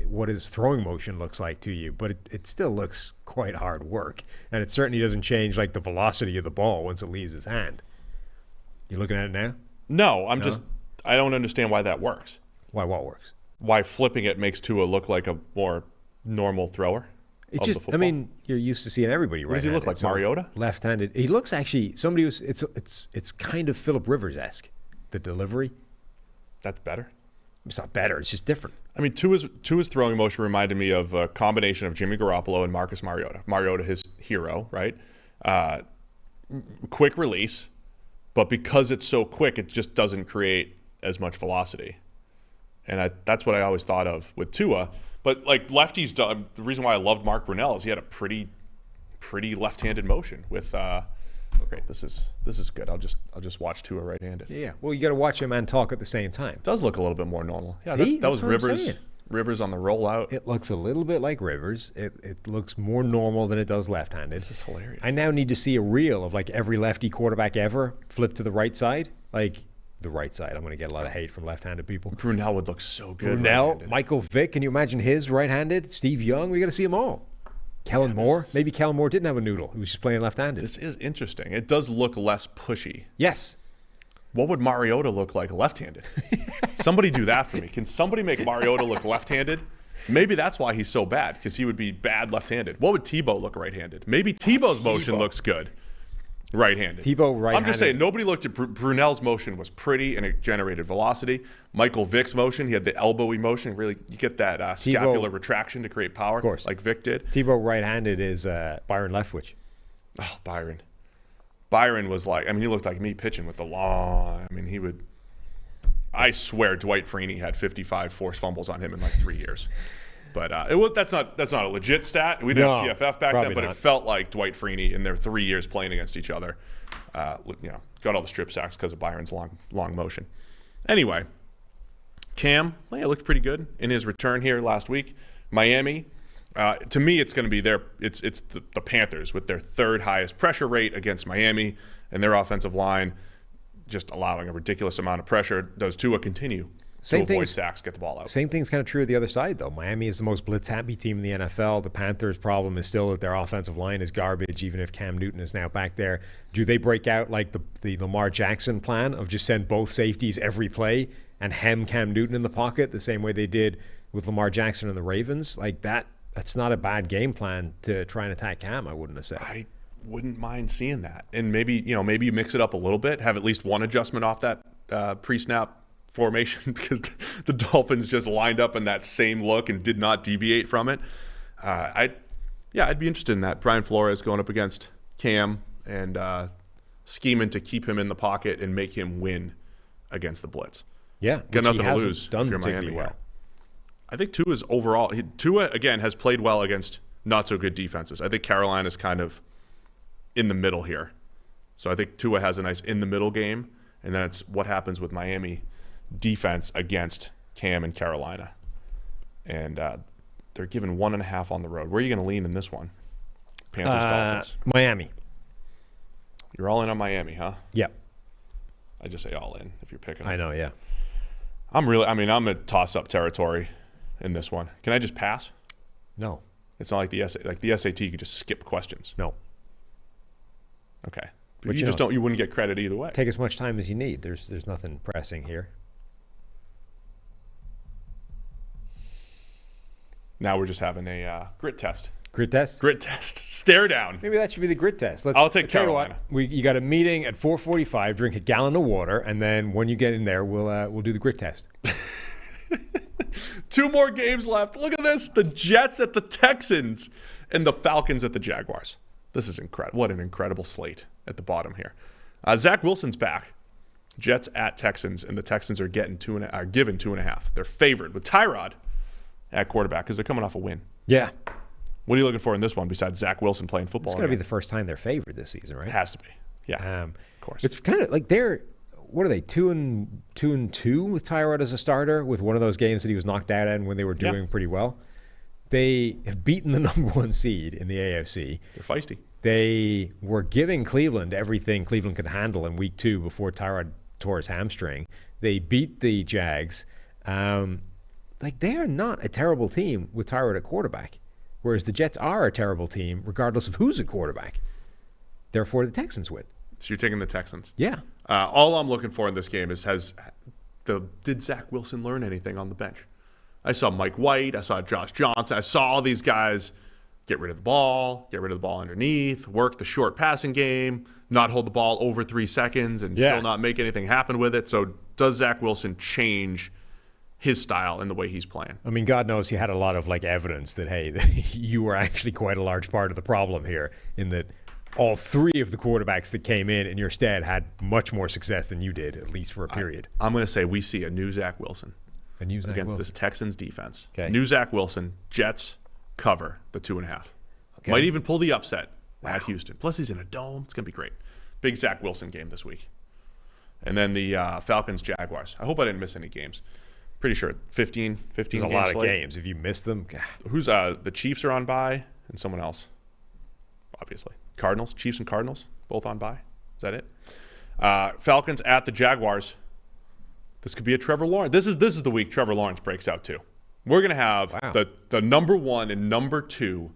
what his throwing motion looks like to you, but it still looks quite hard work, and it certainly doesn't change like the velocity of the ball once it leaves his hand. You looking at it now? No, I don't understand why that works. Why what works? Why flipping it makes Tua look like a more normal thrower? It's just, you're used to seeing everybody right-handed. What does he look like, Mariota? Left-handed. He looks actually, it's kind of Phillip Rivers-esque, the delivery. That's better? It's not better, it's just different. I mean, Tua's throwing motion reminded me of a combination of Jimmy Garoppolo and Marcus Mariota. Mariota, his hero, right? Quick release, but because it's so quick, it just doesn't create as much velocity. And that's what I always thought of with Tua. But like lefties, the reason why I loved Mark Brunell is he had a pretty left-handed motion with. Okay, this is good. I'll just watch Tua right-handed. Yeah. Well, you got to watch him and talk at the same time. It does look a little bit more normal. Yeah, See? that was Rivers. Rivers on the rollout. It looks a little bit like Rivers. It looks more normal than it does left-handed. This is hilarious. I now need to see a reel of like every lefty quarterback ever flip to the right side. Like the right side. I'm going to get a lot of hate from left-handed people. Brunell would look so good. Brunell, Michael Vick. Can you imagine his right-handed? Steve Young. We got to see them all. Kellen Moore. Maybe Kellen Moore didn't have a noodle. He was just playing left-handed. This is interesting. It does look less pushy. Yes. What would Mariota look like left-handed? Somebody do that for me. Can somebody make Mariota look left-handed? Maybe that's why he's so bad, because he would be bad left-handed. What would Tebow look right-handed? Maybe Tebow's motion looks good right-handed. Tebow right-handed. I'm just saying, nobody looked at Brunell's motion was pretty and it generated velocity. Michael Vick's motion, he had the elbowy motion. Really, you get that scapular retraction to create power, of course, like Vick did. Tebow right-handed is Byron Leftwich. Oh, Byron. Byron was like, he looked like me pitching with the long. he would. I swear Dwight Freeney had 55 forced fumbles on him in like 3 years. But that's not a legit stat. We didn't have PFF back then, but it felt like Dwight Freeney in their 3 years playing against each other. Got all the strip sacks because of Byron's long motion. Anyway, Cam, looked pretty good in his return here last week. Miami, to me, it's going to be it's the Panthers with their third highest pressure rate against Miami, and their offensive line just allowing a ridiculous amount of pressure. Does Tua continue to avoid sacks, get the ball out? Same thing's kind of true of the other side, though. Miami is the most blitz-happy team in the NFL. The Panthers' problem is still that their offensive line is garbage, even if Cam Newton is now back there. Do they break out like the Lamar Jackson plan of just send both safeties every play and hem Cam Newton in the pocket the same way they did with Lamar Jackson and the Ravens? Like that's not a bad game plan to try and attack Cam, I wouldn't have said. I wouldn't mind seeing that. And maybe you mix it up a little bit, have at least one adjustment off that pre-snap formation because the Dolphins just lined up in that same look and did not deviate from it. I'd be interested in that. Brian Flores going up against Cam and scheming to keep him in the pocket and make him win against the blitz. Yeah, got nothing to lose. Done if you're particularly Miami well. here. I think Tua again has played well against not so good defenses. I think Carolina's kind of in the middle here. So I think Tua has a nice in the middle game, and then it's what happens with Miami defense against Cam and Carolina. And they're given 1.5 on the road. Where are you going to lean in this one? Panthers, Dolphins. Miami. You're all in on Miami, huh? Yep. I just say all in if you're picking. I know, yeah. I'm in toss-up territory in this one. Can I just pass? No. It's not like the SAT. You could just skip questions. No. Okay. But you wouldn't get credit either way. Take as much time as you need. There's nothing pressing here. Now we're just having a grit test. Grit test? Grit test. Stare down. Maybe that should be the grit test. I'll take Carolina. You got a meeting at 4:45. Drink a gallon of water, and then when you get in there, we'll do the grit test. 2 more games left. Look at this. The Jets at the Texans and the Falcons at the Jaguars. This is incredible. What an incredible slate at the bottom here. Zach Wilson's back. Jets at Texans, and the Texans are given 2.5. They're favored with Tyrod at quarterback because they're coming off a win. Yeah. What are you looking for in this one besides Zach Wilson playing football? It's got to be the first time they're favored this season, right? It has to be. Yeah, of course. It's kind of like what are they, 2-2 with Tyrod as a starter with one of those games that he was knocked out in when they were doing pretty well. They have beaten the number 1 seed in the AFC. They're feisty. They were giving Cleveland everything Cleveland could handle in week 2 before Tyrod tore his hamstring. They beat the Jags. They are not a terrible team with Tyrod at quarterback, whereas the Jets are a terrible team regardless of who's at quarterback. Therefore, the Texans win. So you're taking the Texans? Yeah. All I'm looking for in this game is did Zach Wilson learn anything on the bench? I saw Mike White. I saw Josh Johnson. I saw all these guys get rid of the ball underneath, work the short passing game, not hold the ball over 3 seconds, and still not make anything happen with it. So does Zach Wilson change his style and the way he's playing? I mean, God knows he had a lot of evidence that, hey, you were actually quite a large part of the problem here in that all 3 of the quarterbacks that came in your stead had much more success than you did, at least for a period. I'm going to say we see a new Zach Wilson against this Texans defense. Okay. New Zach Wilson, Jets cover the 2.5. Okay. Might even pull the upset at Houston. Plus, he's in a dome. It's going to be great. Big Zach Wilson game this week. And then the Falcons-Jaguars. I hope I didn't miss any games. Pretty sure 15 There's games. a lot of slate. games. If you missed them, God. Who's the Chiefs are on bye and someone else, obviously. Cardinals, Chiefs and Cardinals, both on bye. Is that it? Falcons at the Jaguars. This could be a Trevor Lawrence. This is the week Trevor Lawrence breaks out too. We're gonna have the number 1 and number 2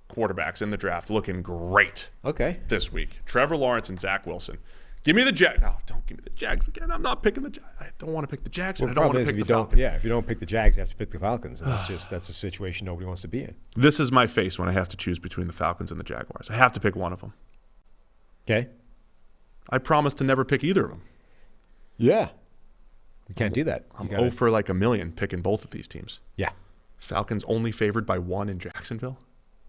quarterbacks in the draft looking great. Okay. This week, Trevor Lawrence and Zach Wilson. Give me the Jags. No, don't give me the Jags again. I'm not picking the Jags. I don't want to pick the Jags. And I don't want to pick the Falcons. Yeah, if you don't pick the Jags, you have to pick the Falcons. And that's a situation nobody wants to be in. This is my face when I have to choose between the Falcons and the Jaguars. I have to pick one of them. Okay. I promise to never pick either of them. Yeah. You can't do that. I'm 0 for a million picking both of these teams. Yeah. Falcons only favored by 1 in Jacksonville.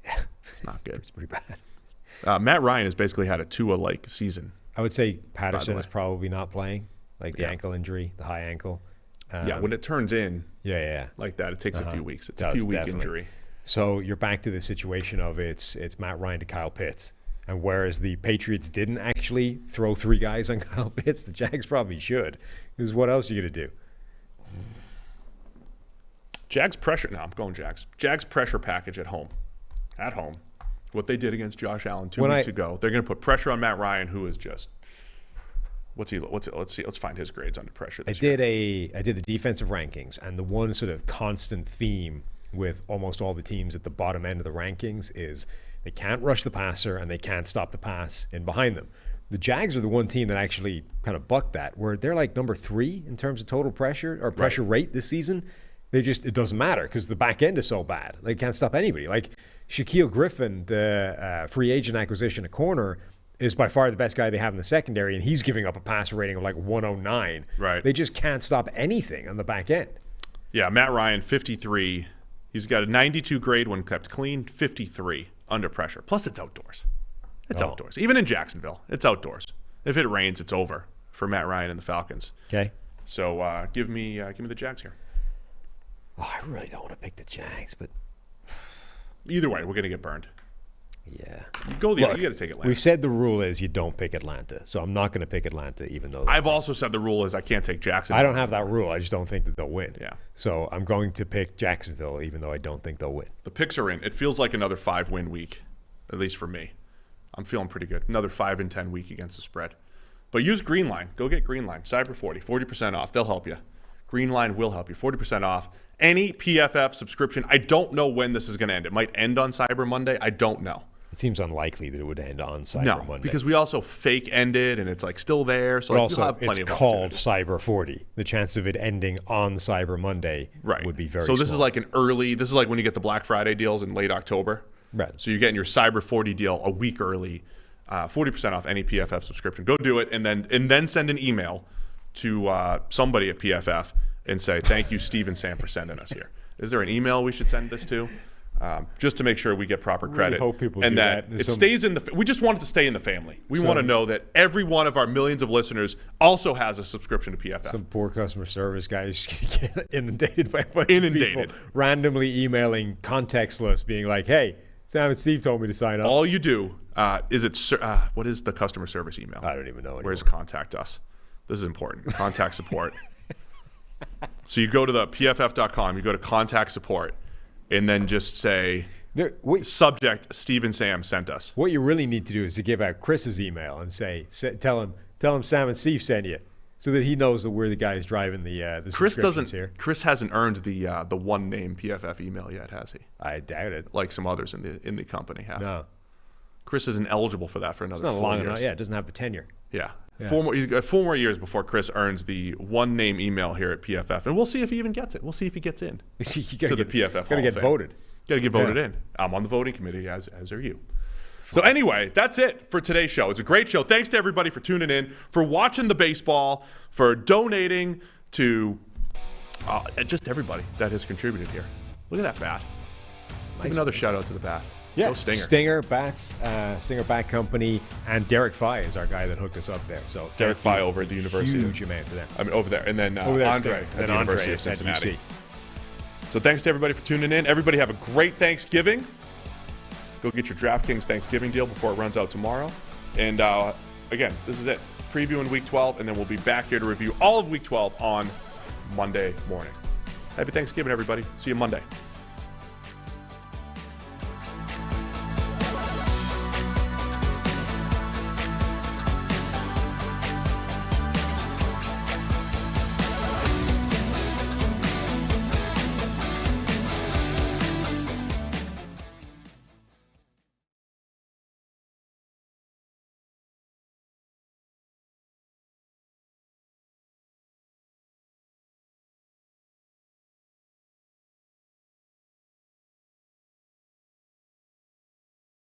Yeah. It's not good. It's pretty bad. Matt Ryan has basically had a Tua-like season. I would say Patterson is probably not playing, the ankle injury, the high ankle. When it turns in like that, it takes a few weeks. It's a few-week injury. So you're back to the situation of it's Matt Ryan to Kyle Pitts. And whereas the Patriots didn't actually throw 3 guys on Kyle Pitts, the Jags probably should. Because what else are you going to do? Jags pressure. No, I'm going Jags. Jags pressure package at home. At home. What they did against Josh Allen 2 weeks ago. They're going to put pressure on Matt Ryan, who is just let's see. Let's find his grades under pressure this year. I did the defensive rankings, and the one sort of constant theme with almost all the teams at the bottom end of the rankings is they can't rush the passer and they can't stop the pass in behind them. The Jags are the one team that actually kind of bucked that, where they're like number 3 in terms of total pressure or pressure rate this season. It doesn't matter because the back end is so bad. They can't stop anybody. Like Shaquille Griffin, the free agent acquisition at corner, is by far the best guy they have in the secondary, and he's giving up a passer rating of 109. Right. They just can't stop anything on the back end. Yeah, Matt Ryan, 53. He's got a 92 grade when kept clean, 53 under pressure. Plus, it's outdoors. It's outdoors. Even in Jacksonville, it's outdoors. If it rains, it's over for Matt Ryan and the Falcons. Okay. So give me the Jags here. Oh, I really don't want to pick the Jags, but either way, we're going to get burned. Yeah. You got to take Atlanta. We've said the rule is you don't pick Atlanta, so I'm not going to pick Atlanta, even though I've also said the rule is I can't take Jacksonville. I don't have that rule. I just don't think that they'll win. Yeah. So I'm going to pick Jacksonville, even though I don't think they'll win. The picks are in. It feels like another 5-win week, at least for me. I'm feeling pretty good. Another 5-10 week against the spread. But use Greenline. Go get Greenline. Cyber 40, 40% off. They'll help you. Green Line will help you. 40% off any PFF subscription. I don't know when this is going to end. It might end on Cyber Monday. I don't know. It seems unlikely that it would end on Cyber Monday. No, because we also fake ended and it's like still there. So like, also, you'll have plenty it's of called Cyber 40. The chance of it ending on Cyber Monday would be very So this small. is like this is like when you get the Black Friday deals in late October. Right. So you're getting your Cyber 40 deal a week early, 40% off any PFF subscription. Go do it and then send an email to somebody at PFF and say, thank you, Steve and Sam, for sending us here. Is there an email we should send this to? Just to make sure we get proper credit. Really hope people and do that that. It stays in the. We just want it to stay in the family. We want to know that every one of our millions of listeners also has a subscription to PFF. Some poor customer service guys get inundated by a bunch of people randomly emailing contextless, being like, "Hey, Sam and Steve told me to sign up." All you do what is the customer service email? I don't even know anymore. Where's contact us? This is important. Contact support. So you go to the pff.com. You go to contact support. And then just say, subject, Steve and Sam sent us. What you really need to do is to give out Chris's email and tell him Sam and Steve sent you, so that he knows that we're the guys driving the subscriptions here. Chris hasn't earned the one name PFF email yet, has he? I doubt it. Like some others in the company have. No. Chris isn't eligible for that for another 4 years. It's not long enough. Yeah, it doesn't have the tenure. Yeah. He's got 4 more years before Chris earns the one name email here at PFF, and we'll see if he even gets it. We'll see if he gets in to the PFF. Got to get voted. Got to get voted in. I'm on the voting committee, as are you. So anyway, that's it for today's show. It's a great show. Thanks to everybody for tuning in, for watching the baseball, for donating to just everybody that has contributed here. Look at that bat. Give another shout out to the bat. Yeah, Go Stinger. Stinger Bats, Stinger Bat Company, and Derek Fye is our guy that hooked us up there. So Derek Fye over at the University. Huge amount to them. I mean, over there. And then Over there, Andre Stinger. at the University of Cincinnati. UC. So thanks to everybody for tuning in. Everybody have a great Thanksgiving. Go get your DraftKings Thanksgiving deal before it runs out tomorrow. And again, this is it. Previewing Week 12, and then we'll be back here to review all of Week 12 on Monday morning. Happy Thanksgiving, everybody. See you Monday.